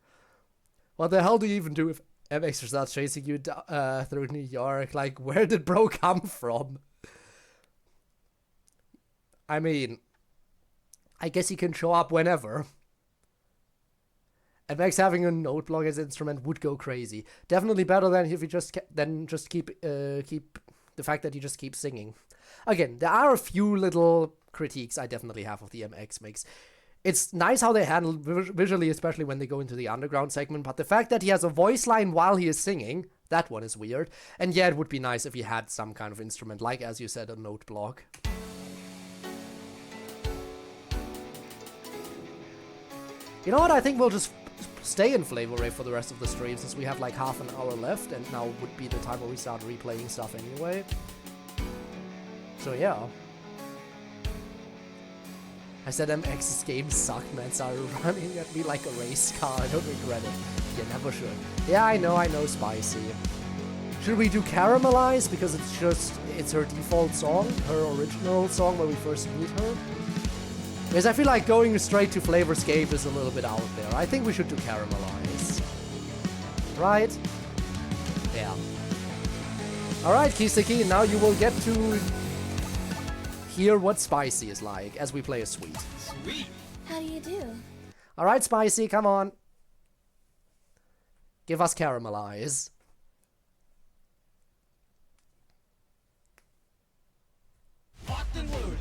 S1: What the hell do you even do if MX starts chasing you through New York? Like, where did bro come from? I mean, I guess he can show up whenever. MX having a note block as instrument would go crazy. Definitely better than if you just keep the fact that you just keep singing. Again, there are a few little critiques I definitely have of the MX mix. It's nice how they handle visually, especially when they go into the underground segment, but the fact that he has a voice line while he is singing, that one is weird. And yeah, it would be nice if he had some kind of instrument, like, as you said, a note block. You know what? I think we'll just stay in Flavor Rave for the rest of the stream since we have like half an hour left and now would be the time where we start replaying stuff anyway. So yeah. I said MX's games suck, man. Started running at me like a race car. I don't regret it. You never should. Yeah, I know, Spicy. Should we do Caramelize? Because it's her default song, her original song when we first meet her. Because I feel like going straight to Flavorscape is a little bit out there. I think we should do Caramelize. Right? Yeah. Alright, Kiseki, now you will get to hear what Spicy is like as we play a Sweet.
S3: Sweet.
S6: How do you do?
S1: Alright, Spicy, come on. Give us Caramelize.
S3: Locked and loaded.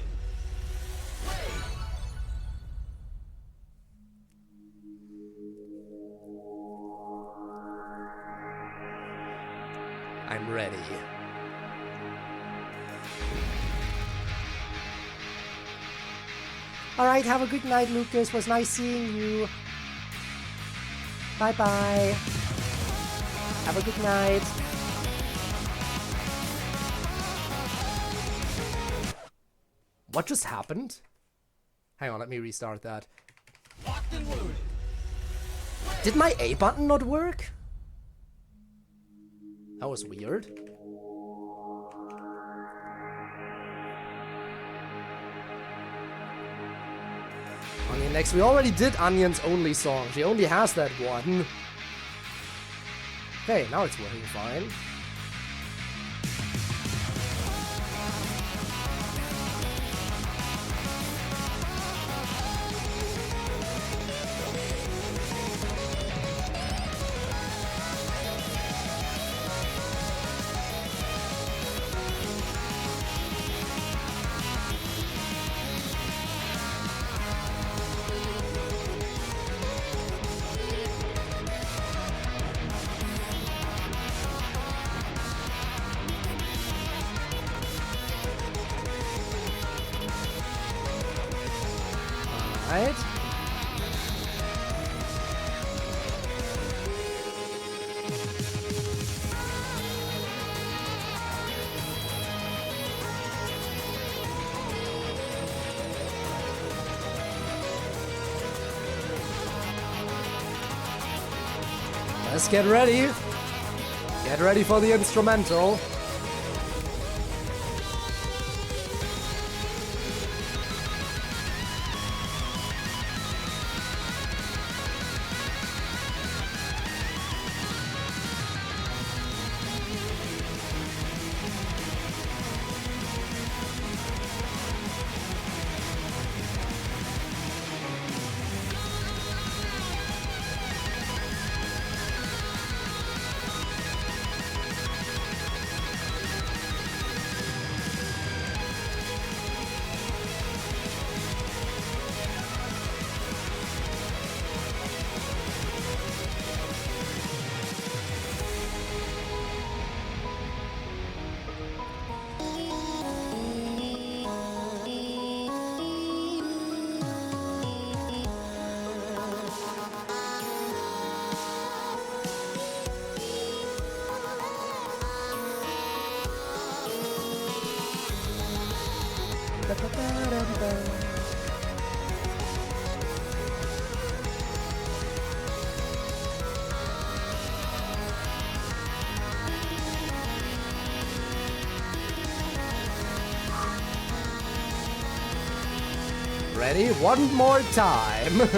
S1: I'm ready. Alright, have a good night, Lucas. Was nice seeing you. Bye-bye. Have a good night. What just happened? Hang on, let me restart that.
S3: Locked and loaded.
S1: Did my A button not work? That was weird. Onion next. We already did Onion's only song. She only has that one. Okay, now it's working fine. Right. Let's get ready. Get ready for the instrumental. Ready? One more time.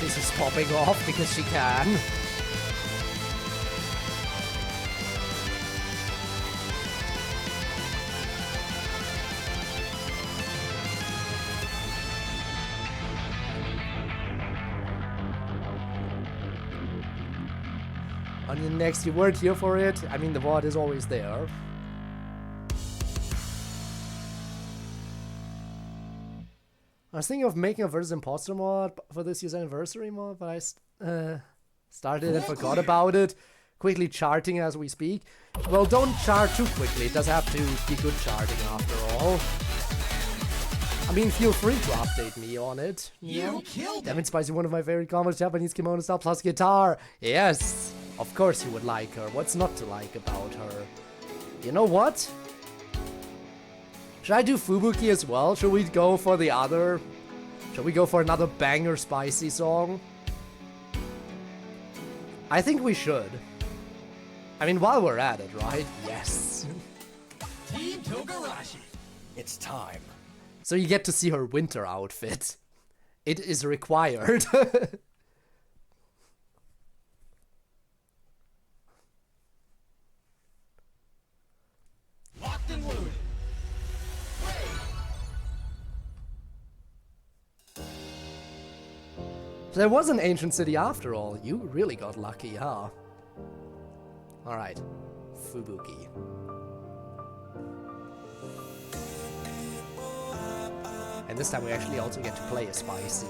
S1: This is popping off because she can. Onion next, you weren't here for it. I mean, the VOD is always there. I was thinking of making a Versus Imposter mod for this year's anniversary mod, but I started and forgot about it. Quickly charting as we speak. Well, don't chart too quickly. It does have to be good charting after all. I mean, feel free to update me on it.
S3: You killed
S1: Damn it, Spicy, one of my favorite comments, Japanese kimono style plus guitar. Yes, of course you would like her. What's not to like about her? You know what? Should I do Fubuki as well? Should we go for the other? Should we go for another banger Spicy song? I think we should. I mean, while we're at it, right? Yes.
S3: Team Togarashi. It's time.
S1: So you get to see her winter outfit. It is required.
S3: Locked and loaded.
S1: There was an ancient city after all. You really got lucky, huh? Alright. Fubuki. And this time we actually also get to play a Spicy.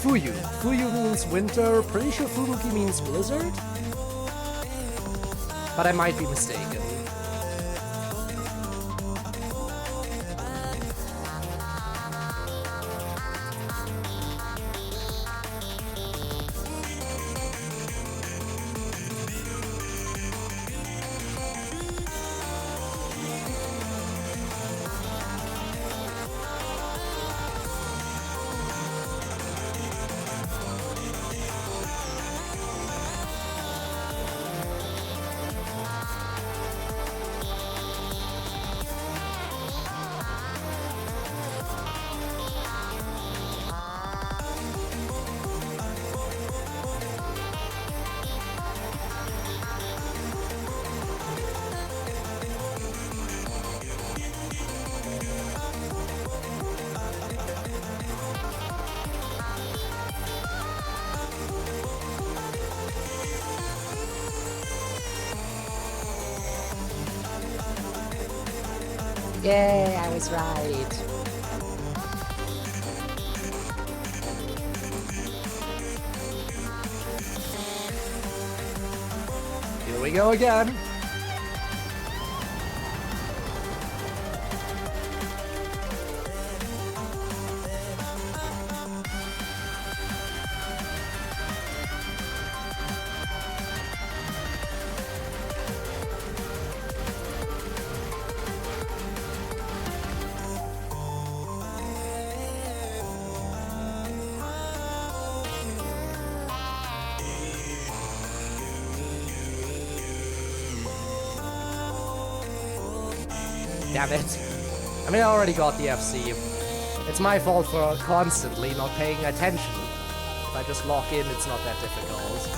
S1: Fuyu. Fuyu means winter. Pretty sure Fubuki means blizzard. But I might be mistaken.
S4: Yay, I was right.
S1: Here we go again. Damn it. I mean, I already got the FC. It's my fault for constantly not paying attention. If I just lock in, it's not that difficult.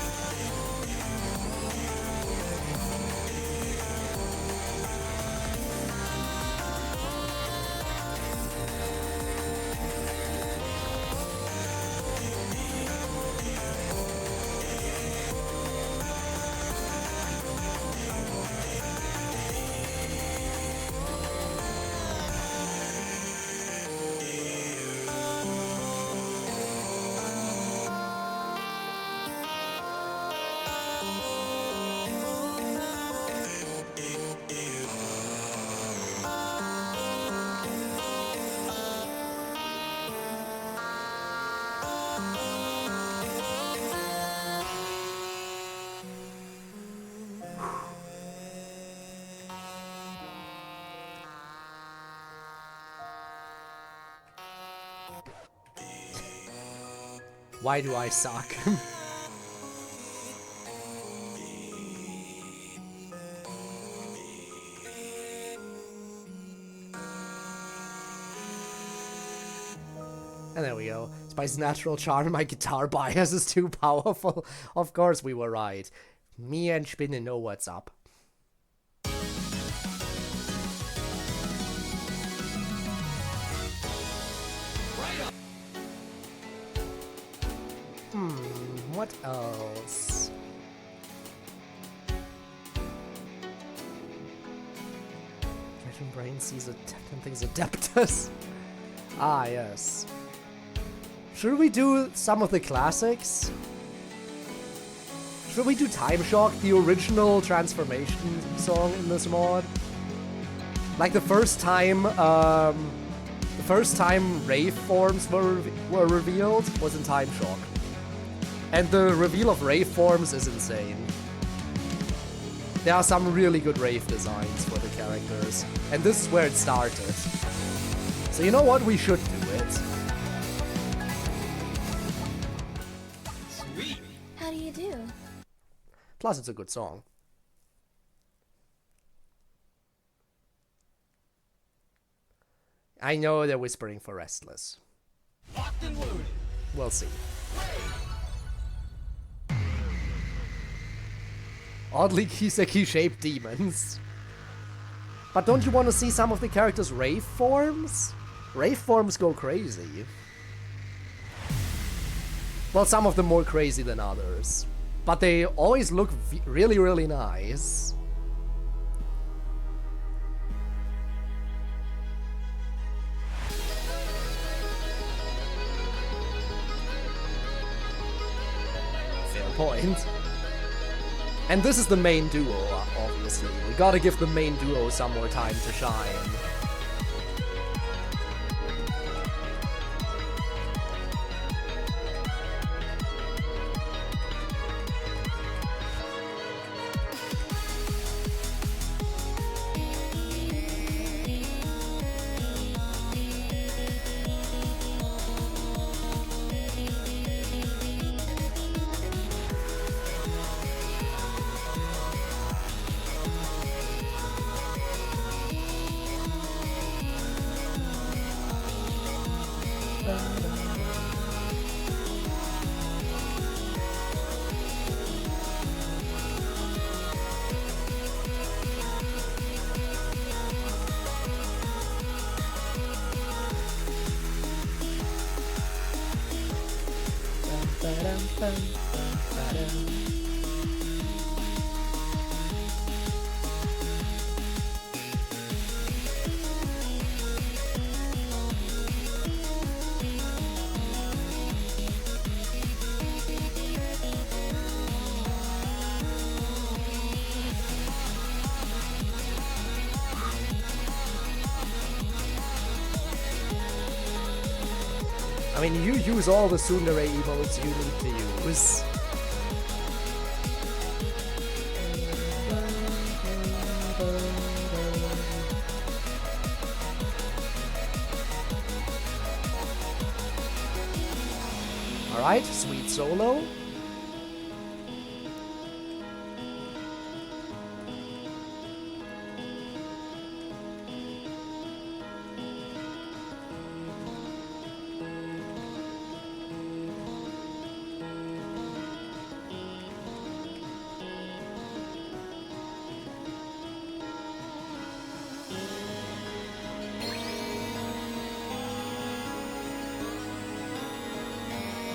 S1: Why do I suck? And there we go. Despite his natural charm, my guitar bias is too powerful. Of course we were right. Me and Spinne know what's up. What else? Dragon Brain sees a things Adeptus. Ah, yes. Should we do some of the classics? Should we do Time Shock, the original transformation song in this mod? Like the first time Rave forms were revealed was in Time Shock. And the reveal of Rave forms is insane. There are some really good Rave designs for the characters. And this is where it started. So you know what? We should do it.
S3: Sweet.
S6: How do you do?
S1: Plus, it's a good song. I know they're whispering for Restless.
S3: Locked and loaded.
S1: We'll see. Oddly Kiseki-shaped demons. But don't you want to see some of the characters' Rave forms? Rave forms go crazy. Well, some of them more crazy than others. But they always look really, really nice. Fair point. And this is the main duo, obviously. We gotta give the main duo some more time to shine. I mean, you use all the tsundere emotes you need to use. Alright, sweet solo.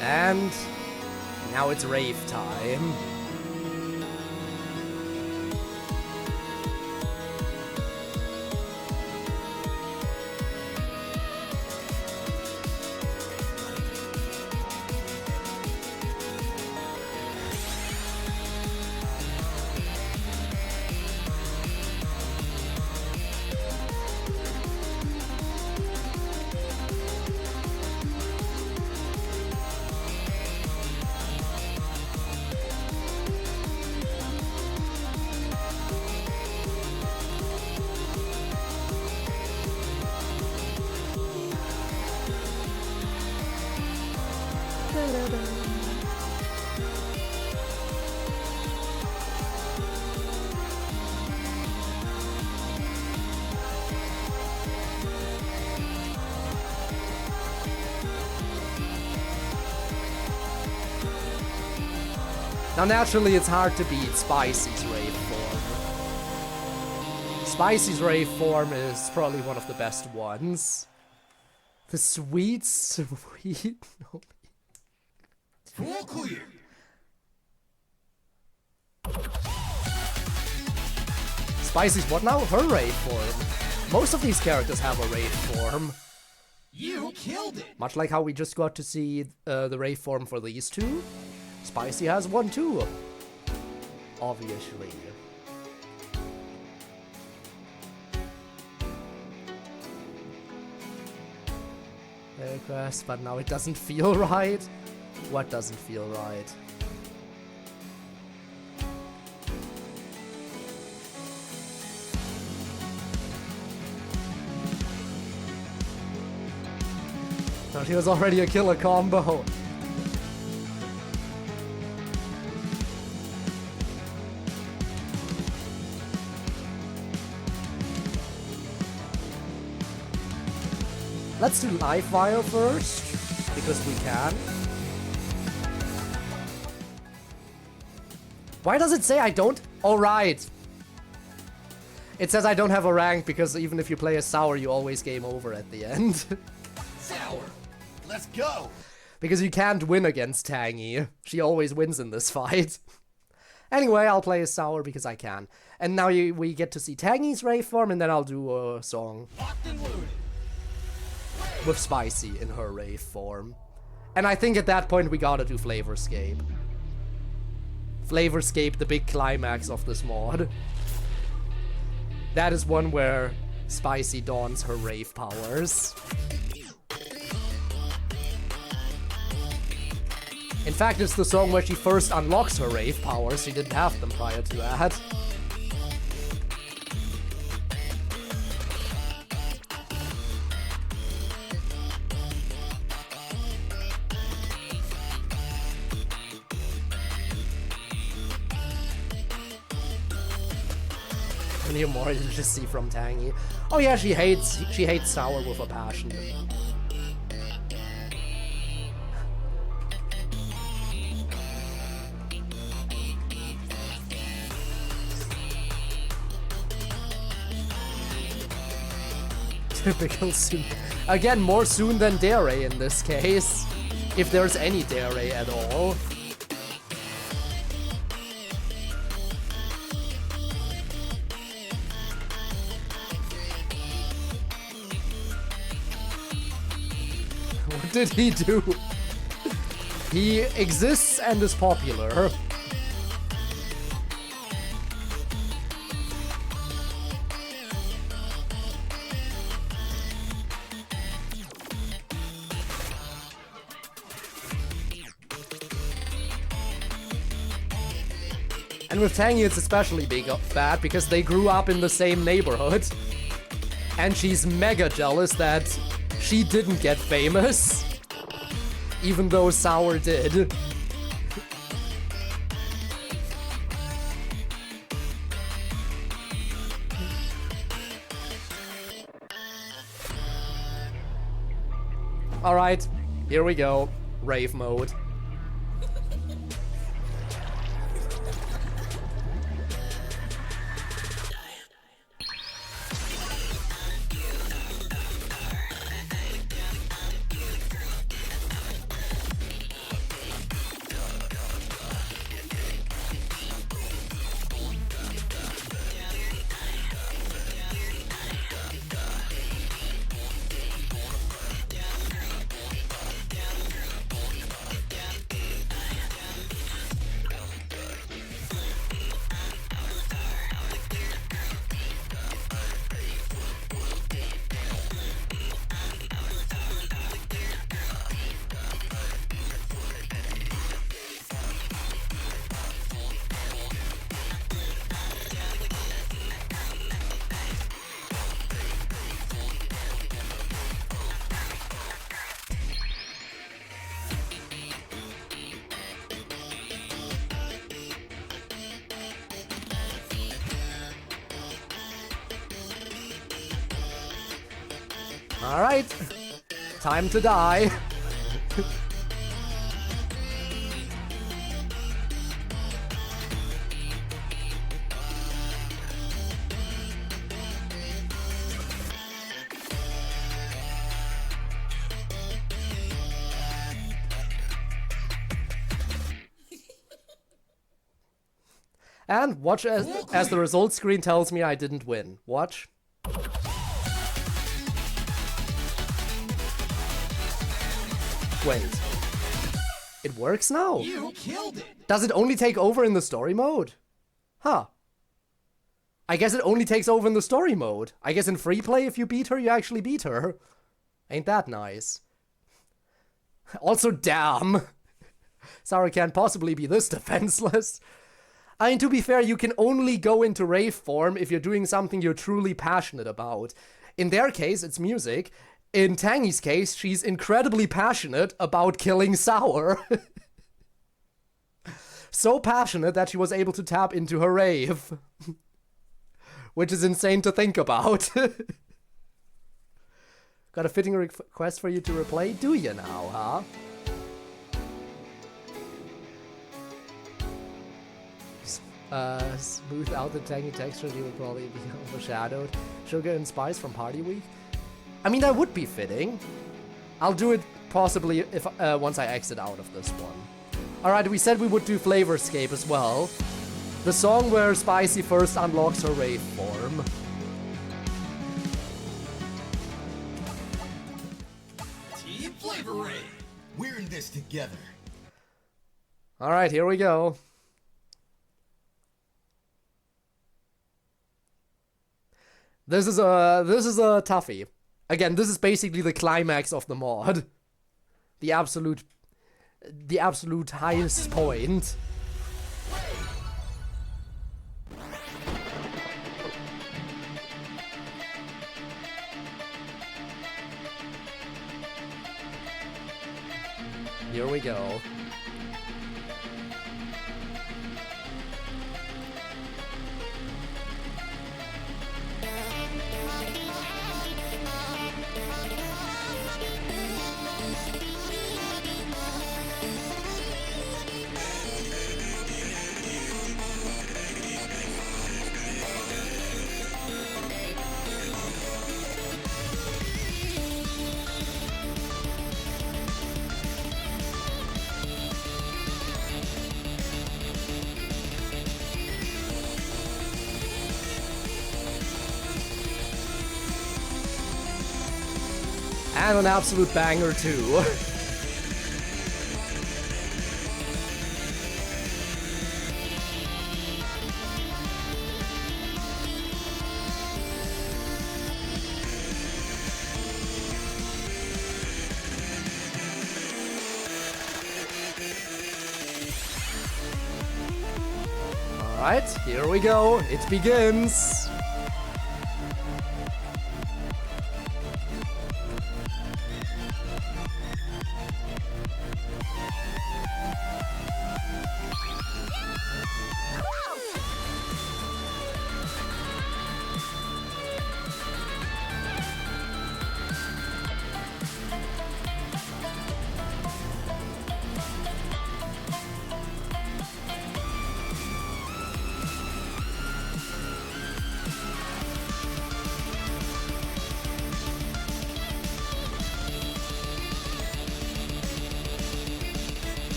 S1: And now it's rave time. Now, naturally, it's hard to beat Spicy's Rave form. Spicy's Rave form is probably one of the best ones. The sweet, sweet... No.
S3: Full clear.
S1: Spicy's what now? Her Rave form. Most of these characters have a Rave form.
S3: You killed it.
S1: Much like how we just got to see the Rave form for these two. Spicy has one too. Obviously. Request, but now it doesn't feel right. What doesn't feel right? Thought he was already a killer combo. Let's do live fire first, because we can. Why does it say I don't? Alright. It says I don't have a rank because even if you play as Sour, you always game over at the end.
S3: Sour. Let's go.
S1: Because you can't win against Tangy. She always wins in this fight. Anyway, I'll play as Sour because I can. And now we get to see Tangy's Rave form, and then I'll do a song with Spicy in her Rave form. And I think at that point we gotta do Flavorscape. Flavorscape, the big climax of this mod. That is one where Spicy dons her Rave powers. In fact, it's the song where she first unlocks her Rave powers. She didn't have them prior to that. Any more you just see from Tangy. Oh yeah, she hates Sour with a passion. Typical soon. Again, more soon than Dare in this case. If there's any Dare at all. What did he do? He exists and is popular. And with Tangy it's especially bad because they grew up in the same neighborhood. And she's mega jealous that she didn't get famous, even though Sour did. Alright, here we go. Rave mode. Alright, time to die. And watch as the result screen tells me I didn't win. Watch. Wait. It works now?
S3: You killed it!
S1: Does it only take over in the story mode? Huh. I guess it only takes over in the story mode. I guess in free play, if you beat her, you actually beat her. Ain't that nice? Also, damn. Sarah can't possibly be this defenseless. I mean, to be fair, you can only go into rave form if you're doing something you're truly passionate about. In their case, it's music. In Tangy's case, she's incredibly passionate about killing Sour. So passionate that she was able to tap into her rave. Which is insane to think about. Got a fitting request for you to replay? Do you now, huh? Smooth out the tangy texture, you will probably be overshadowed. Sugar and spice from Party Week? I mean, that would be fitting. I'll do it possibly if once I exit out of this one. Alright, we said we would do Flavorscape as well. The song where Spicy first unlocks her rave form.
S3: Team Flavor Rave! We're in this together.
S1: Alright, here we go. This is a toughie. Again, this is basically the climax of the mod. The absolute highest point. Here we go. And an absolute banger too. Alright, here we go. It begins.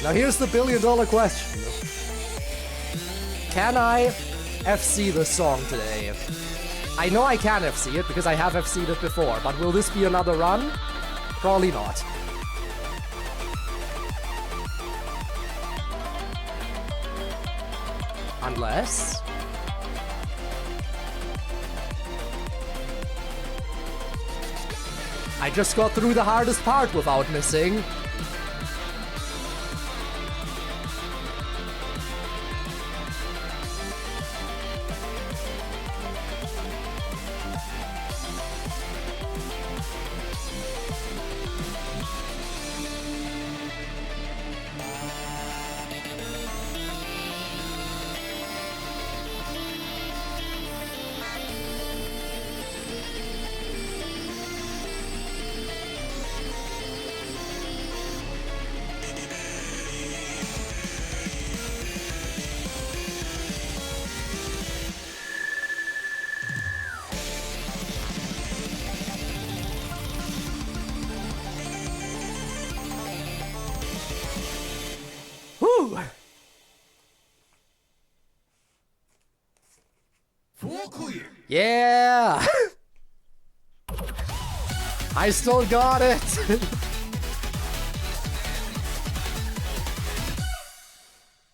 S1: Now here's the billion-dollar question. Can I FC this song today? I know I can FC it because I have FC'd it before, but will this be another run? Probably not. Unless... I just got through the hardest part without missing.
S5: Woo!
S3: Full clear.
S5: Yeah! I still got it!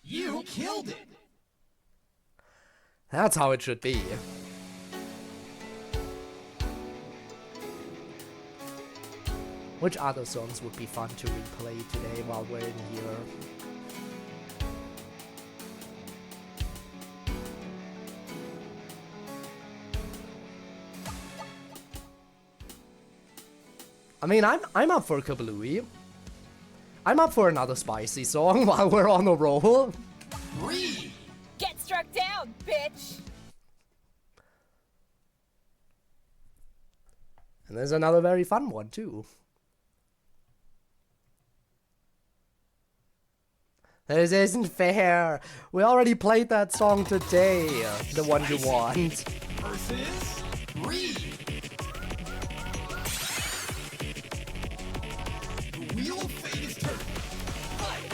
S3: You killed it.
S5: That's how it should be. Which other songs would be fun to replay today while we're in here? I mean, I'm up for Kablooey. I'm up for another spicy song while we're on a roll.
S3: Breathe.
S2: Get struck down, bitch!
S5: And there's another very fun one, too. This isn't fair. We already played that song today. The one you want.
S3: Versus Breathe. The wheel of fate is turning. Fight.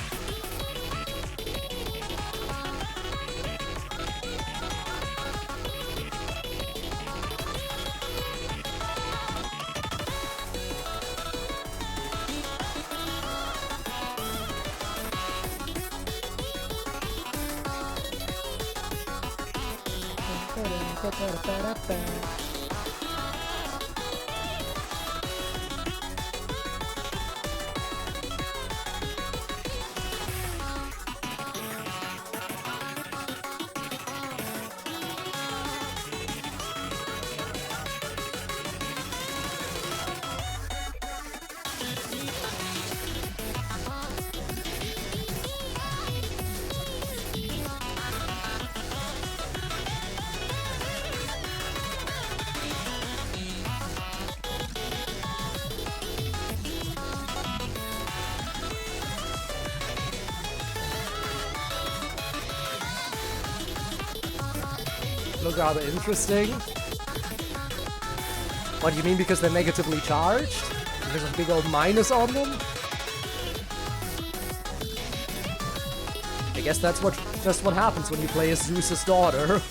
S5: Look rather interesting. What do you mean, because they're negatively charged? There's a big old minus on them? I guess that's just what happens when you play as Zeus's daughter.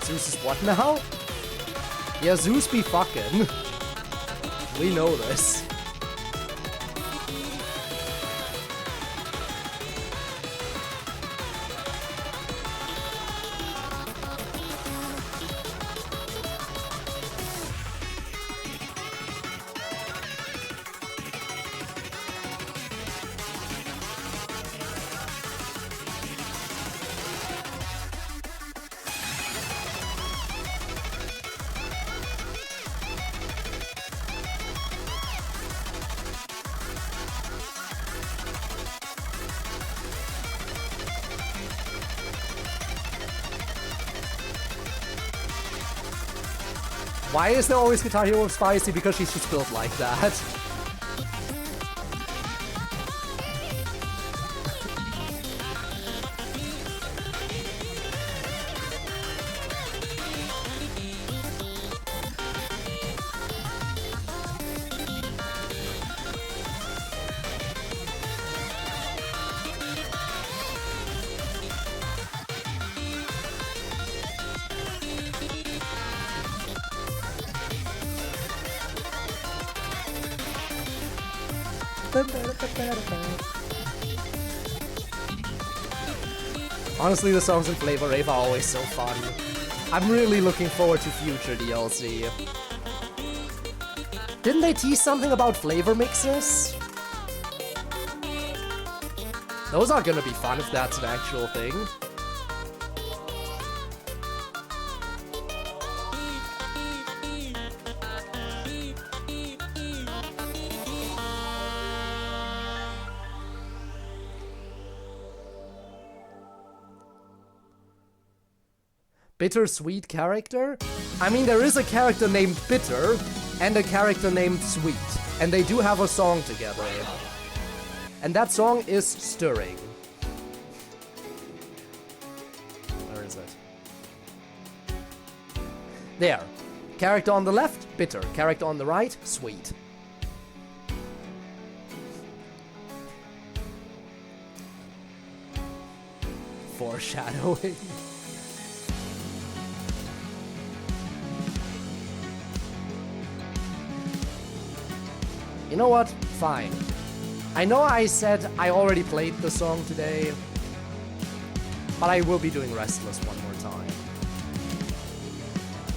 S5: Zeus is what now? Yeah, Zeus be fucking. We know this. Why is there always Guitar Hero spicy? Because she's just built like that. Honestly, the songs in Flavor Rave are always so fun. I'm really looking forward to future DLC. Didn't they tease something about flavor mixes? Those are gonna be fun if that's an actual thing.
S1: Bittersweet character? I mean, there is a character named Bitter and a character named Sweet. And they do have a song together. And that song is Stirring. Where is it? There. Character on the left, Bitter. Character on the right, Sweet. Foreshadowing. You know what? Fine. I know I said I already played the song today, but I will be doing Restless one more time.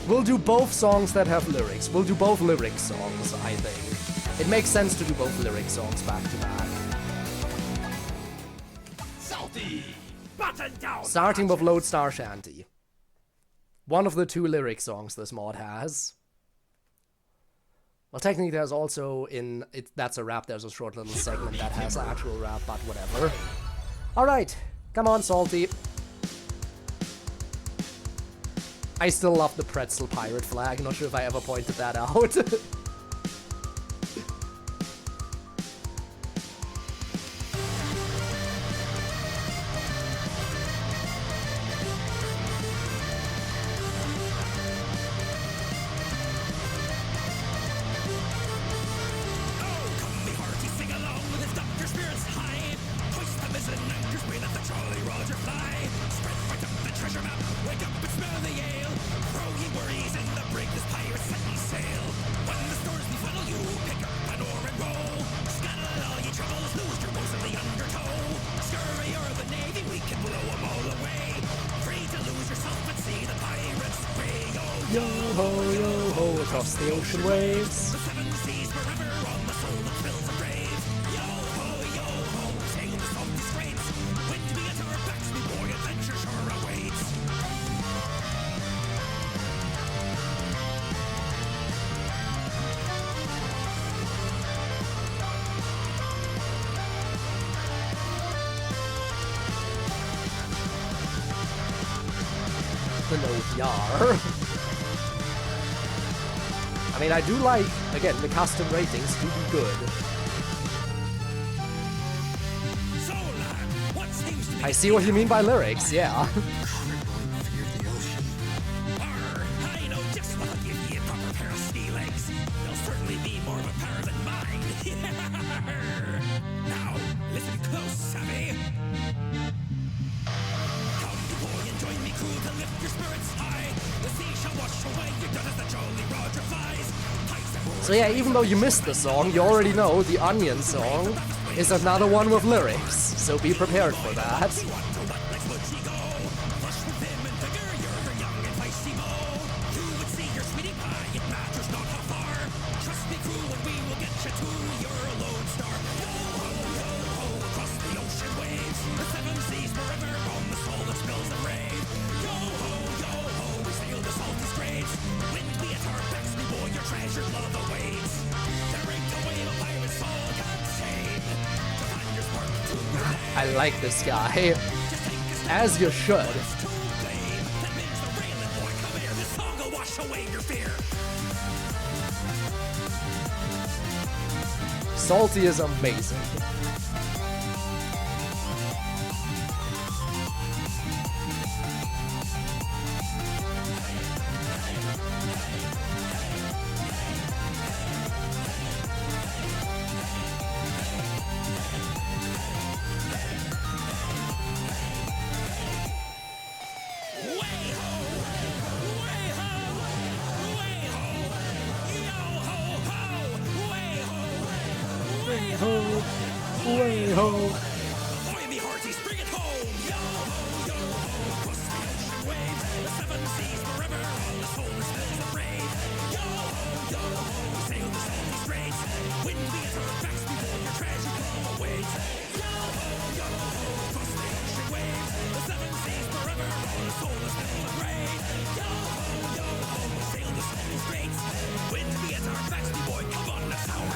S1: We'll do both songs that have lyrics. We'll do both lyric songs, I think. It makes sense to do both lyric songs back to back.
S3: Salty! Button down!
S1: Starting with Lodestar Shanty. One of the two lyric songs this mod has. Well, technically there's also that's a rap, there's a short little segment that has actual rap, but whatever. Alright, come on, Salty. I still love the pretzel pirate flag, not sure if I ever pointed that out. Yo-ho, across the ocean waves. The note yar. I mean, I do like, again, the custom ratings do be good. I see what you mean by lyrics, yeah.
S3: I know just what'll give you a proper pair of ski legs. They'll certainly be more of a pair than mine. Now, listen close, Savvy. Come, you boy, and join me crew to lift your spirits high. The sea shall wash away your debt as the Jolly Roger flies.
S1: So yeah, even though you missed the song, you already know the Onion song is another one with lyrics, so be prepared for that. I like this guy, as you should. Salty is amazing.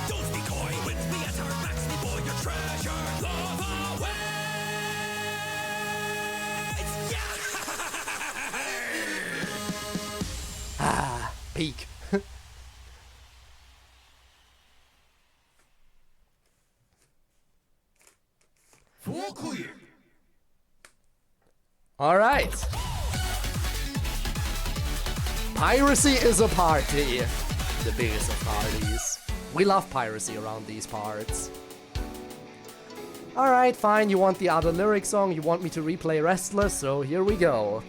S3: Don't be coy, with me at our backs, me boy, your treasure, love.
S1: Peak.
S3: Full clear.
S1: Alright. Piracy is a party. The biggest of parties. We love piracy around these parts. Alright, fine, you want the other lyric song, you want me to replay Restless, so here we go.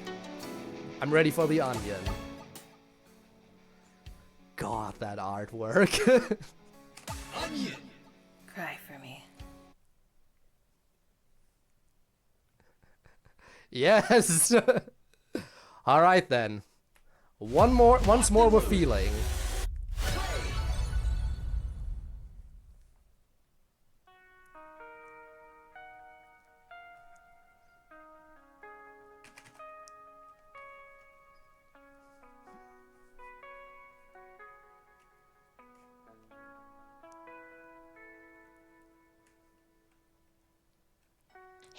S1: I'm ready for the onion. God, that artwork.
S3: Onion.
S6: Cry for me.
S1: Yes! Alright then. Once more with feeling.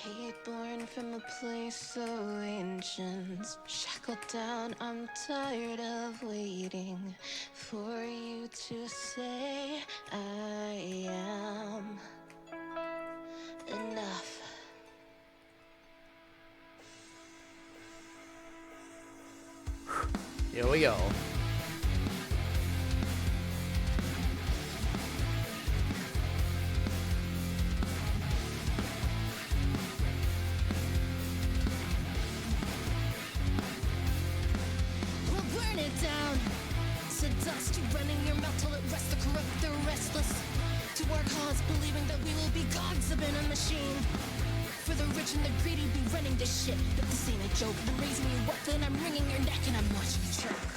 S8: Hate born from a place so ancient. Shackled down, I'm tired of waiting for you to say I am enough.
S1: Here we go.
S8: We'll burn it down to dust. You running your mouth till it rests. The corrupt, the restless. To our cause, believing that we will be gods up in a machine. For the rich and the greedy, be running this shit. But this ain't a joke. I'm raising you up, then I'm wringing your neck, and I'm watching you choke.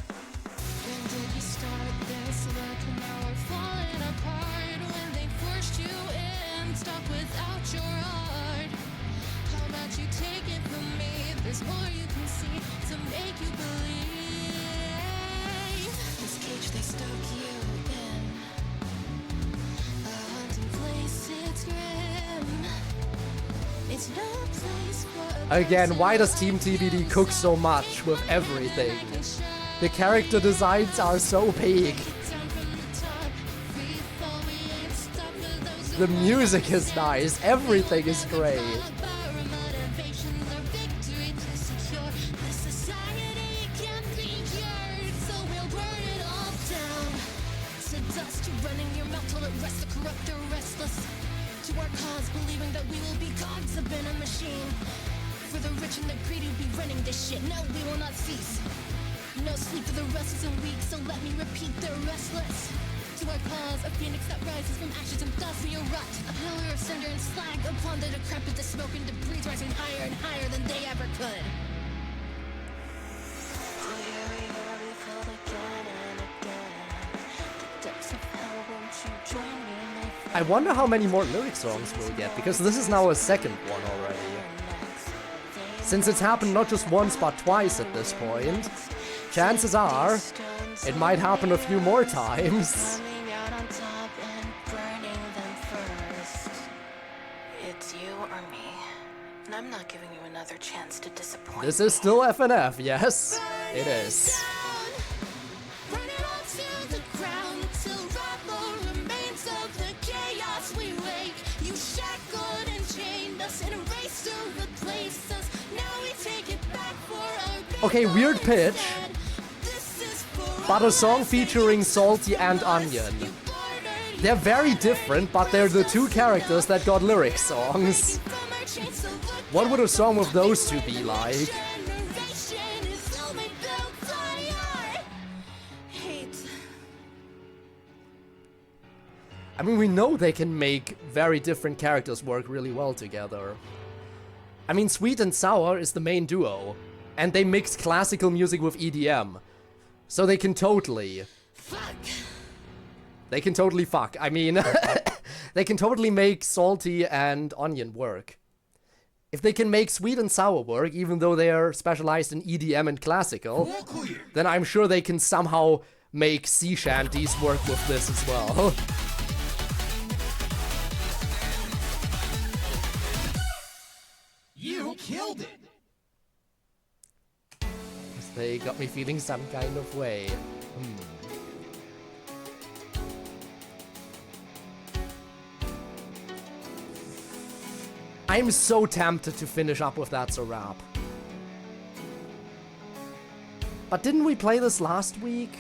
S8: When did you start this? Look, now we're falling apart. When they forced you in, stuck without your heart. How about you take it from me? There's more you can see to make you believe. This cage they stuck you in, a haunting place, it's grim. It's no place for a
S1: Again, why does Team TBD cook so much with everything? The character designs are so big. The music is nice, everything is great.
S8: To our cause, believing that we will be gods up in a machine. For the rich and the greedy, be running this shit. No, we will not cease. No sleep for the restless and weak, so let me repeat, they're restless. To our cause, a phoenix that rises from ashes and dust we erupt. A pillar of cinder and slag upon the decrepit, the smoke and debris rising higher and higher than they ever could. So here we are, we fell again and again. The depths of hell, won't you join me, my friend?
S1: I wonder how many more lyric songs we'll get, because this is now a second one already. Since it's happened not just once but twice at this point, chances are it might happen a few more times.
S8: Coming out on top and burning them first. It's you or me, and I'm not giving you another chance to disappoint.
S1: This is still FNF, yes, it is.
S8: Burn it all to the ground till rubble remains of the chaos we wake. You shackled and chained us in a race to replace us. Now we take it back for our
S1: Okay, weird pitch, but a song featuring Salty and Onion. They're very different, but they're the two characters that got lyric songs. What would a song with those two be like? I mean, we know they can make very different characters work really well together. I mean, Sweet and Sour is the main duo, and they mix classical music with EDM. So they can totally... They can totally fuck. I mean, they can totally make Salty and Onion work. If they can make Sweet and Sour work, even though they are specialized in EDM and classical, then I'm sure they can somehow make sea shanties work with this as well.
S3: You killed it.
S1: They got me feeling some kind of way. I'm so tempted to finish up with That's a Wrap. But didn't we play this last week?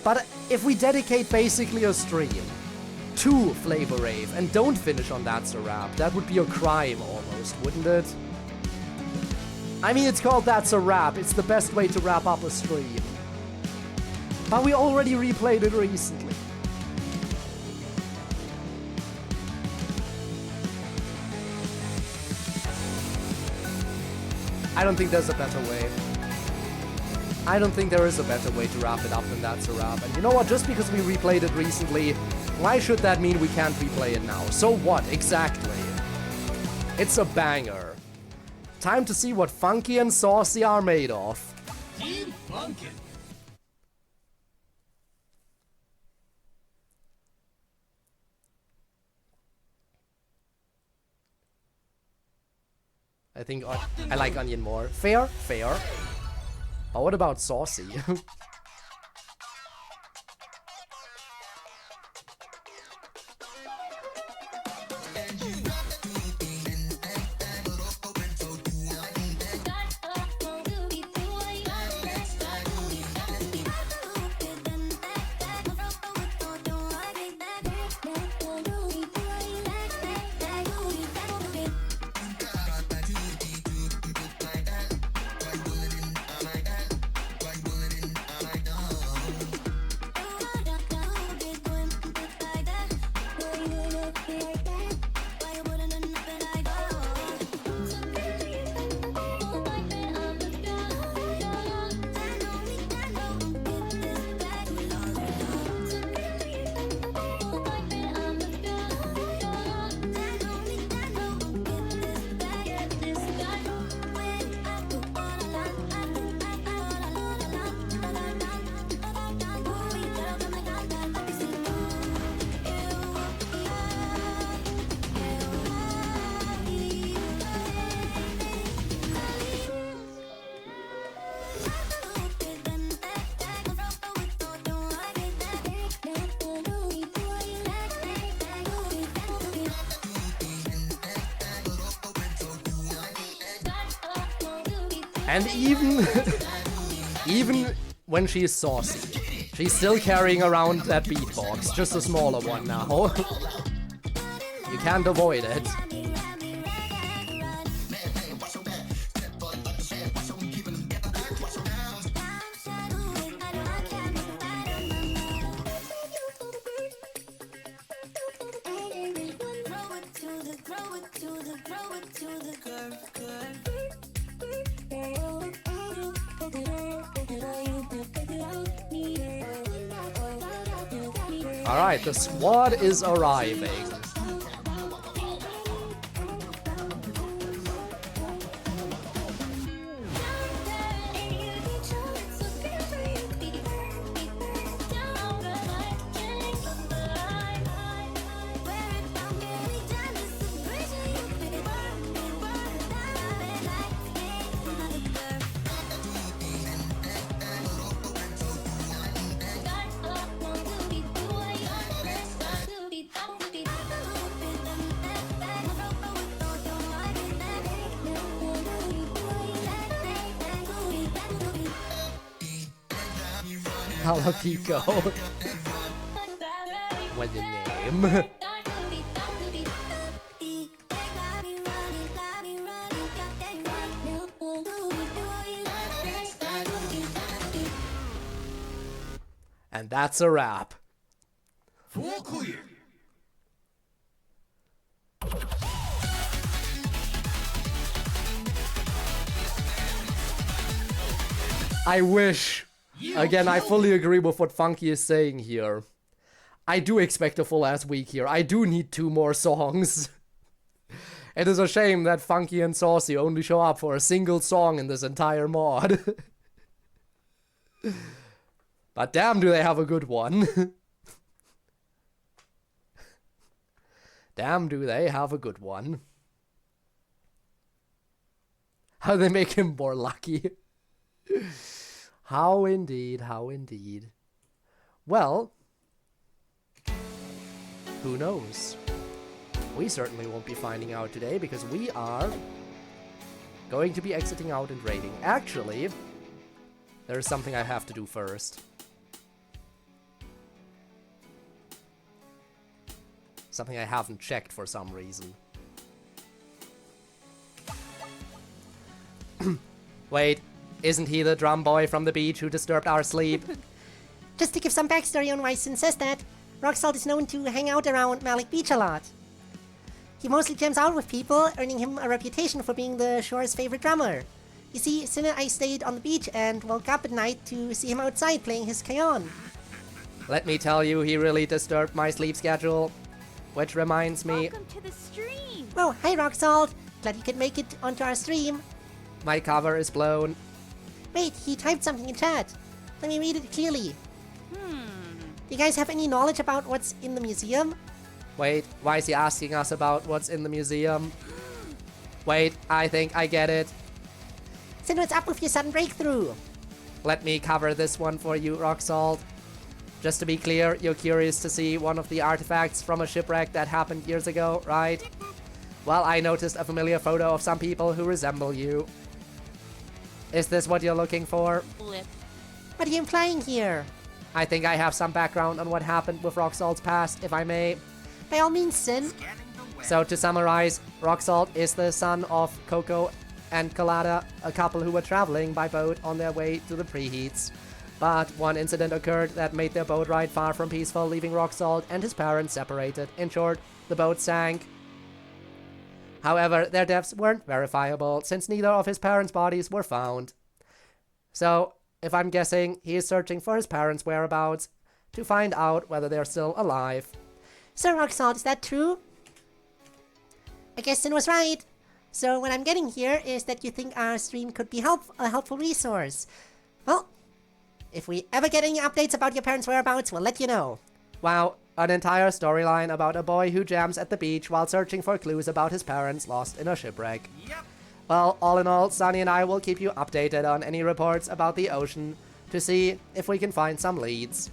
S1: But if we dedicate basically a stream to Flavor Rave and don't finish on That's a Wrap, that would be a crime almost, wouldn't it? I mean, it's called That's a Wrap. It's the best way to wrap up a stream. But we already replayed it recently. I don't think there's a better way. I don't think there is a better way to wrap it up than That's a Wrap. And you know what? Just because we replayed it recently, why should that mean we can't replay it now? So what, exactly? It's a banger. Time to see what Funky and Saucy are made of.
S3: Team Funkin'.
S1: I think I like Onion more. Fair, fair. But what about Saucy? And even when she's saucy, she's still carrying around that beatbox, just a smaller one now. You can't avoid it. Alright, the squad is arriving. Hello, Pico. What's your name? And that's a wrap.
S3: Full clear.
S1: I wish. Again, I fully agree with what Funky is saying here. I do expect a full-ass week here. I do need 2 more songs. It is a shame that Funky and Saucy only show up for a single song in this entire mod. But damn, do they have a good one. Damn, do they have a good one. How they make him more lucky. How indeed, how indeed. Well, who knows? We certainly won't be finding out today because we are going to be exiting out and raiding. Actually, there's something I have to do first. Something I haven't checked for some reason. Wait, isn't he the drum boy from the beach who disturbed our sleep?
S4: Just to give some backstory on why Sin says that, Rocksalt is known to hang out around Malik Beach a lot. He mostly jams out with people, earning him a reputation for being the shore's favorite drummer. You see, Sin and I stayed on the beach and woke up at night to see him outside playing his cajon.
S1: Let me tell you, he really disturbed my sleep schedule. Which reminds me...
S11: Welcome to the stream.
S4: Oh, hi Rocksalt. Glad you could make it onto our stream.
S1: My cover is blown.
S4: Wait, he typed something in chat. Let me read it clearly.
S11: Hmm.
S4: Do you guys have any knowledge about what's in the museum?
S1: Wait, why is he asking us about what's in the museum? Wait, I think I get it.
S4: Sin, what's up with your sudden breakthrough?
S1: Let me cover this one for you, Rocksalt. Just to be clear, you're curious to see one of the artifacts from a shipwreck that happened years ago, right? Well, I noticed a familiar photo of some people who resemble you. Is this what you're looking for?
S11: Flip.
S4: What are you implying here?
S1: I think I have some background on what happened with Rocksalt's past, if I may.
S4: By all means, Sin.
S1: So to summarize, Rocksalt is the son of Coco and Colada, a couple who were traveling by boat on their way to the preheats. But one incident occurred that made their boat ride far from peaceful, leaving Rocksalt and his parents separated. In short, the boat sank. However, their deaths weren't verifiable, since neither of his parents' bodies were found. So, if I'm guessing, he is searching for his parents' whereabouts to find out whether they're still alive.
S4: So, Rocksalt, is that true? I guess Sin was right. So, what I'm getting here is that you think our stream could be a helpful resource. Well, if we ever get any updates about your parents' whereabouts, we'll let you know.
S1: Wow, an entire storyline about a boy who jams at the beach while searching for clues about his parents lost in a shipwreck.
S3: Yep.
S1: Well, all in all, Sunny and I will keep you updated on any reports about the ocean to see if we can find some leads.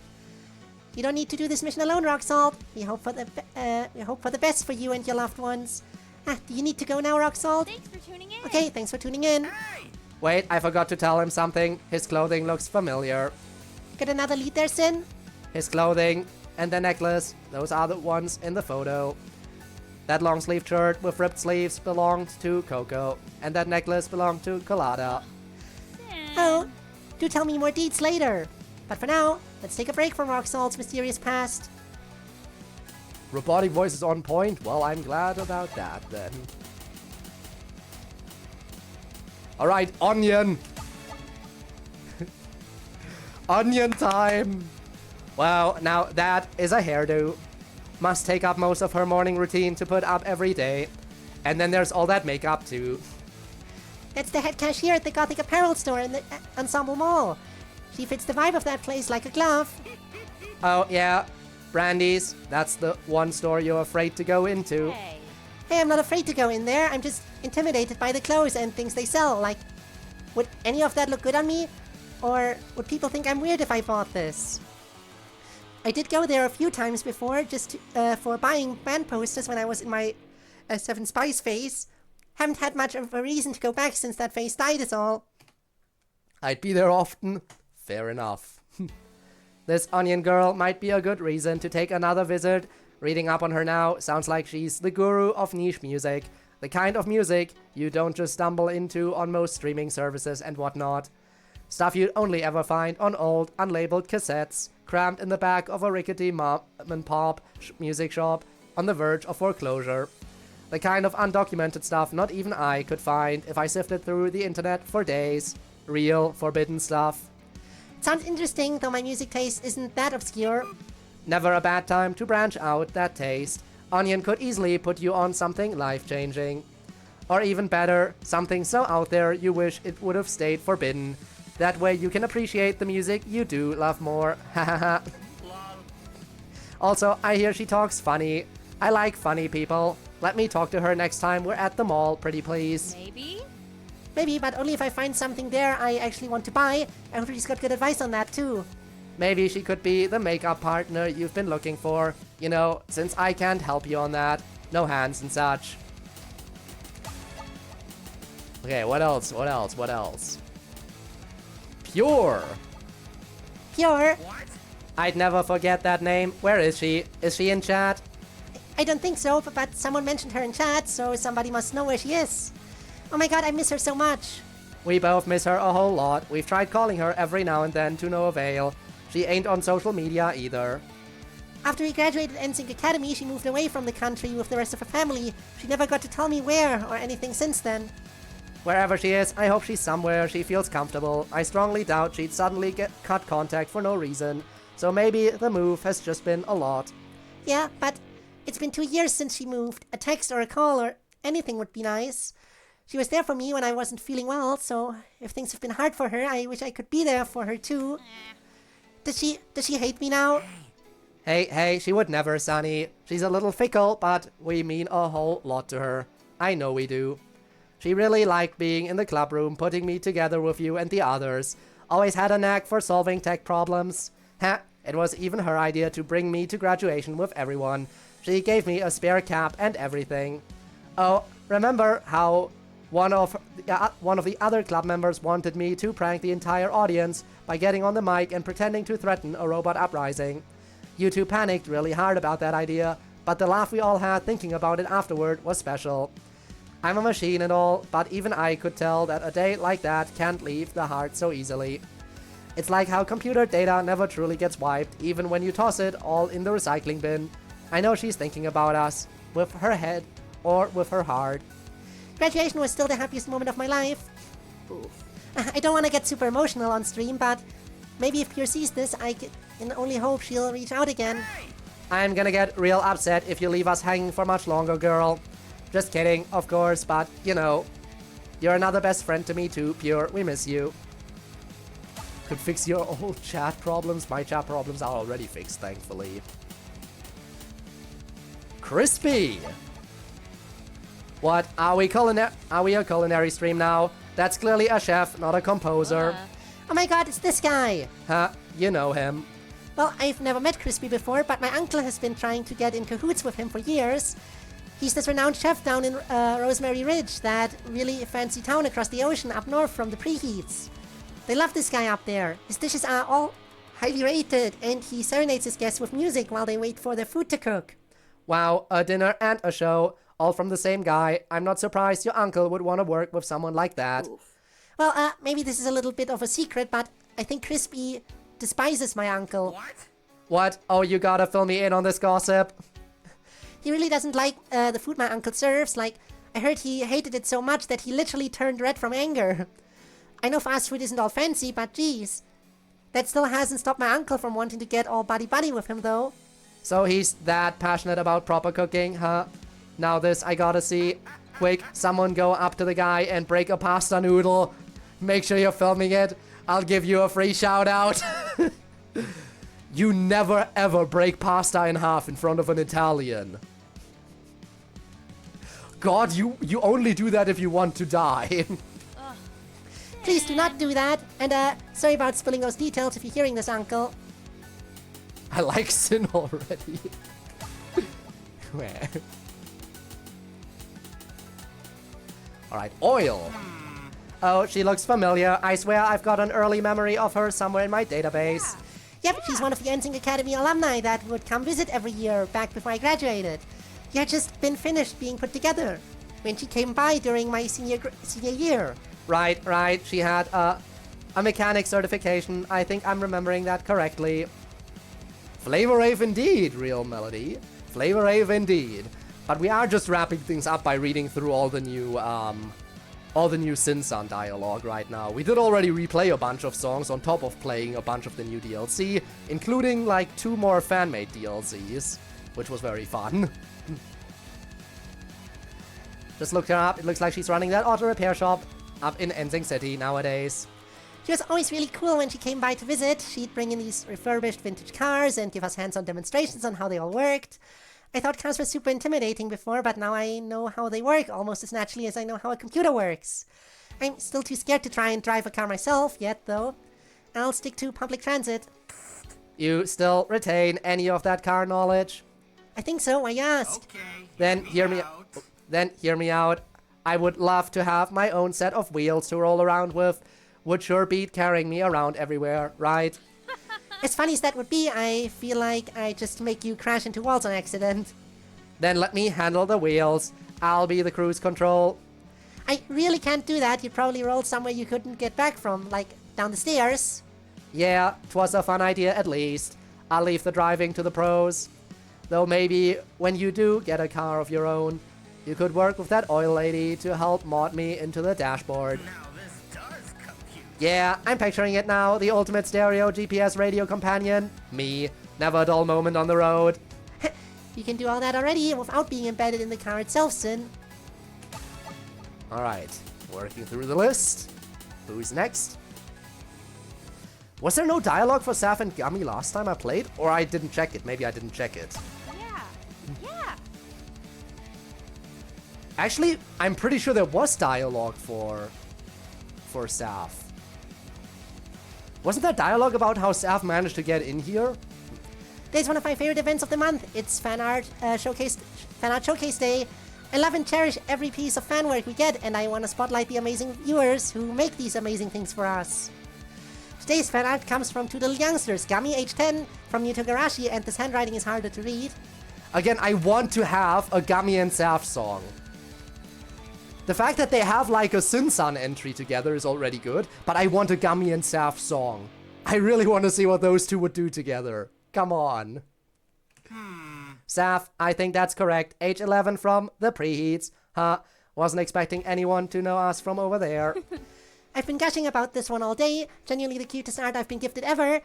S4: You don't need to do this mission alone, Rocksalt. We hope for the best for you and your loved ones. Do you need to go now, Rocksalt?
S11: Thanks for tuning in.
S4: Okay, thanks for tuning in.
S3: Hey!
S1: Wait, I forgot to tell him something. His clothing looks familiar.
S4: Got another lead there, Sin?
S1: His clothing and the necklace, those are the ones in the photo. That long sleeve shirt with ripped sleeves belonged to Coco, and that necklace belonged to Colada.
S4: Oh, do tell me more deeds later. But for now, let's take a break from Rocksalt's mysterious past.
S1: Robotic voice is on point? Well, I'm glad about that then. Alright, onion! Onion time! Wow, now that is a hairdo. Must take up most of her morning routine to put up every day. And then there's all that makeup too.
S4: That's the head cashier at the Gothic apparel store in the Ensemble Mall. She fits the vibe of that place like a glove.
S1: Oh yeah, Brandy's. That's the one store you're afraid to go into.
S11: Hey.
S4: Hey, I'm not afraid to go in there. I'm just intimidated by the clothes and things they sell. Like, would any of that look good on me? Or would people think I'm weird if I bought this? I did go there a few times before, just for buying band posters when I was in my Seven Spice phase. Haven't had much of a reason to go back since that phase died is all.
S1: I'd be there often. Fair enough. This onion girl might be a good reason to take another visit. Reading up on her now, sounds like she's the guru of niche music. The kind of music you don't just stumble into on most streaming services and whatnot. Stuff you'd only ever find on old, unlabeled cassettes, crammed in the back of a rickety mom-and-pop music shop on the verge of foreclosure. The kind of undocumented stuff not even I could find if I sifted through the internet for days. Real, forbidden stuff.
S4: It sounds interesting, though my music taste isn't that obscure.
S1: Never a bad time to branch out that taste. Onion could easily put you on something life-changing. Or even better, something so out there you wish it would have stayed forbidden. That way you can appreciate the music you do love more. Hahaha. Also, I hear she talks funny. I like funny people. Let me talk to her next time we're at the mall, pretty please.
S11: Maybe?
S4: Maybe, but only if I find something there I actually want to buy. I hope she's got good advice on that too.
S5: Maybe she could be the makeup partner you've been looking for. You know, since I can't help you on that. No hands and such. Okay, what else? What else? What else? Pure.
S4: Pure?
S5: I'd never forget that name. Where is she? Is she in chat?
S4: I don't think so, but someone mentioned her in chat, so somebody must know where she is. Oh my god, I miss her so much.
S5: We both miss her a whole lot. We've tried calling her every now and then to no avail. She ain't on social media either.
S4: After we graduated NSYNC Academy, she moved away from the country with the rest of her family. She never got to tell me where or anything since then.
S5: Wherever she is, I hope she's somewhere she feels comfortable. I strongly doubt she'd suddenly cut contact for no reason. So maybe the move has just been a lot.
S4: Yeah, but it's been 2 years since she moved. A text or a call or anything would be nice. She was there for me when I wasn't feeling well, so if things have been hard for her, I wish I could be there for her too. Does she hate me now?
S5: Hey, she would never, Sonny. She's a little fickle, but we mean a whole lot to her. I know we do. She really liked being in the club room, putting me together with you and the others. Always had a knack for solving tech problems. It was even her idea to bring me to graduation with everyone. She gave me a spare cap and everything. Oh, remember how one of the other club members wanted me to prank the entire audience by getting on the mic and pretending to threaten a robot uprising? You two panicked really hard about that idea, but the laugh we all had thinking about it afterward was special. I'm a machine and all, but even I could tell that a day like that can't leave the heart so easily. It's like how computer data never truly gets wiped, even when you toss it all in the recycling bin. I know she's thinking about us, with her head or with her heart.
S4: Graduation was still the happiest moment of my life. I don't want to get super emotional on stream, but maybe if Pure sees this, I can only hope she'll reach out again.
S5: I'm gonna get real upset if you leave us hanging for much longer, girl. Just kidding, of course, but, you know, you're another best friend to me too, Pure. We miss you. Could fix your old chat problems. My chat problems are already fixed, thankfully. Crispy! What? Are we a culinary stream now? That's clearly a chef, not a composer.
S4: Oh my god, it's this guy!
S5: Huh? You know him.
S4: Well, I've never met Crispy before, but my uncle has been trying to get in cahoots with him for years. He's this renowned chef down in Rosemary Ridge, that really fancy town across the ocean up north from the preheats. They love this guy up there. His dishes are all highly rated, and he serenades his guests with music while they wait for their food to cook.
S5: Wow, a dinner and a show, all from the same guy. I'm not surprised your uncle would want to work with someone like that.
S4: Well, maybe this is a little bit of a secret, but I think Crispy despises my uncle.
S5: What? Oh, you gotta fill me in on this gossip.
S4: He really doesn't like the food my uncle serves. Like, I heard he hated it so much that he literally turned red from anger. I know fast food isn't all fancy, but geez. That still hasn't stopped my uncle from wanting to get all buddy-buddy with him, though.
S5: So he's that passionate about proper cooking, huh? Now this I gotta see. Quick, someone go up to the guy and break a pasta noodle. Make sure you're filming it. I'll give you a free shout out. You never ever break pasta in half in front of an Italian. God, you only do that if you want to die.
S4: Please do not do that. And sorry about spilling those details if you're hearing this, Uncle.
S5: I like Sin already. Where? Alright, Oil. Oh, she looks familiar. I swear I've got an early memory of her somewhere in my database.
S4: Yep, she's one of the NSYNC Academy alumni that would come visit every year back before I graduated. She had just been finished being put together when she came by during my senior year.
S5: Right. She had a mechanic certification. I think I'm remembering that correctly. Flavor Rave indeed, Real Melody. Flavor Rave indeed. But we are just wrapping things up by reading through all the new Sin-san dialogue right now. We did already replay a bunch of songs on top of playing a bunch of the new DLC, including like 2 more fan-made DLCs, which was very fun. Just looked her up. It looks like she's running that auto repair shop up in NSYNC City nowadays.
S4: She was always really cool when she came by to visit. She'd bring in these refurbished vintage cars and give us hands-on demonstrations on how they all worked. I thought cars were super intimidating before, but now I know how they work almost as naturally as I know how a computer works. I'm still too scared to try and drive a car myself yet, though. I'll stick to public transit.
S5: You still retain any of that car knowledge?
S4: I think so, I asked.
S5: Then hear me out. I would love to have my own set of wheels to roll around with. Would sure beat carrying me around everywhere, right?
S4: As funny as that would be, I feel like I just make you crash into walls on accident.
S5: Then let me handle the wheels. I'll be the cruise control.
S4: I really can't do that. You'd probably roll somewhere you couldn't get back from, like down the stairs.
S5: Yeah, 'twas a fun idea at least. I'll leave the driving to the pros. Though maybe when you do get a car of your own, you could work with that oil lady to help mod me into the dashboard. Yeah, I'm picturing it now. The ultimate stereo GPS radio companion. Me. Never a dull moment on the road.
S4: You can do all that already without being embedded in the car itself, Sin.
S5: Alright, working through the list. Who's next? Was there no dialogue for Saf and Gummy last time I played? Or I didn't check it. Maybe I didn't check it.
S11: Yeah.
S5: Actually, I'm pretty sure there was dialogue for Saf. Wasn't there dialogue about how Saf managed to get in here?
S4: Today's one of my favorite events of the month. It's Fan Art Showcase Day. I love and cherish every piece of fan work we get, and I want to spotlight the amazing viewers who make these amazing things for us. Today's fan art comes from two little youngsters, Gummy, age 10, from New Togarashi, and this handwriting is harder to read.
S5: Again, I want to have a Gummy and Saf song. The fact that they have like a Sin-san entry together is already good, but I want a Gummy and Saf song. I really want to see what those two would do together. Come on. Saf, I think that's correct. Age 11 from the Preheats. Huh, wasn't expecting anyone to know us from over there.
S4: I've been gushing about this one all day. Genuinely the cutest art I've been gifted ever.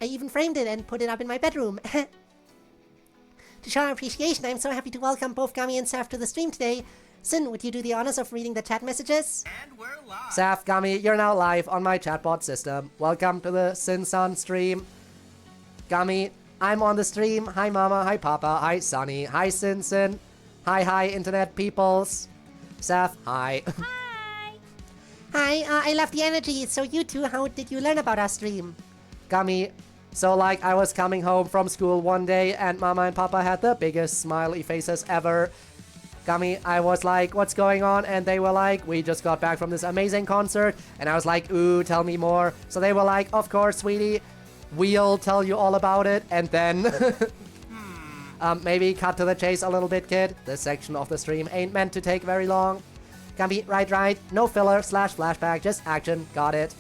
S4: I even framed it and put it up in my bedroom. To show our appreciation, I'm so happy to welcome both Gummy and Saf to the stream today. Sin, would you do the honors of reading the chat messages?
S3: And we're live.
S5: Saf, Gummy, you're now live on my chatbot system. Welcome to the Sin-san stream. Gummy, I'm on the stream. Hi Mama, hi Papa, hi Sunny, hi Sin. Hi internet peoples. Saf, hi.
S4: Hi, I love the energy. So you two, how did you learn about our stream?
S5: Gummy, so like I was coming home from school one day and Mama and Papa had the biggest smiley faces ever. Gummy, I was like, what's going on? And they were like, we just got back from this amazing concert. And I was like, ooh, tell me more. So they were like, of course, sweetie, we'll tell you all about it. And then maybe cut to the chase a little bit, kid. This section of the stream ain't meant to take very long. Gummy, right. No filler / flashback, just action. Got it.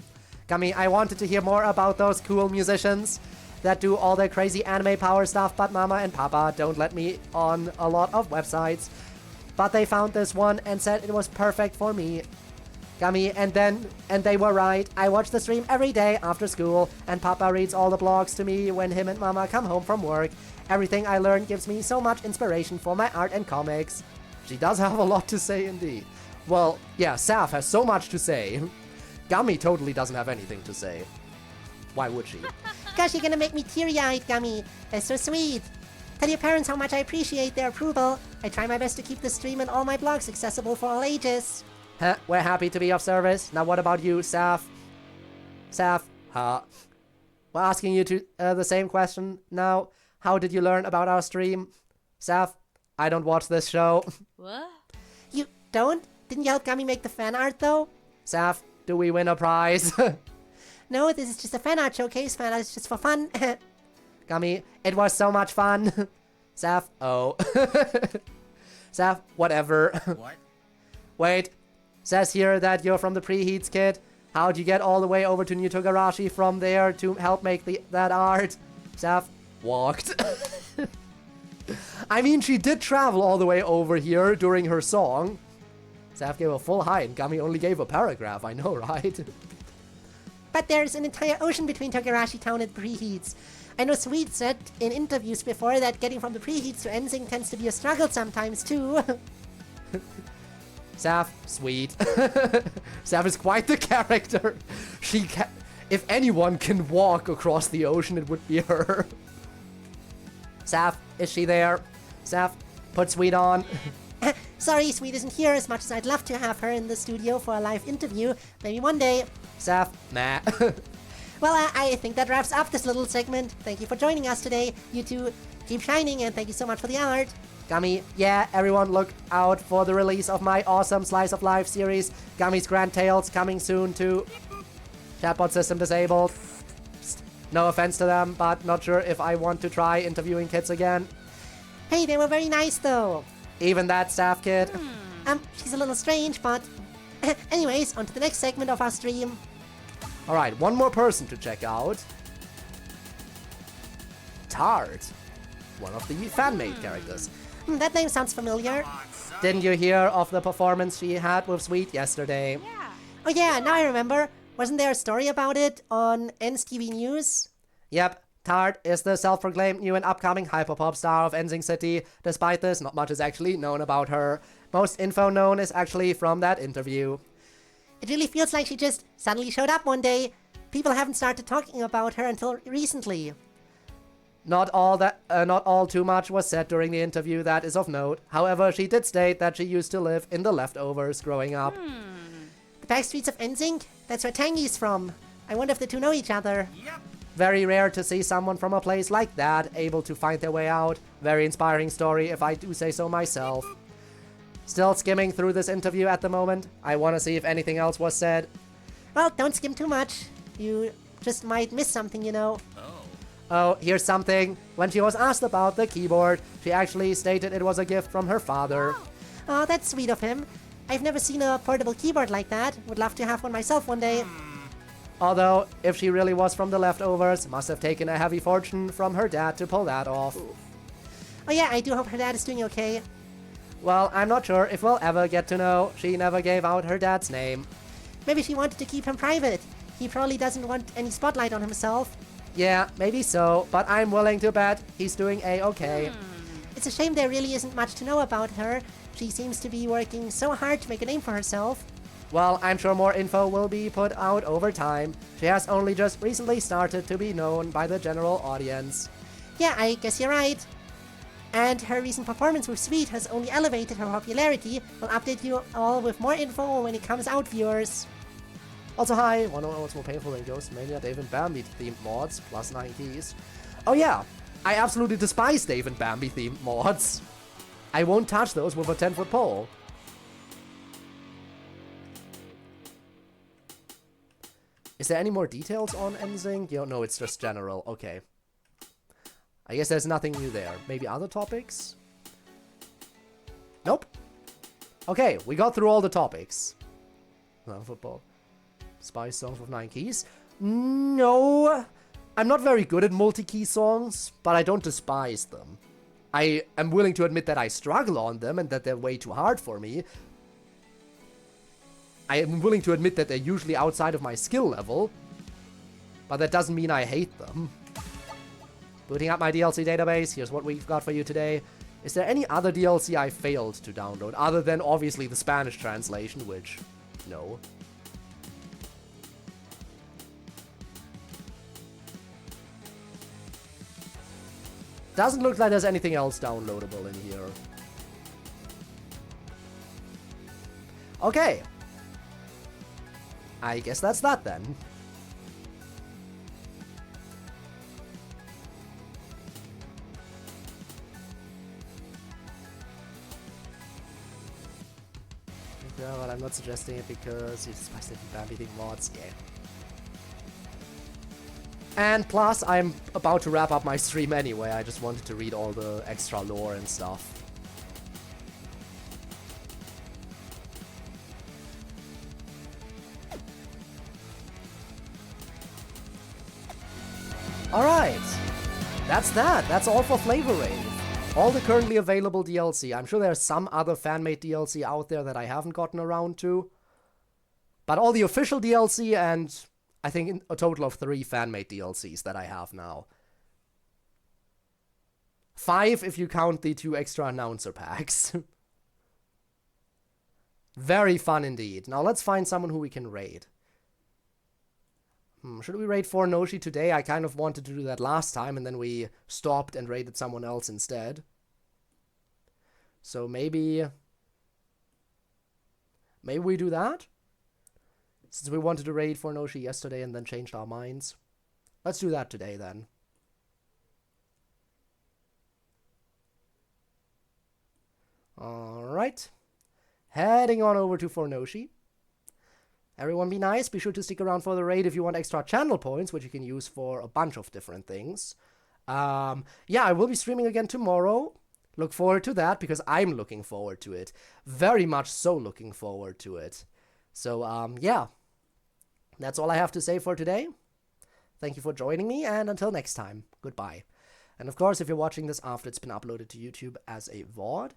S5: Gummy, I wanted to hear more about those cool musicians that do all the crazy anime power stuff, but Mama and Papa don't let me on a lot of websites. But they found this one and said it was perfect for me. Gummy, and they were right. I watch the stream every day after school, and Papa reads all the blogs to me when him and Mama come home from work. Everything I learn gives me so much inspiration for my art and comics. She does have a lot to say indeed. Well, yeah, Saf has so much to say. Gummy totally doesn't have anything to say. Why would she?
S4: Gosh, you're gonna make me teary-eyed, Gummy. That's so sweet. Tell your parents how much I appreciate their approval. I try my best to keep the stream and all my blogs accessible for all ages.
S5: Huh, we're happy to be of service. Now what about you, Saf? Saf, huh? We're asking you to the same question now. How did you learn about our stream? Saf, I don't watch this show.
S11: What?
S4: You don't? Didn't you help Gummy make the fan art, though?
S5: Saf, do we win a prize?
S4: No, this is just a fan art showcase. Fan art is just for fun.
S5: Gummy, it was so much fun. Saf, oh. Saf, whatever.
S3: What?
S5: Wait, says here that you're from the Preheats, kid. How'd you get all the way over to New Togarashi from there to help make that art? Saf, walked. I mean, she did travel all the way over here during her song. Saf gave a full hi and Gummy only gave a paragraph, I know, right?
S4: But there's an entire ocean between Togarashi Town and Preheats. I know Sweet said in interviews before that getting from the Preheats to Ensing tends to be a struggle sometimes, too.
S5: Saf, sweet. Saf is quite the character. If anyone can walk across the ocean, it would be her. Saf, is she there? Saf, put Sweet on.
S4: Sorry, Sweet isn't here as much as I'd love to have her in the studio for a live interview. Maybe one day.
S1: Seth, nah.
S4: Well, I think that wraps up this little segment. Thank you for joining us today. You two keep shining, and thank you so much for the art.
S1: Gummy, yeah, everyone look out for the release of my awesome Slice of Life series. Gummy's Grand Tales coming soon to chatbot system disabled. No offense to them, but not sure if I want to try interviewing kids again.
S4: Hey, they were very nice, though.
S1: Even that staff kid.
S4: She's a little strange, but... Anyways, on to the next segment of our stream.
S1: Alright, one more person to check out. Tart. One of the fan-made characters.
S4: That name sounds familiar.
S1: Didn't you hear of the performance she had with Sweet yesterday?
S11: Yeah.
S4: Oh yeah, now I remember. Wasn't there a story about it on NSTV News?
S1: Yep, Tart is the self-proclaimed new and upcoming hyperpop star of NSYNC City. Despite this, not much is actually known about her. Most info known is actually from that interview.
S4: It really feels like she just suddenly showed up one day. People haven't started talking about her until recently.
S1: Not all too much was said during the interview that is of note. However, she did state that she used to live in the leftovers growing up.
S4: The back streets of NSYNC? That's where Tangy's from. I wonder if the two know each other.
S1: Very rare to see someone from a place like that able to find their way out. Very inspiring story, if I do say so myself. Still skimming through this interview at the moment. I want to see if anything else was said.
S4: Well, don't skim too much. You just might miss something, you know.
S1: Oh, here's something. When she was asked about the keyboard, she actually stated it was a gift from her father.
S4: Oh, that's sweet of him. I've never seen a portable keyboard like that. Would love to have one myself one day.
S1: Although, if she really was from the leftovers, must have taken a heavy fortune from her dad to pull that off.
S4: Oh yeah, I do hope her dad is doing okay.
S1: Well, I'm not sure if we'll ever get to know. She never gave out her dad's name.
S4: Maybe she wanted to keep him private. He probably doesn't want any spotlight on himself.
S1: Yeah, maybe so, but I'm willing to bet he's doing A-okay.
S4: It's a shame there really isn't much to know about her. She seems to be working so hard to make a name for herself.
S1: Well, I'm sure more info will be put out over time. She has only just recently started to be known by the general audience.
S4: Yeah, I guess you're right. And her recent performance with Sweet has only elevated her popularity. We'll update you all with more info when it comes out, viewers.
S1: Also, hi, wanna know what's more painful than Ghost Mania Dave and Bambi themed mods, plus 9 keys? Oh yeah, I absolutely despise Dave and Bambi themed mods. I won't touch those with a 10-foot pole. Is there any more details on NSYNC? You don't know, it's just general. Okay. I guess there's nothing new there. Maybe other topics? Nope. Okay, we got through all the topics. No, football. Spice songs with 9 keys? No. I'm not very good at multi-key songs, but I don't despise them. I am willing to admit that I struggle on them and that they're way too hard for me. I am willing to admit that they're usually outside of my skill level, but that doesn't mean I hate them. Booting up my DLC database, here's what we've got for you today. Is there any other DLC I failed to download, other than obviously the Spanish translation, which, no. Doesn't look like there's anything else downloadable in here. Okay. I guess that's that then. Yeah, but I'm not suggesting it because you despise the Bambi thing mods, yeah. And plus, I'm about to wrap up my stream anyway, I just wanted to read all the extra lore and stuff. Alright, that's that. That's all for Flavor Rave. All the currently available DLC. I'm sure there's some other fan-made DLC out there that I haven't gotten around to. But all the official DLC and I think a total of 3 fan-made DLCs that I have now. 5 if you count the 2 extra announcer packs. Very fun indeed. Now let's find someone who we can raid. Should we raid 4 Noshi today? I kind of wanted to do that last time and then we stopped and raided someone else instead. So maybe Maybe we do that? Since we wanted to raid for Noshi yesterday and then changed our minds. Let's do that today then. Alright. Heading on over to Fornoshi. Everyone be nice. Be sure to stick around for the raid if you want extra channel points, which you can use for a bunch of different things. Yeah, I will be streaming again tomorrow. Look forward to that, because I'm looking forward to it. Very much so looking forward to it. So, yeah. That's all I have to say for today. Thank you for joining me, and until next time, goodbye. And of course, if you're watching this after it's been uploaded to YouTube as a VOD,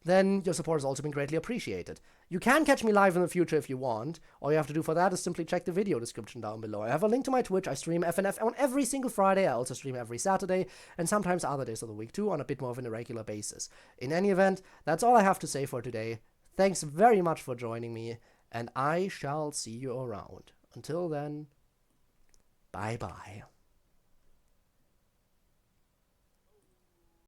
S1: then your support has also been greatly appreciated. You can catch me live in the future if you want. All you have to do for that is simply check the video description down below. I have a link to my Twitch. I stream FNF on every single Friday. I also stream every Saturday, and sometimes other days of the week too, on a bit more of an irregular basis. In any event, that's all I have to say for today. Thanks very much for joining me, and I shall see you around. Until then, bye-bye.